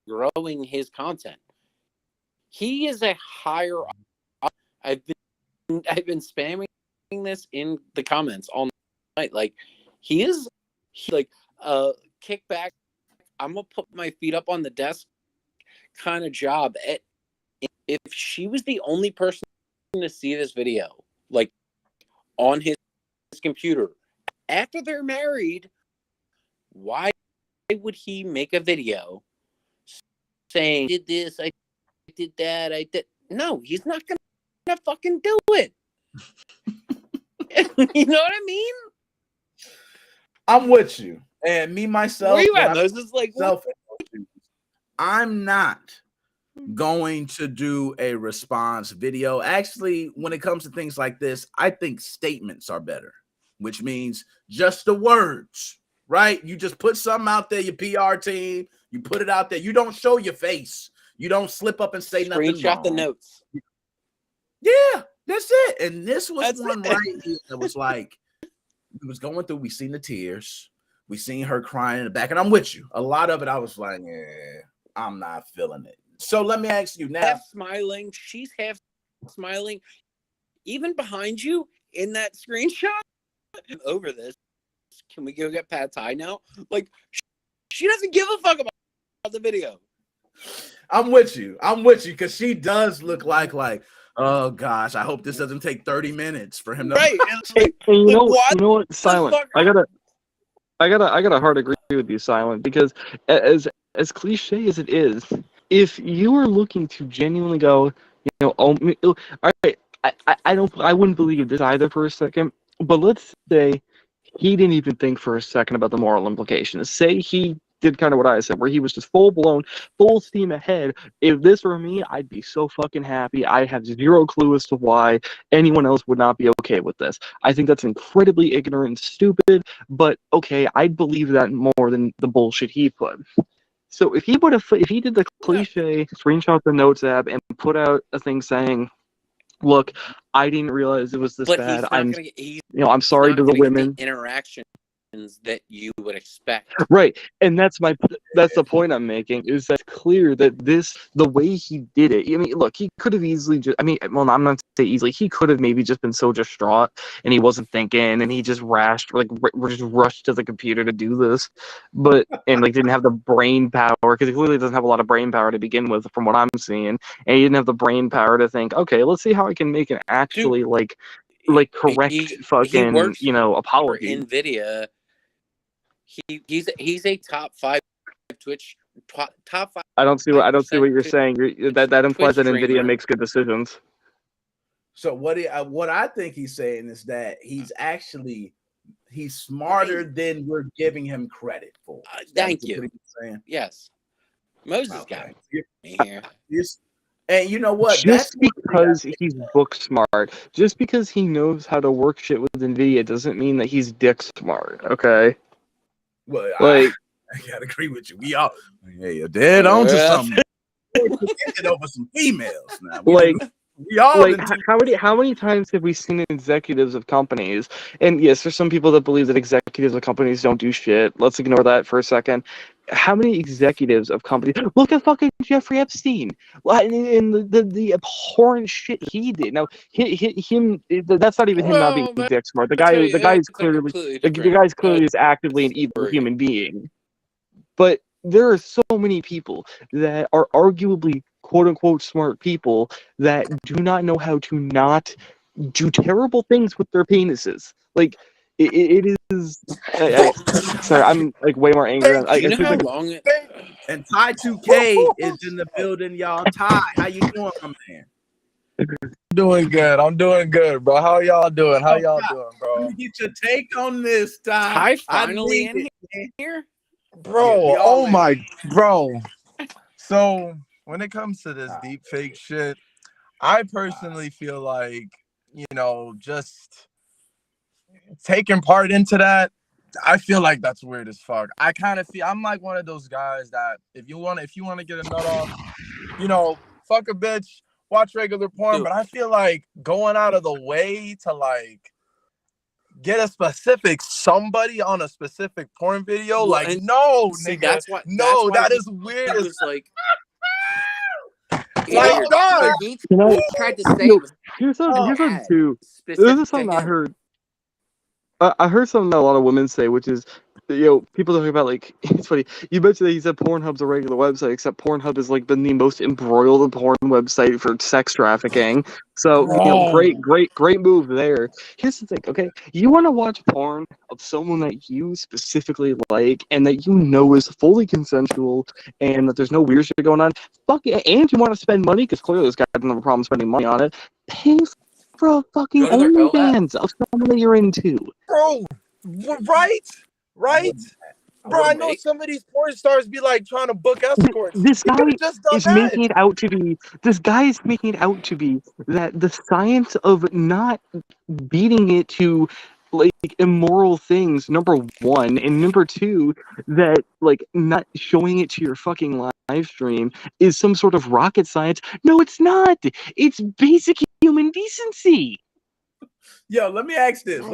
growing his content. He is a higher up. I've been spamming this in the comments all night. Like, he's like kickback, I'm gonna put my feet up on the desk kind of job. If she was the only person to see this video, like on his computer after they're married, why would he make a video saying, I did this, I did that, I did? No, he's not gonna fucking do it. You know what I mean? I'm with you. And me, myself, where you at? This is like I'm not going to do a response video. Actually, when it comes to things like this, I think statements are better, which means just the words, right? You just put something out there, your PR team, you put it out there. You don't show your face. You don't slip up and say nothing screenshot wrong. the notes. Yeah, that's it. And this was one right here that was like, it was going through, we seen the tears. We seen her crying in the back, and I'm with you. A lot of it, I was like, yeah, I'm not feeling it. So let me ask you now. Half smiling, she's half smiling. even behind you in that screenshot. Over this, can we go get pad thai now? Like, she doesn't give a fuck about the video. I'm with you because she does look like oh gosh, I hope this doesn't take 30 minutes for him to Right. And you Like, know what you know what? Silent. fuck? I gotta hard agree with you, Silent, because as cliche as it is, if you are looking to genuinely go, all right, I wouldn't believe this either for a second, but let's say he didn't even think for a second about the moral implications. Say he did kind of what I said, where he was just full blown, full steam ahead. If this were me, I'd be so fucking happy. I have zero clue as to why anyone else would not be okay with this. I think that's incredibly ignorant and stupid, but okay, I'd believe that more than the bullshit he put. So if he did the cliche screenshot the notes app and put out a thing saying, look, I didn't realize it was this But bad. he's I'm sorry to the women. The interactions that you would expect. Right, and that's the point I'm making, is that it's clear that the way he did it. I mean, look, he could have easily just. I mean, well, I'm not say easily. He could have maybe just been so distraught and he wasn't thinking, and he just just rushed to the computer to do this, and didn't have the brain power, because he clearly doesn't have a lot of brain power to begin with, from what I'm seeing, and he didn't have the brain power to think, okay, let's see how I can make an actually correct fucking apology. NVIDIA. He's a top 5 Twitch top 5. I don't see what you're saying. That implies that Twitch NVIDIA streamer. makes good decisions. So what I think he's saying is that he's smarter than we're giving him credit for. Thank you. Yes, Moses got me here. And you know what? Just because he's book smart, just because he knows how to work shit with NVIDIA, doesn't mean that he's dick smart. Okay. Well, I gotta agree with you. We all, you're dead on to something. Over some females now. We all how many times have we seen executives of companies? And yes, there's some people that believe that executives of companies don't do shit. Let's ignore that for a second. How many executives of companies? Look at fucking Jeffrey Epstein and the abhorrent shit he did. Now, him that's not even him not being dick smart. The guy's clearly is actively an evil human being. But there are so many people that are arguably quote-unquote smart people that do not know how to not do terrible things with their penises. It is. Sorry, I'm way more angry. You know how long it. And Ty 2K is in the building, y'all. Ty, how you doing, my man? I'm doing good, bro. How y'all doing? How y'all doing, bro? Let me get your take on this, Ty. Ty finally in here, bro. Oh my, bro. So when it comes to this deep fake shit, I personally feel like, just taking part into that, I feel like that's weird as fuck. I kind of feel I'm like one of those guys that if you want to get a nut off, fuck a bitch, watch regular porn. But I feel like going out of the way to get a specific somebody on a specific porn video, no, see, nigga, that is weird. It was dog. He tried to say it was. Here's something too. This is something I heard. I heard something that a lot of women say, which is, people talking about it's funny. You mentioned that he said Pornhub's a regular website, except Pornhub is the most embroiled porn website for sex trafficking. So great move there. Here's the thing, okay? You want to watch porn of someone that you specifically like and that is fully consensual and that there's no weird shit going on. Fuck it, and you want to spend money because clearly this guy doesn't have a problem spending money on it. Pay for a fucking OnlyFans of someone that you're into. Bro, right? Bro, I know some of these porn stars be trying to book escorts. This guy is making it out to be that the science of not beating it to immoral things, number one, and number two, that not showing it to your fucking live stream is some sort of rocket science. No, it's not. It's basic human decency. Yo, let me ask this.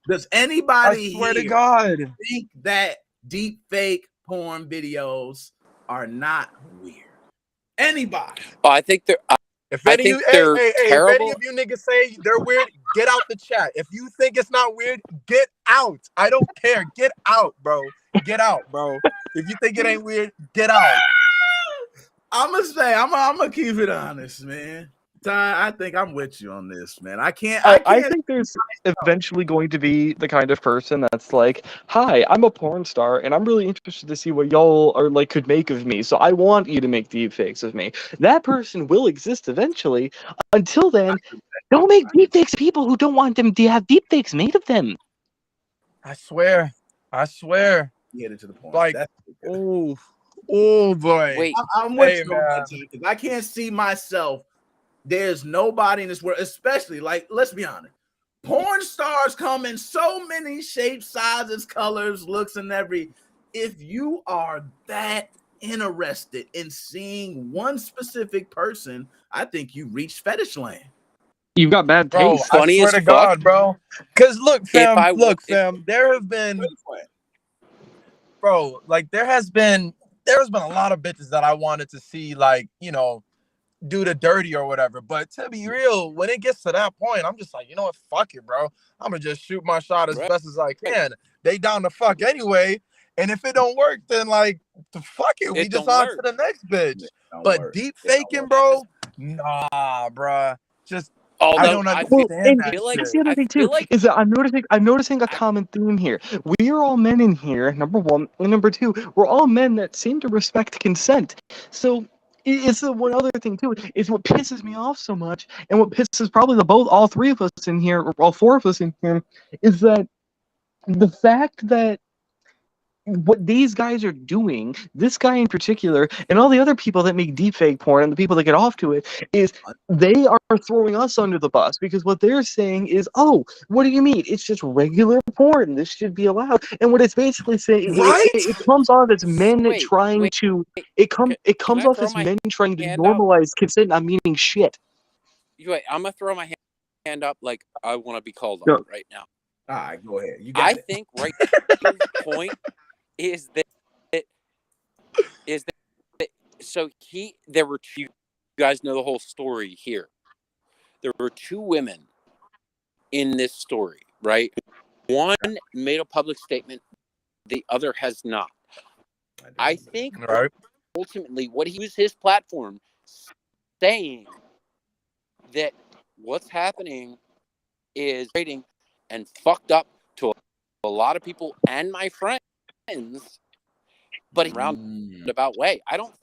Does anybody I swear to God think that deep fake porn videos are not weird? Anybody? Oh, I think they're. If I any of think you, hey, they're hey, hey, if any terrible. of you niggas say they're weird, get out the chat. If you think it's not weird, get out. I don't care. Get out, bro. Get out, bro. If you think it ain't weird, get out. I'm gonna keep it honest, man. Ty, I think I'm with you on this, man. I can't. I think there's eventually going to be the kind of person that's like, "Hi, I'm a porn star, and I'm really interested to see what y'all are like could make of me. So I want you to make deepfakes of me." That person will exist eventually. Until then, don't make deepfakes of people who don't want them to have deepfakes made of them. I swear. Get it to the point. Like, oh boy. Wait, I'm with Hey, you on that, man. because I can't see myself. There's nobody in this world, especially like, let's be honest. Porn stars come in so many shapes, sizes, colors, looks, and every. If you are that interested in seeing one specific person, I think you reached fetish land. You've got bad Bro, taste. I Funny swear as to fuck. God, bro. Because look, If I fam, if there has been, bro, like there's been a lot of bitches that I wanted to see, like, you know, do the dirty or whatever. But to be real, when it gets to that point, I'm just like, you know what, fuck it, bro. I'm gonna just shoot my shot as Right. best as I can. They down to fuck anyway. And if it don't work, then like the fuck it, we It just don't on work. to the next bitch. Don't But work. deep It don't faking, work. bro, nah, bruh. Just I Although don't I understand And that feel like that's shit. the other I thing feel too, like is that I'm noticing a common theme here. We are all men in here, number one, and number two, we're all men that seem to respect consent. So it's the one other thing too, is what pisses me off so much, and what pisses probably all three of us in here, or all four of us in here, is that the fact that what these guys are doing, this guy in particular, and all the other people that make deepfake porn and the people that get off to it, is they are throwing us under the bus, because what they're saying is, "Oh, what do you mean? It's just regular porn. This should be allowed." And what it's basically saying, Right? it comes off as men wait, trying wait, to, wait. it Can comes I off throw as my men trying to hand up? normalize consent, not meaning shit. Wait, I'm gonna throw my hand up like I want to be called No. on right now. All right, go ahead. You got I it. think right point is that so there were two, you guys know the whole story here. There were two women in this story, right? One made a public statement, the other has not. I think Right. ultimately what he used his platform saying that what's happening is rating and fucked up to a lot of people and my friends, but in a roundabout way. I don't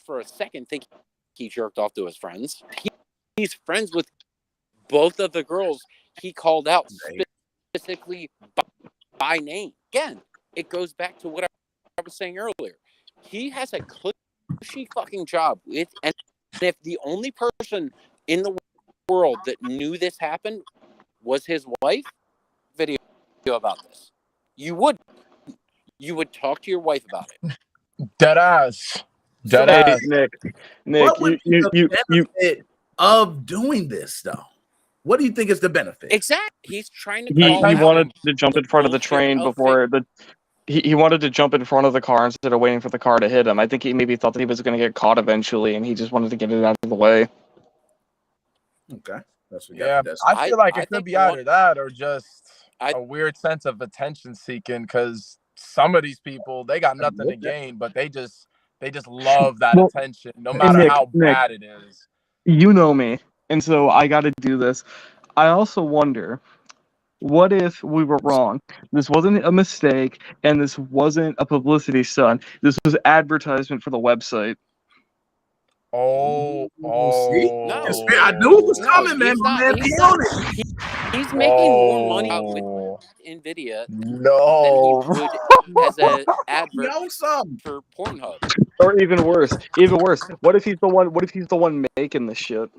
for a second think he jerked off to his friends. He's friends with both of the girls he called out specifically by name. Again, it goes back to what I was saying earlier. He has a cushy fucking job with, and if the only person in the world that knew this happened was his wife, video about this, you would talk to your wife about it. Dead ass. So Dead Hey, ass. Nick, what would be the benefit of doing this, though? What do you think is the benefit? Exactly. He's trying to he call out wanted to jump the in front of the bullshit train of before the he wanted to jump in front of the car instead of waiting for the car to hit him. I think he maybe thought that he was going to get caught eventually, and he just wanted to get it out of the way. Okay, that's what Yeah, that's I feel like I it could think be either that or just I- a weird sense of attention seeking, because some of these people, they got nothing to with that. gain, but they just love that Well, attention, no and matter how bad it is. you know me, and so I got to do this. I also wonder, what if we were wrong? This wasn't a mistake, and this wasn't a publicity stunt. This was advertisement for the website. Oh, See, No. I knew it was no, coming, man. he's My not. man He's be not. on it. He's making more money with oh, Nvidia than he no. would as a He advert on something. for Pornhub. Or even worse, What if he's the one? What if he's the one making the shit?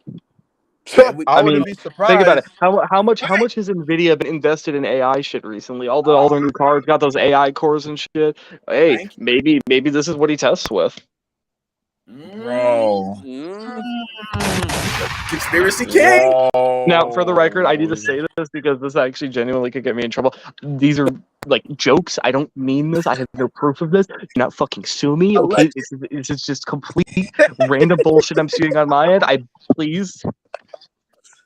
Man, we, I I wouldn't mean, be think about it. surprised. How much has Nvidia been invested in AI shit recently? All their new cars got those AI cores and shit. Hey, thank you. maybe this is what he tests with. Bro. Conspiracy king. Now, for the record, I need to say this because this actually genuinely could get me in trouble. These are like jokes. I don't mean this. I have no proof of this. Do not fucking sue me, okay? This is just complete random bullshit I'm shooting on my end. Please.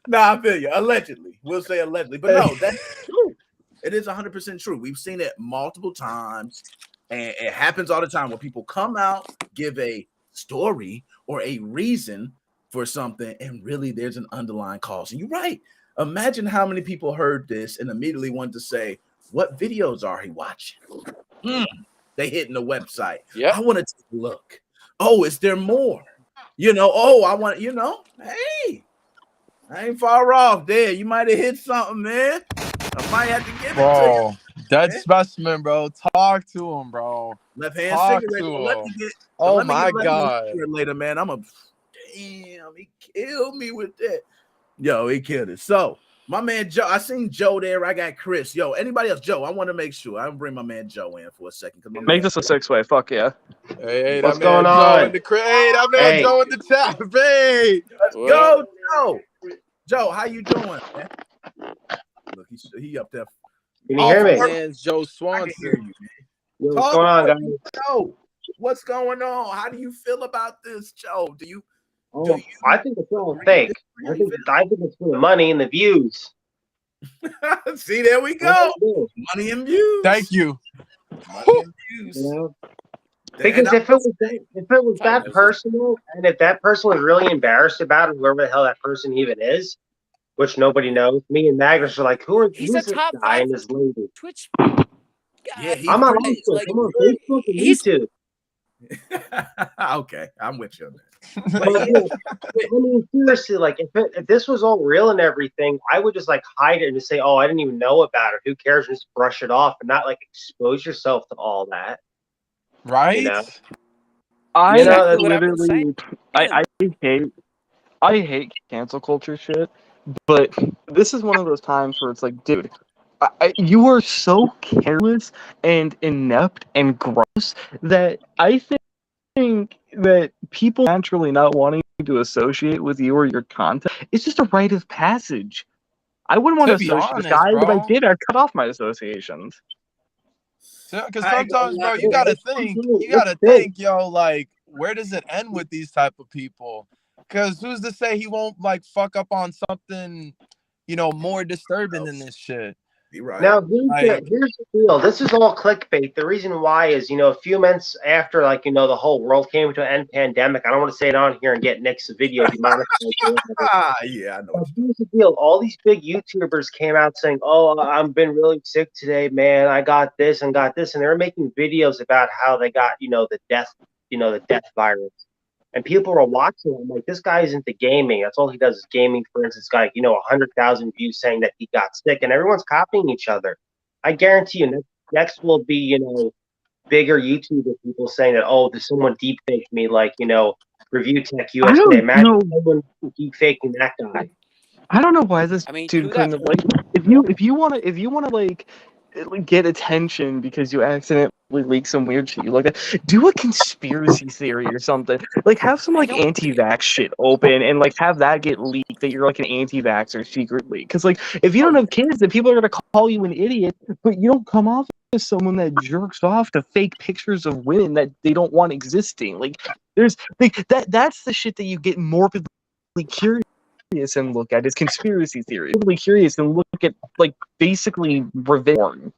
Nah, I feel you. Allegedly. We'll say allegedly. But no, that's true. It is 100% true. We've seen it multiple times. And it happens all the time where people come out, give a story or a reason for something, and really there's an underlying cause. And you're right. Imagine how many people heard this and immediately wanted to say, what videos are he watching? They hitting the website. Yep. I want to take a look. Oh, is there more? Oh, I want, hey, I ain't far off there. You might have hit something, man. I might have to give it to you. Dead specimen, bro. Talk to him, bro. Left hand Talk cigarette. to Let him. me get. Oh let me my get left hand God. cigarette later, man. Damn, he killed me with that. Yo, he killed it. So my man Joe, I seen Joe there. I got Chris. Yo, anybody else? Joe, I want to make sure. I'm bring my man Joe in for a second. Make this a 6-way. Fuck yeah. Hey, What's that man going Joe on? in the hey, that man Hey. Joe in the chat. Hey. Let's go, Joe. Joe, how you doing, man? Look, he up there. Can you hear me? Man's Joe I can Swanson. hear you, man. Yo, what's going on, guys? Joe, what's going on? How do you feel about this, Joe? Oh, I think it's all fake. I think it's for the money and the views. See, there we go. Money and views. Thank you. Money and views. You know? Because if it was that personal, and if that person was really embarrassed about it, whoever the hell that person even is, which nobody knows, me and Magnus are like, who's this top guy 5 and this lady? Twitch. Yeah, I'm on Facebook. I'm on Facebook and YouTube. Okay, I'm with you on that. But, yeah, I mean, seriously, like if this was all real and everything, I would just like hide it and just say, "Oh, I didn't even know about it. Who cares?" And just brush it off and not like expose yourself to all that. Right? You know? I You know, that's what I've been saying. I hate cancel culture shit, but this is one of those times where it's like, dude, you are so careless and inept and gross that I think that people naturally not wanting to associate with you or your content, it's just a rite of passage. I wouldn't want to be associate with this honest, guy, but I bro. did. I cut off my associations. Because I ain't gonna sometimes, bro, lie. you gotta think, yo, like, where does it end with these type of people? Because who's to say he won't like fuck up on something, more disturbing than this shit? You're right. now here's the deal. This is all clickbait. The reason why is, a few months after, like, the whole world came to an end pandemic. I don't want to say it on here and get Nick's video demonetized. Yeah, I know. But here's the deal. All these big YouTubers came out saying, "Oh, I've been really sick today, man. I got this and got this," and they were making videos about how they got, the death virus. And people were watching him like, this guy isn't the gaming. That's all he does is gaming. For instance, got 100,000 views saying that he got sick, and everyone's copying each other. I guarantee you, next will be bigger YouTuber people saying that, oh, there's someone deep faked me, like Review Tech USA. Imagine someone deep faking that guy. I don't know why this I mean, dude true couldn't that. have, like, if you wanna like get attention because you accidentally leak some weird shit you look at, do a conspiracy theory or something. Like, have some like anti-vax shit open and like have that get leaked that you're like an anti-vaxxer secretly. Because like if you don't have kids, then people are gonna call you an idiot, but you don't come off as someone that jerks off to fake pictures of women that they don't want existing. Like there's like that's the shit that you get morbidly curious and look at is conspiracy theory. Really curious and look at like basically revenge.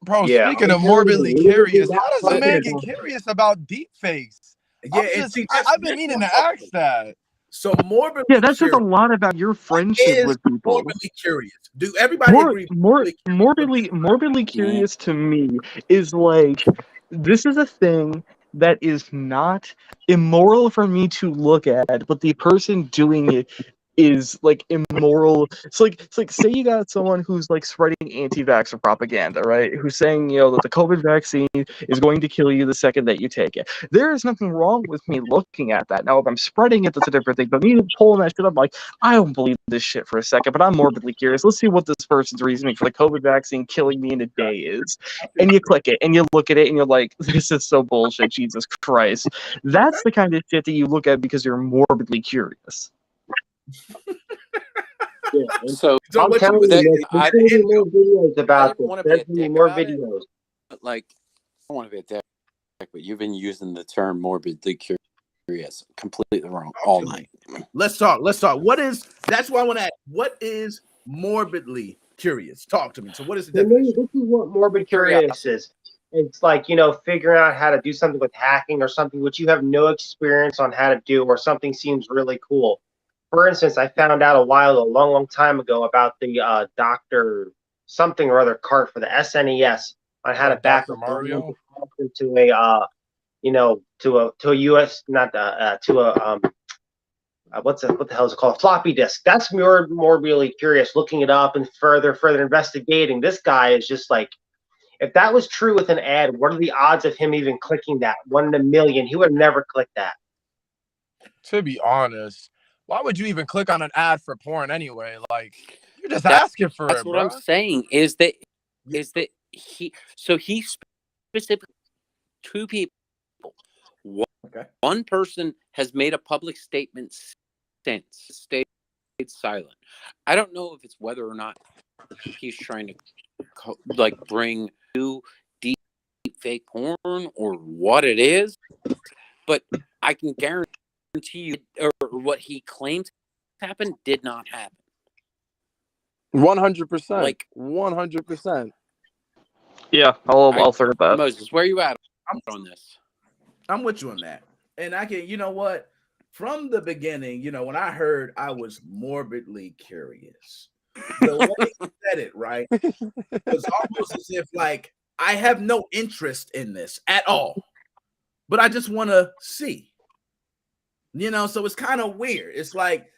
Bro, Yeah. speaking of morbidly curious, how does a man get curious about DeepFakes? Yeah, I've been meaning to ask that. So morbidly Yeah, that says a curious lot about your friendship is with people. morbidly curious. Do everybody agree? Morbidly curious to me is like, this is a thing that is not immoral for me to look at, but the person doing it is like immoral. It's like say you got someone who's like spreading anti-vaxxer propaganda, right? Who's saying, that the COVID vaccine is going to kill you the second that you take it. There is nothing wrong with me looking at that. Now, if I'm spreading it, that's a different thing. But me pulling that shit up, like, I don't believe this shit for a second, but I'm morbidly curious. Let's see what this person's reasoning for the COVID vaccine killing me in a day is. And you click it, and you look at it, and you're like, this is so bullshit, Jesus Christ. That's the kind of shit that you look at because you're morbidly curious. Yeah, So I'm what telling you you, say, Nick, there's gonna be more videos I about didn't this. want to be There's a gonna be dick more about it, videos. but like, I don't want to be a dick, but you've been using the term morbidly curious completely wrong all night. Let's talk. That's why I want to ask, what is morbidly curious? Talk to me. So what is the For me, definition? this is what morbid curious is. It's like, figuring out how to do something with hacking or something which you have no experience on how to do, or something seems really cool. For instance, I found out a long time ago about the Dr. something or other cart for the SNES on how to back Dr. up Mario? into a to a US, not to a what the hell is it called? Floppy disk. That's more really curious, looking it up and further investigating. This guy is just like, if that was true with an ad, what are the odds of him even clicking that? 1 in a million. He would have never clicked that. To be honest, why would you even click on an ad for porn anyway? Like, you're just asking for That's it, what bro. I'm saying. Is that he specifically two people. One person has made a public statement since stayed silent. I don't know if it's whether or not he's trying to bring new deep fake porn or what it is, but I can guarantee you, or what he claims happened did not happen. 100%. Like 100%. Yeah, I'll third that. Moses, where are you at on this? I'm with you on that. And I can, what? From the beginning, when I heard, I was morbidly curious. The way he said it, right, was almost as if like, I have no interest in this at all, but I just want to see. So it's kind of weird. It's like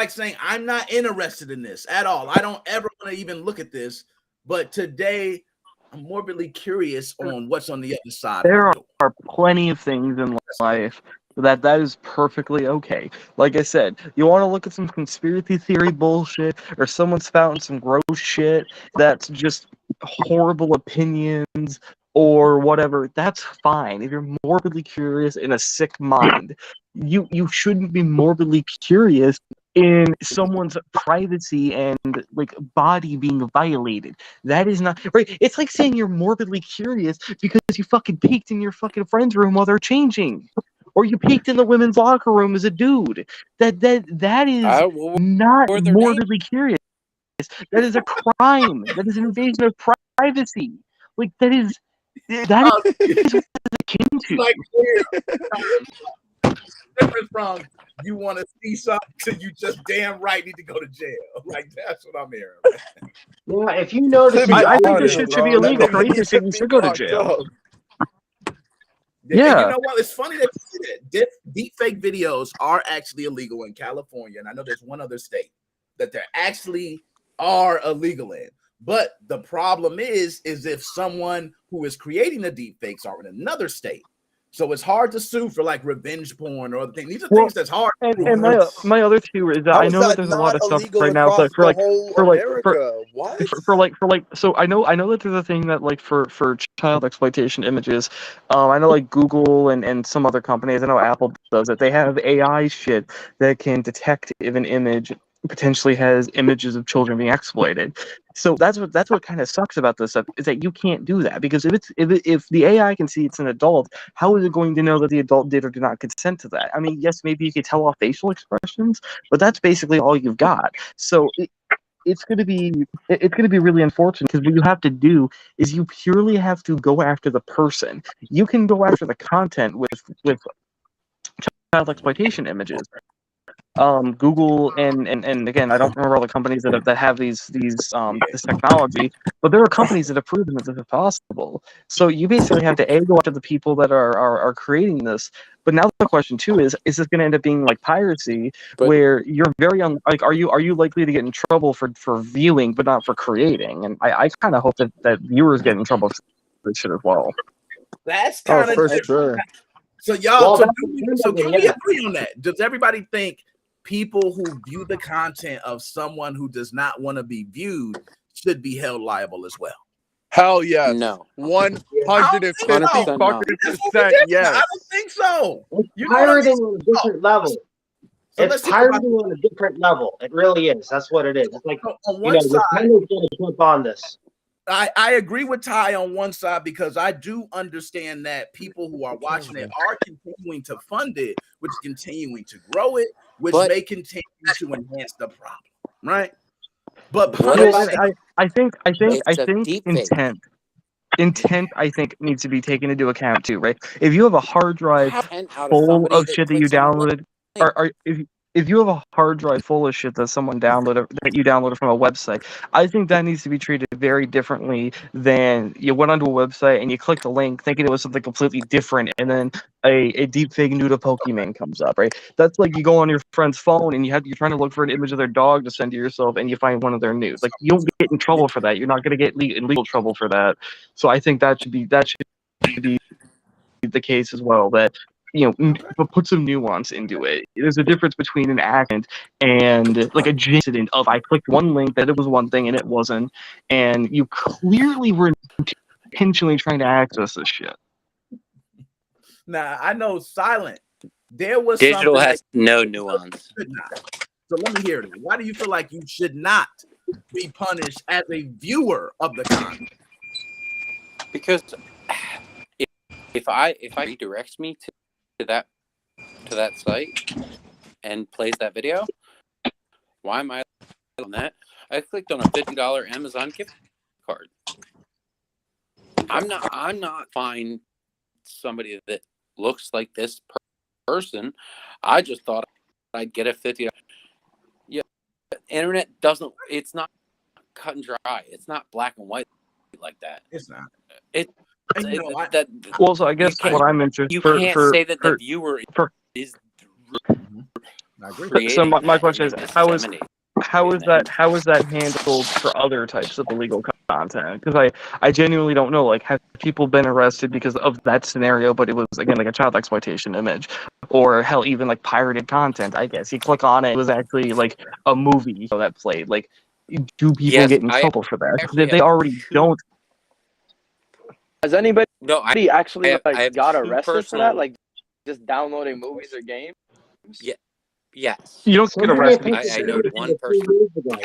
saying I'm not interested in this at all. I don't ever want to even look at this, but today I'm morbidly curious on what's on the other side. There are plenty of things in life that is perfectly okay. Like I said, you want to look at some conspiracy theory bullshit, or someone spouting some gross shit that's just horrible opinions or whatever, that's fine. If you're morbidly curious in a sick mind, you shouldn't be morbidly curious in someone's privacy and like body being violated. That is not right. It's like saying you're morbidly curious because you fucking peeked in your fucking friend's room while they're changing, or you peeked in the women's locker room as a dude. That is not morbidly curious. That is a crime. That is an invasion of privacy. Like that is what it's akin to. Like, different from you want to see something to you just damn right need to go to jail. Like that's what I'm hearing. Yeah, if you notice, I think this shit should be illegal. You should go to jail. Yeah. And you know what? It's funny that you say that. Deepfake videos are actually illegal in California, and I know there's one other state that they actually are illegal in. But the problem is if someone who is creating the deepfakes are in another state. So it's hard to sue for like revenge porn or other things. These are things that's hard. And my other two is that I know that there's a lot of stuff right now so I know that there's a thing that like for child exploitation images. I know like Google and some other companies, I know Apple does it. They have AI shit that can detect if an image potentially has images of children being exploited. So that's what kind of sucks about this stuff, is that you can't do that, because if the AI can see it's an adult, how is it going to know that the adult did or did not consent to that? I mean, yes, maybe you could tell off facial expressions, but that's basically all you've got. So it's going to be really unfortunate, because what you have to do is you purely have to go after the person. You can go after the content with child exploitation images, Google and again, I don't remember all the companies that have this technology, but there are companies that have proven that this is possible. So you basically have to go after the people that are creating this. But now the question too is this going to end up being like piracy, But where you're like, are you likely to get in trouble for viewing but not for creating? And I kind of hope that viewers get in trouble for this shit as well. That's Oh, kind of for different. sure. So y'all, Well, so, that's so the can thing, we yeah. agree on that? Does everybody think people who view the content of someone who does not want to be viewed should be held liable as well? Hell yes. No. 150 100% no. fucking That's what we percent did. yes. I don't think so. It's You know what I mean? pirating on a different level. So It's let's talk about pirating on a different level. It really is. That's what it is. It's like, on one side. Nintendo's going to jump on this. I agree with Ty on one side because I do understand that people who are watching it are continuing to fund it, which is continuing to grow it, which may continue to enhance the problem, right? But I think deepfake. intent I think needs to be taken into account too, right? If you have a hard drive full of shit that you downloaded, or if you have a hard drive full of shit that someone downloaded that you downloaded from a website, I think that needs to be treated very differently than you went onto a website and you clicked a link thinking it was something completely different, and then a deepfake nude of Pokemon comes up, right? That's like you go on your friend's phone and you're trying to look for an image of their dog to send to yourself, and you find one of their nudes. Like, you don't get in trouble for that. You're not going to get in legal trouble for that. So I think that should be the case as well. That but put some nuance into it. There's a difference between an accident and like a incident of I clicked one link that it was one thing and it wasn't, and you clearly were intentionally trying to access this shit. Now I know Silent. There was Digital something has no nuance. So let me hear it. Why do you feel like you should not be punished as a viewer of the content? Because if redirects me to that site and plays that video, why am I on that? I clicked on a $50 Amazon gift card. I'm not find somebody that looks like this person. I just thought I'd get a $50. Yeah, internet doesn't. It's not cut and dry. It's not black and white like that. It's not. Well, so I guess what I'm interested you can't say that the viewer is. I agree. So my question is, how is that handled for other types of illegal content? Because I genuinely don't know. Like, have people been arrested because of that scenario? But it was again like a child exploitation image, or hell, even like pirated content. I guess you click on it, it was actually like a movie that played. Like, do people get in trouble for that? If they already don't. Has anybody actually got arrested for that? Like, just downloading movies or games? Yeah. Yes. You don't get arrested. I know one person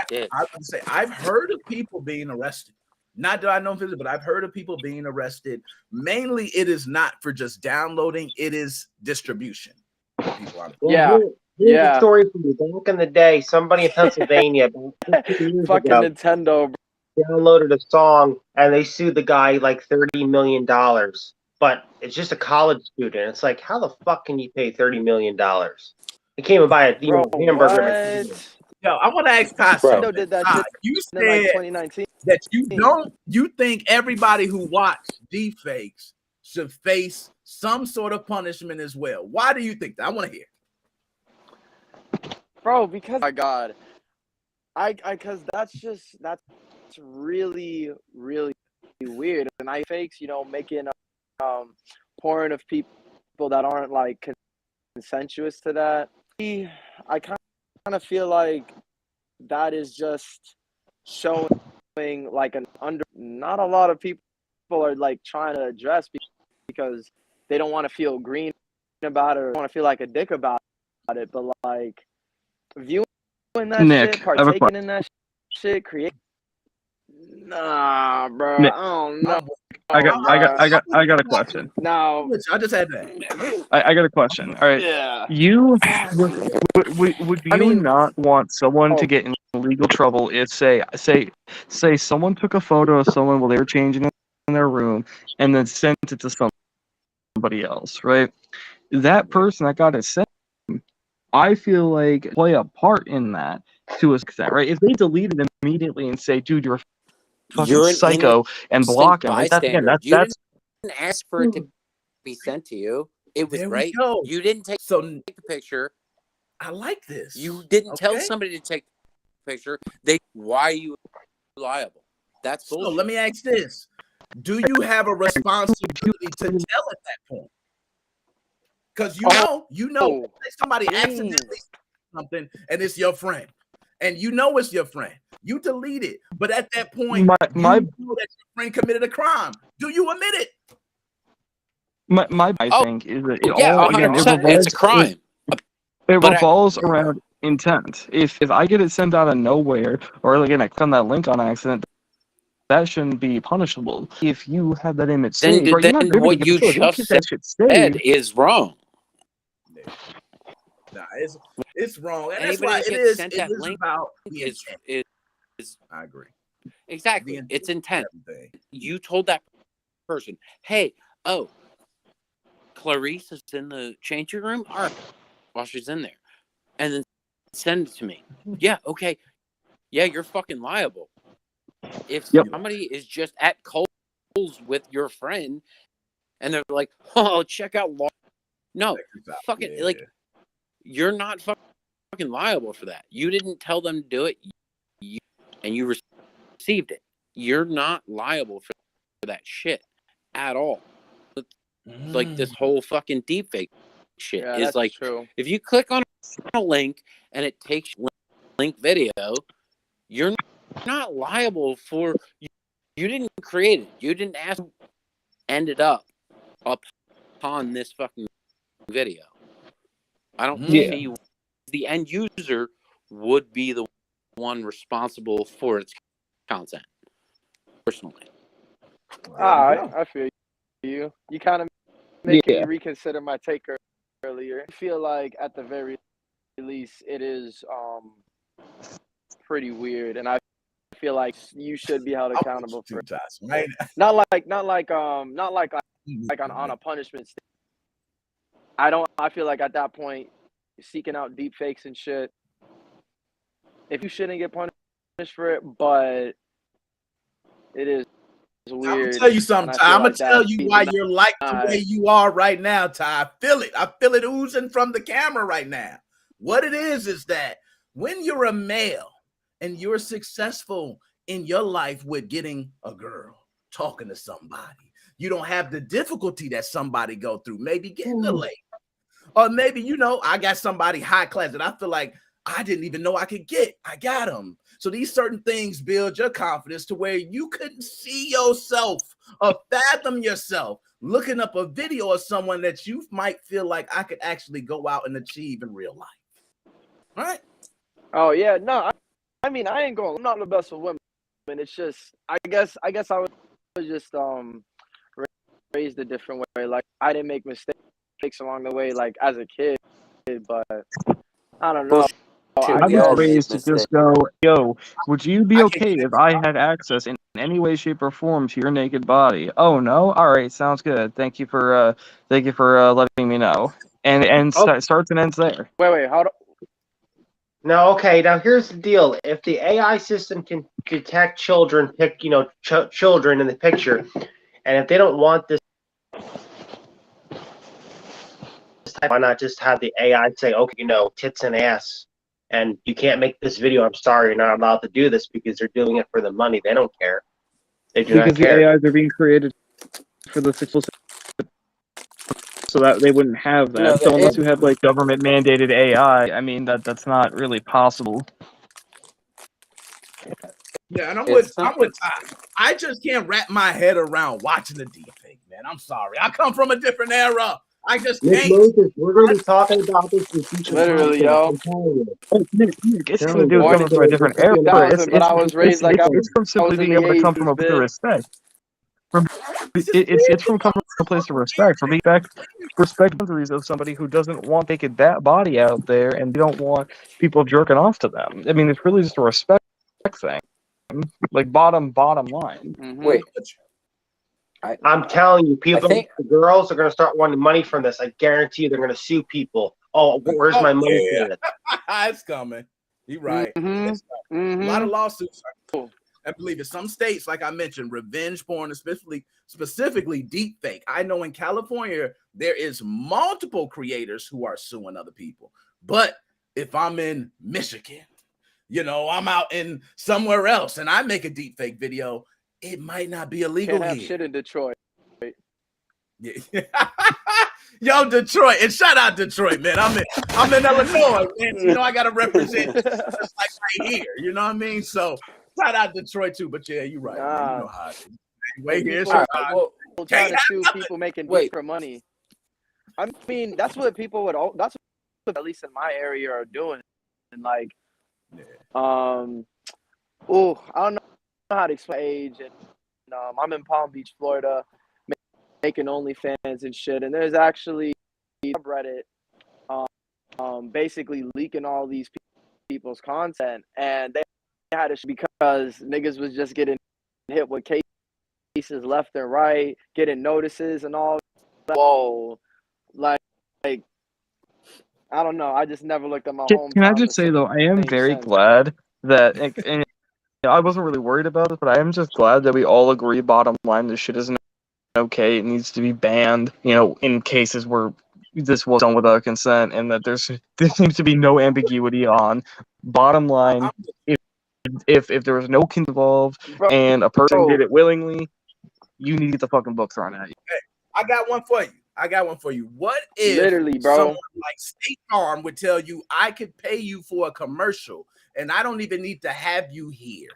did. I would say I've heard of people being arrested. Not that I know physically, but I've heard of people being arrested. Mainly, it is not for just downloading; it is distribution. Here's a story from back in the day. Somebody in Pennsylvania, fucking Nintendo, downloaded a song and they sued the guy like $30 million. But it's just a college student. It's like, how the fuck can you pay $30 million? He came and buy a hamburger. Yo, I want to ask Ty something. Did that shit you in said 2019. that you think everybody who watched deepfakes should face some sort of punishment as well. Why do you think that? I want to hear. Bro, because my God, because that's really, really weird. And fakes, making porn of people that aren't like consensuous to that. I kind of feel like that is just showing like not a lot of people are like trying to address because they don't want to feel green about it or want to feel like a dick about it, but like viewing that shit, partaking in that shit, nah, bro. Nick, I don't know. I got a question. No, I just had that. I got a question. All right. Yeah. You would you not want someone to get in legal trouble if say someone took a photo of someone while they were changing in their room and then sent it to somebody else, right? That person that got it sent I feel like play a part in that to a extent, right? If they delete it immediately and say, "Dude, you're a fucking You're an psycho," and block innocent him, right? That's again, bystander. You that's didn't ask for it to be sent to you. It was There we right. go. You didn't take So the picture. I like this. You didn't tell Okay? somebody to take the picture. Why are you liable? That's So bullshit. let me ask this: do you have a responsibility to tell at that point? Because you know, if somebody accidentally something and it's your friend, and you know it's your friend, you delete it. But at that point, my you know that your friend committed a crime. Do you admit it? I think is that it Yeah, all again it 100%. It's a revolves crime. it But revolves around intent. If I get it sent out of nowhere, or again I click on that link on accident, that shouldn't be punishable. If you have that image saved, right, you're not then what you keep just that shit said saved. is wrong. Nah, it's wrong, and that's Anybody why that it gets is. sent It that is link about the is intent. I agree. exactly. The It's intent. everything. You told that person, "Hey, oh, Clarice is in the changing room. All right, while she's in there, and then send it to me." Yeah, okay. Yeah, you're fucking liable. If somebody is just at Kohl's with your friend and they're like, "Oh, check out law," no, fucking like you're not fucking liable for that. You didn't tell them to do it, and you received it. You're not liable for that shit at all. Like this whole fucking deepfake shit is like, true. if you click on a link and it takes link video, you're not liable for. You didn't create it. You didn't ask. Ended up upon this fucking video. I don't see the end user would be the one responsible for its content. Personally, I feel you. You kind of make me reconsider my take earlier. I feel like at the very least it is pretty weird, and I feel like you should be held accountable for it. Right? Not like on a punishment. I feel like at that point, seeking out deep fakes and shit. If you shouldn't get punished for it, but it is weird. I'm gonna tell you something, Ty. I'm gonna tell you why you're like the way you are right now, Ty. I feel it. I feel it oozing from the camera right now. What it is that when you're a male and you're successful in your life with getting a girl, talking to somebody, you don't have the difficulty that somebody go through, maybe getting the lady. Or maybe, I got somebody high class that I feel like I didn't even know I could get. I got them. So these certain things build your confidence to where you couldn't see yourself or fathom yourself looking up a video of someone that you might feel like I could actually go out and achieve in real life. Right? Oh yeah, no. I mean, I ain't going. I'm not the best with women. It's just, I guess I was just raised a different way. Like I didn't make mistakes along the way, like as a kid, but I don't know. I was raised to just go, yo, would you be okay if I had access in any way, shape, or form to your naked body? Oh no, all right, sounds good. Thank you for letting me know. And starts and ends there. Wait, how do? No, okay. Now here's the deal: if the AI system can detect children, children in the picture, and if they don't want this, why not just have the AI say, okay, tits and ass, and you can't make this video. I'm sorry, you're not allowed to do this because they're doing it for the money. They don't care. They do not care. Because the AIs are being created for the successful, so that they wouldn't have that. No, so unless you have like government mandated AI, I mean that's not really possible. Yeah, and I'm with I just can't wrap my head around watching the deepfake, man. I'm sorry. I come from a different era. I just can't. Moses, we're going to be talking about this in future. Literally, yo. It's going to do with coming from a different era. But I was raised like it's from simply being able to come from a place of respect. It's from coming from a place of respect, from being respect boundaries of somebody who doesn't want naked body out there, and they don't want people jerking off to them. I mean, it's really just a respect thing, like bottom line. Mm-hmm. Wait. I'm telling you, the girls are going to start wanting money from this. I guarantee you they're going to sue people Oh, where's my money yeah. for it? It's coming. You're right. Mhm. It's coming. A lot of Mhm. lawsuits are cool. I believe in some states, like I mentioned, revenge porn, specifically deep fake. I know in California, there is multiple creators who are suing other people. But if I'm in Michigan, I'm out in somewhere else and I make a deep fake video, it might not be illegal Can't have here. shit in Detroit. Yeah. Yo, Detroit, and shout out Detroit, man. I'm in Illinois, man. So, I gotta represent just like right here. You know what I mean? So shout out Detroit too. But yeah, you're right, man. You know how it is. Anyway, here's People trying to sue nothing. people making Wait. for money. I mean, that's what people would. That's what, at least in my area, are doing. And like, I don't know how to explain age. And I'm in Palm Beach, Florida, making OnlyFans and shit. And there's actually a subreddit, basically leaking all these people's content, and they had to because niggas was just getting hit with cases left and right, getting notices and all. Whoa, like I don't know. I just never looked at my hometown. Can I just say though, I am very glad that, and I wasn't really worried about it, but I am just glad that we all agree. Bottom line, this shit isn't okay. It needs to be banned. In cases where this was done without consent, and that there seems to be no ambiguity on. Bottom line, if there was no consent involved and a person did it willingly, you need to get the fucking book thrown at you. Hey, I got one for you. What if literally, bro, someone like State Farm would tell you, I could pay you for a commercial and I don't even need to have you here?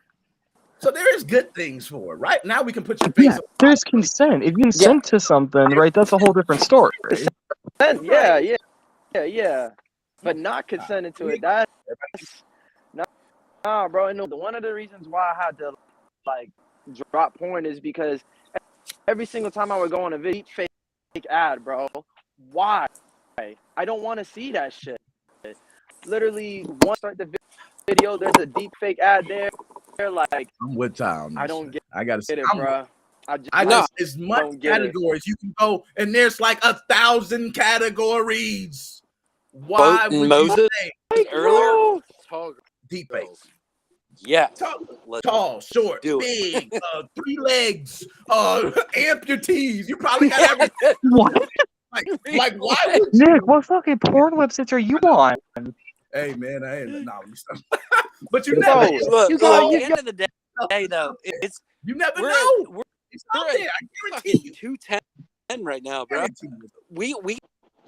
So there is good things for it, right? Now we can put your face on. There's consent. If you consent to something, right, that's a whole different story. Yeah. But not consenting to it, that's nah, bro. And one of the reasons why I had to drop porn is because every single time I would go on a video fake ad, bro. Why? I don't want to see that shit. Literally, once I start the video, there's a deep fake ad there. Like, I'm with Tom. I don't get I gotta it, bro. I know as much categories you can go, and there's like 1,000 categories. Why would Moses you say earlier? Deep fakes. Yeah. Tall, short, big, 3 legs, amputees. You probably got everything. What? Like why would Nick, what fucking porn websites are you on? Hey man, I ain't but you Look, never at the end of the day, though, it's you never know. It's out there. I guarantee you. 210 right now, bro. We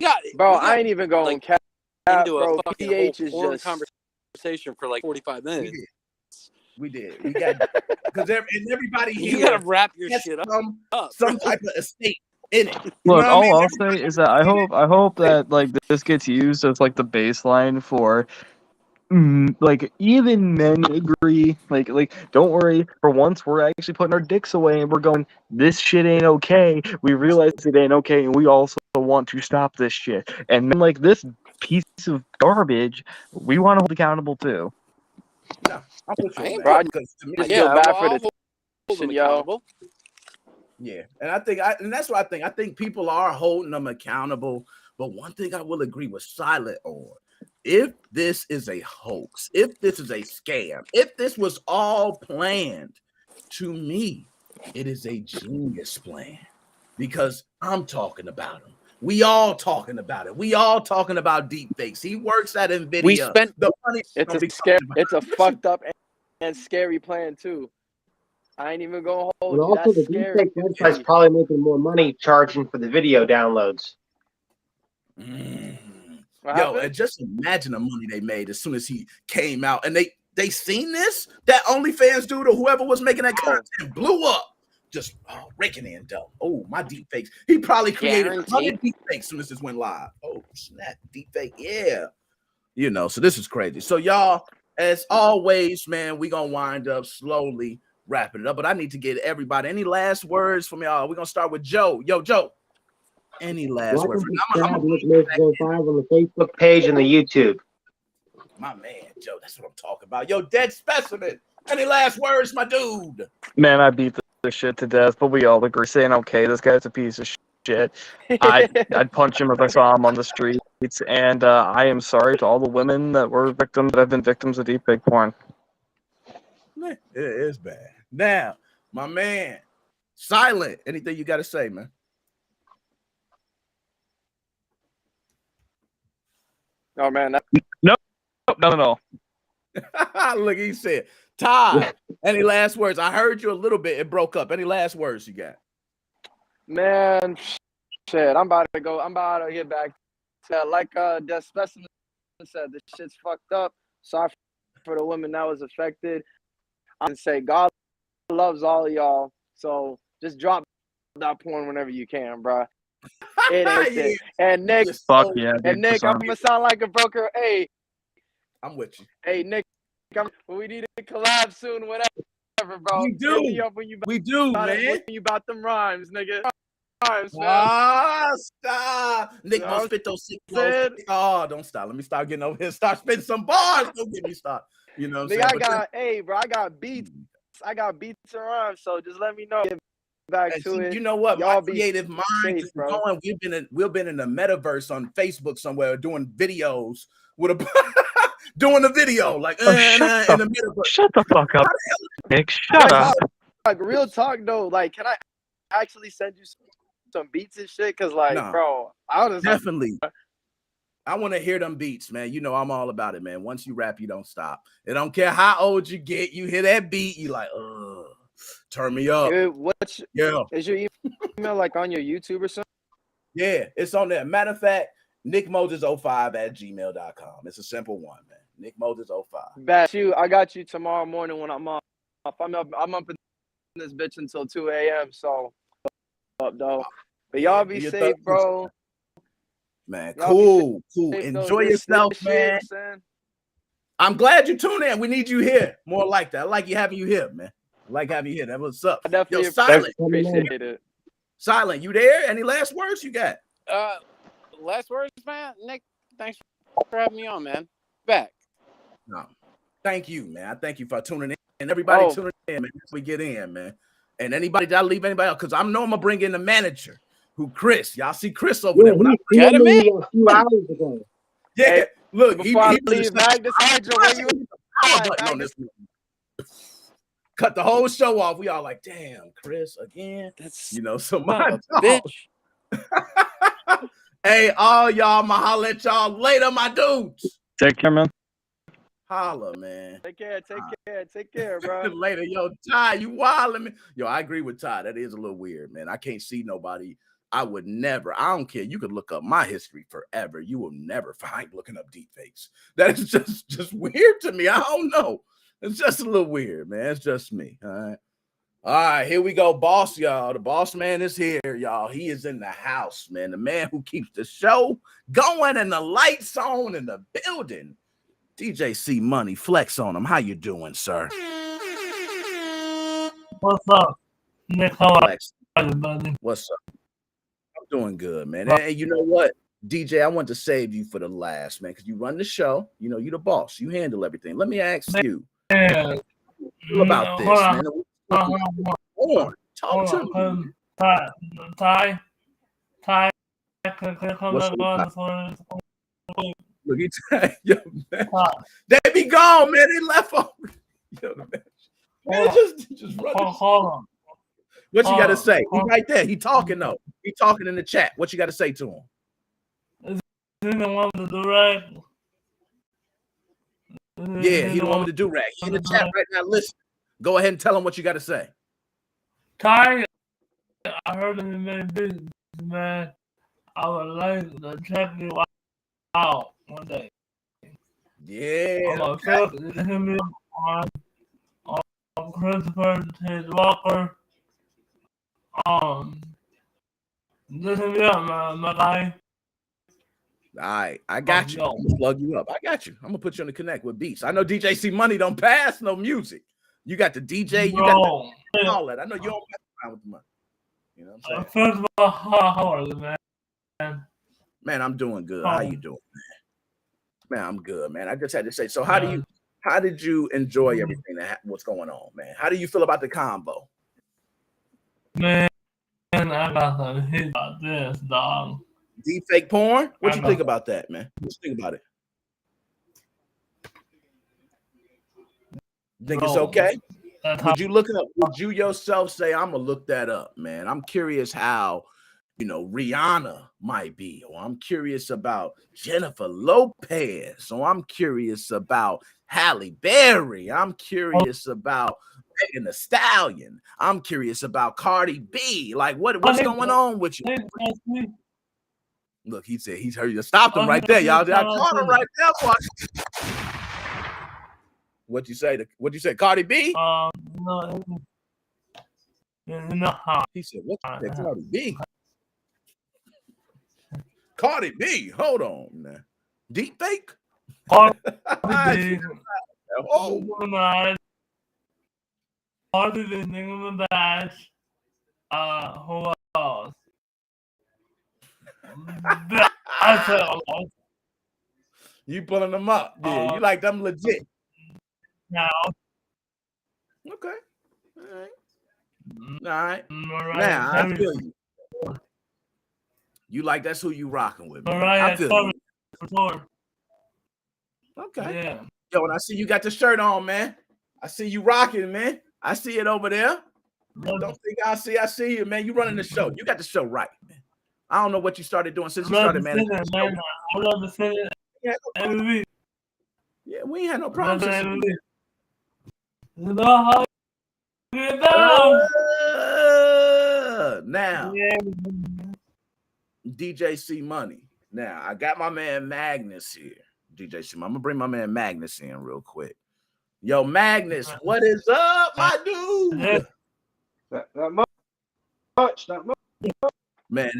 got it. Bro, I ain't even going into bro, a fucking PH is whole just conversation for like 45 minutes. We did. We got because everybody here. You gotta wrap your shit up. Some type of estate in it. Look, all I'll say is that I hope that this gets used as the baseline for even men agree. Don't worry. For once, we're actually putting our dicks away and we're going, this shit ain't okay. We realize it ain't okay, and we also want to stop this shit. And men like this piece of garbage, we want to hold accountable too. No, I'll put you on bro, that, because to me, I feel bad for the tension, yo. Yeah, and that's what I think. I think people are holding them accountable. But one thing I will agree with Silent on: if this is a hoax, if this is a scam, if this was all planned, to me, it is a genius plan, because I'm talking about him. We all talking about it. We all talking about deep fakes. He works at NVIDIA. We spent the money. It's a fucked up and scary plan too. I ain't even gonna hold you. Also, That's the scary. deepfake website's probably making more money charging for the video downloads. Yo, and just imagine the money they made as soon as he came out, and they seen this. That OnlyFans dude or whoever was making that content blew up, just raking in dough. Oh, my deep fakes. He probably created 100 deep fakes as soon as this went live. Oh snap, deep fake, yeah. So this is crazy. So y'all, as always, man, we gonna wind up slowly wrapping it up. But I need to get everybody. Any last words from y'all? We're gonna start with Joe. Yo, Joe. Any last word? I'm on the Facebook page and the YouTube. My man, Joe, that's what I'm talking about. Yo, Dead Specimen. Any last words, my dude? Man, I beat this shit to death, but we all agree saying, okay, this guy's a piece of shit. I'd punch him if I saw him on the street. and I am sorry to all the women that have been victims of deepfake porn. It is bad. Now, my man, Silent. Anything you got to say, man? Oh man, No. Look, he said, Todd. Any last words? I heard you a little bit. It broke up. Any last words you got? man, shit. I'm about to go. I'm about to get back. Like the specimen said, this shit's fucked up. Sorry for the women that was affected. I can say God loves all of y'all. So just drop that porn whenever you can, bro. It ain't it. And Nick, Fuck yeah, dude, and Nick, I'm gonna sound like a broker. Hey, I'm with you. Hey Nick, we need to collab soon. Whatever, bro. We do. Hit me up when you We do, about man. when you about them rhymes, nigga. Rhymes, man. Ah, stop. Nick, You know don't what spit those sick I'm saying? bars. Oh, don't stop. Let me start getting over here. Start spitting some bars. Don't get me started. You know what I'm Nigga, saying? I got, hey, bro, I got beats. I got beats and rhymes. So just let me know. Get back And to see, it. you know what? Y'all My be creative mind safe, is bro. going. We've been in the metaverse on Facebook somewhere doing videos with a doing a video like in the metaverse. Shut the fuck up, Nick. Shut up. Like real talk though. Like, can I actually send you some beats and shit? Cause like, Nah, bro, I was definitely. I want to hear them beats, man. You know I'm all about it, man. Once you rap, you don't stop. It don't care how old you get. You hear that beat, you like, turn me up. Is your email like on your YouTube or something? Yeah, it's on there. Matter of fact, nickmoses05@gmail.com. It's a simple one, man. nickmoses05. Bet you. I got you tomorrow morning when I'm off. I'm up in this bitch until 2 a.m. So up though. But y'all be safe, bro. Man, cool. Enjoy yourself, man. I'm glad you tuned in. We need you here. More like that. I like having you here, man. I like having you here. That what's up. I definitely Silent. appreciate it. Silent, you there? Any last words you got? Last words, man. Nick, thanks for having me on, man. Back. No. Thank you, man. I thank you for tuning in. And everybody tuning in, man. We get in, man. And anybody, did I leave anybody else? Because I know I'm gonna bring in the manager, Chris. Y'all see Chris over there. Got him in a few hours ago. Yeah, hey, look, before I leave, Magnus Hydra, where you on this. Cut the whole show off. We all like, damn, Chris again. That's so my bitch. Hey, all y'all, I'ma holler at y'all later, my dudes. Take care, man. Holla, man. Take care, bro. Later, yo, Ty, you wildin' me. Yo, I agree with Ty. That is a little weird, man. I can't see nobody. I would never. I don't care. You could look up my history forever. You will never find looking up deepfakes. That is just weird to me. I don't know. It's just a little weird, man. It's just me. All right, here we go, boss, y'all. The boss man is here, y'all. He is in the house, man. The man who keeps the show going and the lights on in the building. DJ C Money, flex on him. How you doing, sir? What's up, Nick? How are you, buddy? What's up? I'm doing good, man. And you know what, DJ, I want to save you for the last, man, because you run the show. You know, you're the boss. You handle everything. Let me ask you about this, man. Talk to me. Ty, look, yo, man. They be gone, man. They left over. Yo, man, just run. Hold on. What you got to say? He right there. He talking though. He talking in the chat. What you got to say to him? Is he the one with the do-rag? Yeah, he the one with the do-rag. He in the chat right now. Listen. Go ahead and tell him what you got to say. Ty, I heard him in many business, man. I would like to check you out one day. Yeah. I'm okay. Hit me on Christopher Tate Walker. Just hit me up, man, my guy. All right, I got you. I'm gonna plug you up. I got you. I'm gonna put you on the connect with beats. I know DJ C Money don't pass no music. You got the DJ, you got all that. I know you don't mess around with the money. You know what I'm saying? First of all, how are you, man? Man, I'm doing good. How you doing, man? Man, I'm good, man. I just had to say, so how did you enjoy everything what's going on, man? How do you feel about the combo? Man, I got some hit about this, dog. DeepFake porn? What you think about that, man? What you think about it? Think it's okay? Would you look it up? Would you yourself say, I'm gonna look that up, man? I'm curious how, Rihanna might be, or I'm curious about Jennifer Lopez, or I'm curious about Halle Berry. I'm curious about Megan Thee Stallion. I'm curious about Cardi B. Like, what's going on with you? Look, he said he's heard you. Stopped him right there, y'all. I caught him right there. What'd you say? What'd you say? Cardi B? No. He said, "What? Cardi B? Cardi B? Hold on, man. DeepFake? Cardi B. Oh, Cardi B, nigga with bash. Who else? You pulling them up? Yeah, you like them legit? No. Okay. All right. Now I feel you. You like that's who you rocking with, man. I feel you. Okay. Yeah. Yo, and I see you got the shirt on, man. I see you rocking, man. I see it over there. Don't think I see you, man. You running the show. You got the show right, man. I don't know what you started doing since you started, man. I love to say it every week. Yeah, we ain't had no problems. You know how you get down. Now, DJ C Money. Now, I got my man Magnus here. DJ C Money. I'm gonna bring my man Magnus in real quick. Yo, Magnus, what is up, my dude? Not much. Man,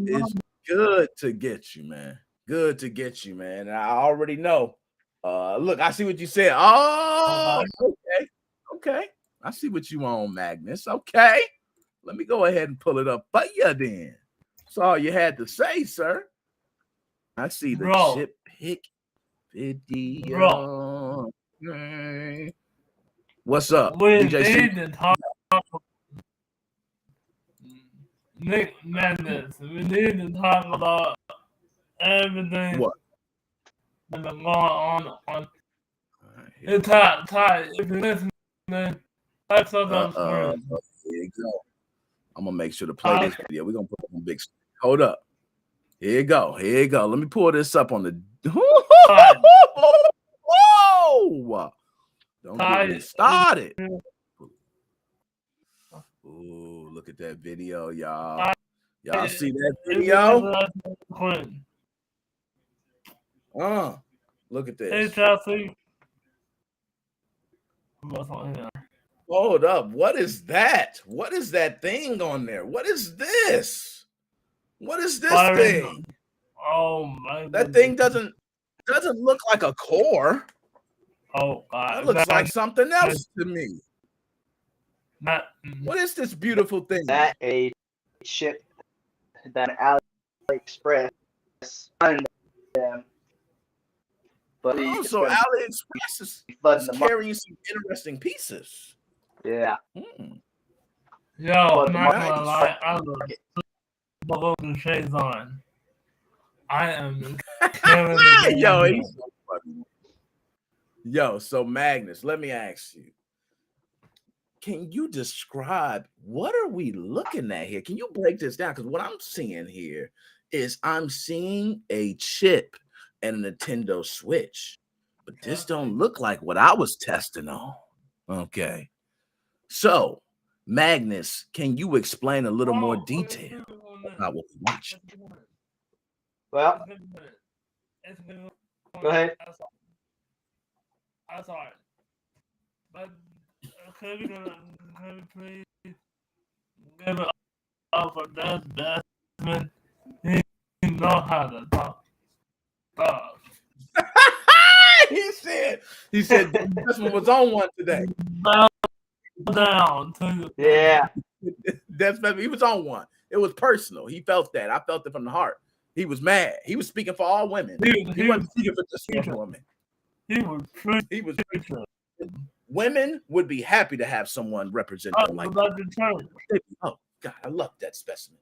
it's good to get you, man. Good to get you, man. I already know. Look, I see what you said. Oh, okay. I see what you on, Magnus. Okay. Let me go ahead and pull it up for you then. That's all you had to say, sir. I see the chip pick video. What's up, DJ? Nick Magnus, we need to talk about everything that's going on. It's Ty, if you're listening, type something on the screen. Here you go. I'm gonna make sure to play this video. We're gonna put it on big screen. Hold up. Here you go. Let me pull this up on the. Whoa! Don't get me started. Ooh, look at that video, y'all. Y'all see that video? Look at this. Hey, Chelsea. Hold up. What is that? What is that thing on there? What is this? What is this thing? Oh my! That thing doesn't look like a core. Oh God! That looks like something else to me. What is this beautiful thing? That a ship that AliExpress under them. But so AliExpress is carrying some interesting pieces. Yeah. Yo, I'm not gonna lie. I love the shades on. I am killing it. Yo, he's so funny. Yo, so Magnus, let me ask you. Can you describe what are we looking at here? Can you break this down? Because what I'm seeing here is I'm seeing a chip and a Nintendo Switch, but this don't look like what I was testing on. Okay. So, Magnus, can you explain a little more detail about what we're watching? Well, go ahead. I'm sorry. But could we please give it up for Desmond? He know how to talk. He said Desmond was on one today. Down. Yeah. Desmond, he was on one. It was personal. He felt that. I felt it from the heart. He was mad. He was speaking for all women. He wasn't speaking for just one woman. He was women would be happy to have someone represent them like that. Oh God, I love that specimen.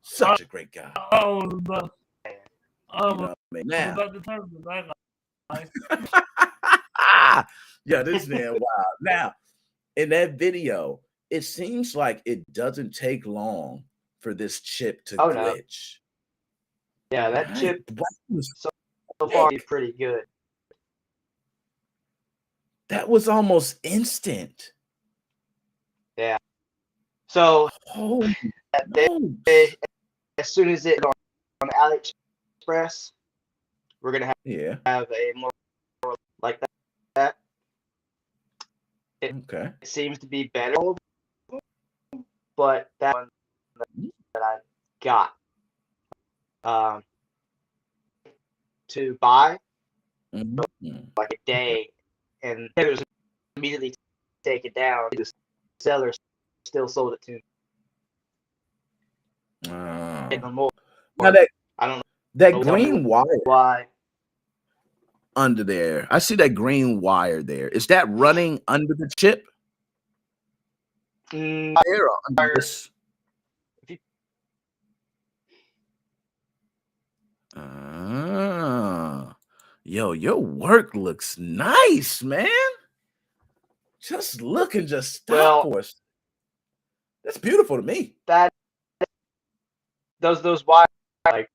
Such a great guy. I was about, I You was know what I mean? Now, about to turn to that yeah, this man, wow. Now, in that video, it seems like it doesn't take long for this chip to Oh no. glitch. Yeah, that Right? chip That was so far is pretty good. That was almost instant. Yeah. So Oh, they, no. as soon as it on AliExpress, we're gonna Yeah. have a more like that. Okay. It seems to be better, but that one that I got to buy like a day, and it was immediately taken down. The seller still sold it to me. More. Now that I don't know that green wire why. under there, I see that green wire there. Is that running under the chip? There or under this? Yo, your work looks nice, man. Just look and just stop for us. That's beautiful to me. That those wires like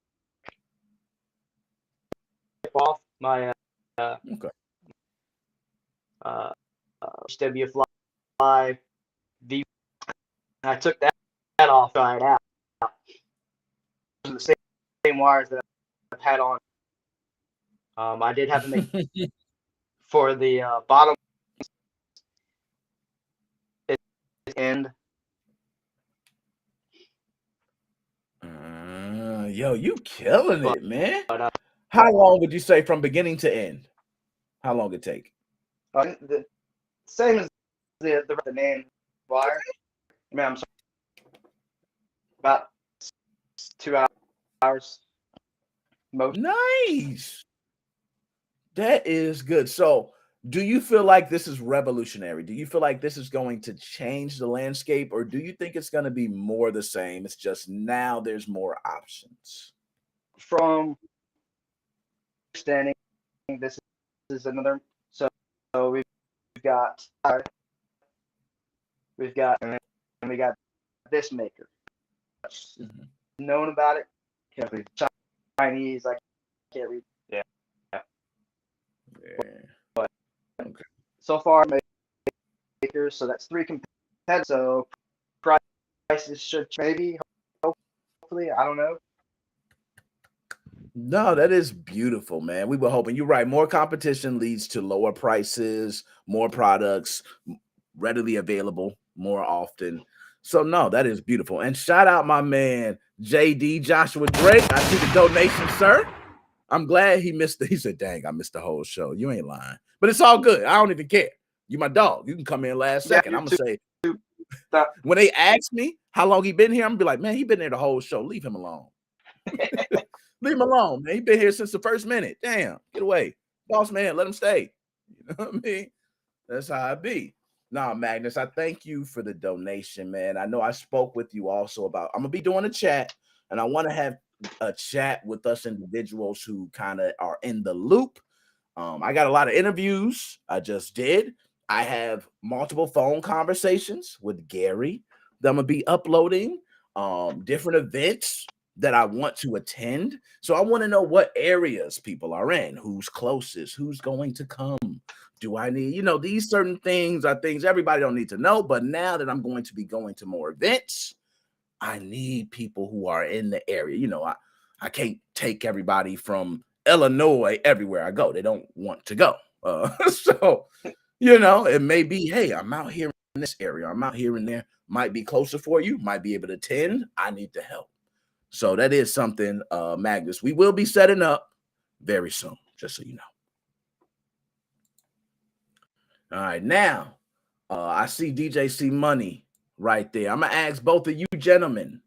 off my okay. HW Fly V. I took that off, tried it out. Those are the same wires that I've had on. I did have to make for the bottom end. Yo, you killing it, man. How long would you say from beginning to end? How long it take? The same as the main wire. I mean, I'm sorry, about 2 hours. Most. Nice. That is good. So, do you feel like this is revolutionary? Do you feel like this is going to change the landscape, or do you think it's going to be more the same? It's just now there's more options. From understanding, this is another. So we've got and then we got this maker. Known about it. Chinese, I can't read. Yeah. But okay. So far, makers. So that's 3 competitors. So prices should maybe, hopefully, I don't know. No, that is beautiful, man. We were hoping you're right. More competition leads to lower prices, more products readily available more often. So no, that is beautiful. And shout out my man JD Joshua Drake. I see the donation, sir. I'm glad he missed he said, dang, I missed the whole show. You ain't lying. But it's all good. I don't even care. You my dog. You can come in last second. I'm gonna say when they ask me how long he been here, I'm gonna be like, man, he been there the whole show. Leave him alone. Leave him alone, man. He been here since the first minute. Damn, get away. Boss man, let him stay. You know what I mean? That's how I be. Nah, Magnus, I thank you for the donation, man. I know I spoke with you also about, I'm gonna be doing a chat, and I want to have a chat with us individuals who kind of are in the loop. I got a lot of interviews I just did. I have multiple phone conversations with Gary that I'm gonna be uploading, different events that I want to attend. So I want to know what areas people are in, who's closest, who's going to come. Do I need, these certain things are things everybody don't need to know. But now that I'm going to be going to more events, I need people who are in the area. I can't take everybody from Illinois everywhere I go. They don't want to go. So, it may be, hey, I'm out here in this area. I'm out here and there. Might be closer for you. Might be able to attend. I need the help. So that is something, Magnus, we will be setting up very soon, just so you know. All right, now I see DJ C Money right there. I'm gonna ask both of you gentlemen,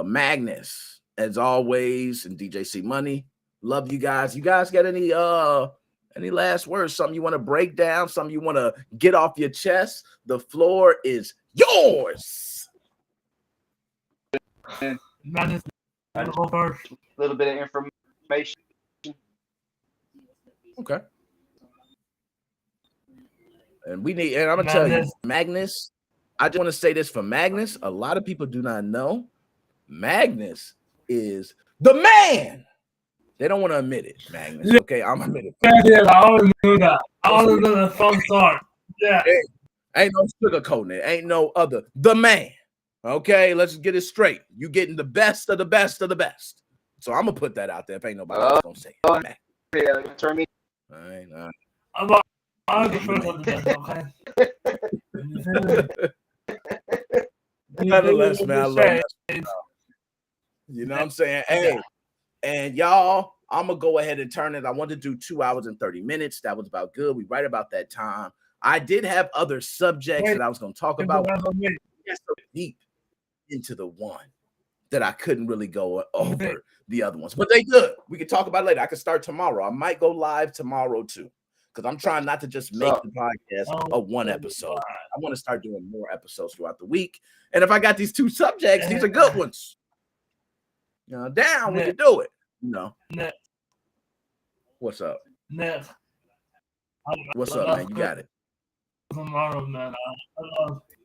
Magnus, as always, and DJ C Money. Love you guys. You guys got any last words? Something you want to break down? Something you want to get off your chest? The floor is yours. Madness. I just Go first. a little bit of information. Okay. And I'm gonna tell you, Magnus. I just want to say this for Magnus. A lot of people do not know Magnus is the man. They don't want to admit it, Magnus. Okay, I'm admitting. Yeah, I always knew that. I always knew that from start. Yeah. Ain't no sugarcoating it. Ain't no other. The man. Okay, let's get it straight. You getting the best of the best of the best. So I'm gonna put that out there if ain't nobody else gonna say it. Yeah, turn me. All right. I'm the first of the best, okay? Nonetheless, man, I love that. You know what I'm saying? Hey, and y'all, I'm gonna go ahead and turn it. I wanted to do 2 hours and 30 minutes. That was about good. We right about that time. I did have other subjects that I was gonna talk about. Yes, so deep into the one that I couldn't really go over the other ones, but they good. We can talk about it later. I can start tomorrow. I might go live tomorrow too, because I'm trying not to just make the podcast a one episode. I want to start doing more episodes throughout the week. And if I got these 2 subjects, these are good ones. You know, down we can do it. You know. What's up? What's up, man? You got it. Tomorrow, man.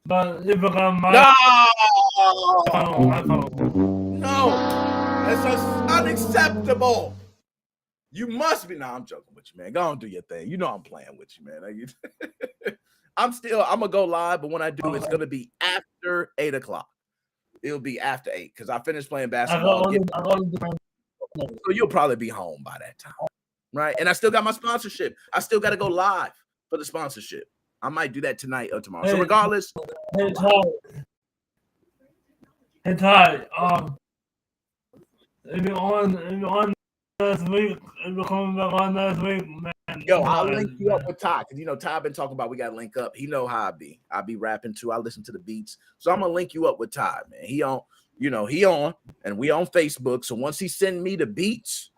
But if I No, that's unacceptable. You must be. I'm joking with you, man. Go on, do your thing. You know I'm playing with you, man. I'm gonna go live, but when I do, it's gonna be after 8 o'clock. It'll be after 8 because I finished playing basketball. So you'll probably be home by that time, right? And I still got my sponsorship. I still got to go live for the sponsorship. I might do that tonight or tomorrow. So regardless. Hey Ty, if you're on last week, if you're coming back on last week, man. Yo, I'll link you up with Ty, because you know Ty been talking about we got to link up. He know how I be rapping too. I listen to the beats. So I'm gonna link you up with Ty, man. He on, and we on Facebook. So once he send me the beats,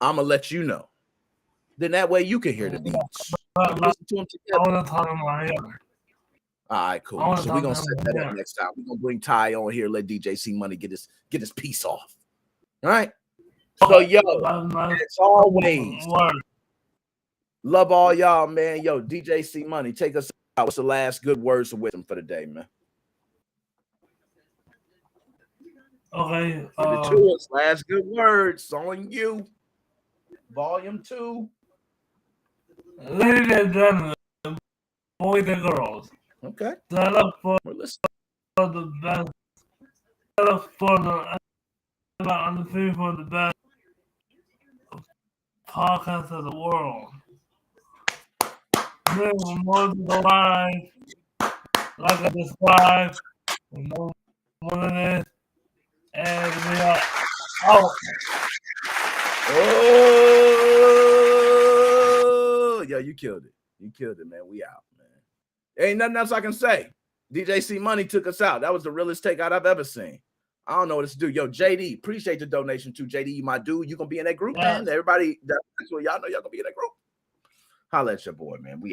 I'm gonna let you know. Then that way you can hear the beats. Listen to them together. All right, cool. So we're gonna set that up next time. We're gonna bring Ty on here, let DJ C Money get his piece off. All right. So yo, as always, love all y'all, man. Yo, DJ C Money, take us out. What's the last good words of wisdom for the day, man? Okay. The 2 last good words on you. Volume 2. Ladies and gentlemen, boys and girls. Okay. Set up for the best. Set up for the best podcast of the world. More to the live, like I described, we know what it is, and we are out. Oh, yo, you killed it. You killed it, man. We out, man. Ain't nothing else I can say. DJ C Money took us out. That was the realest takeout I've ever seen. I don't know what to do. Yo, JD, appreciate the donation too. JD, you my dude. You gonna be in that group, man. Everybody, y'all know y'all gonna be in that group. Holla at your boy, man. We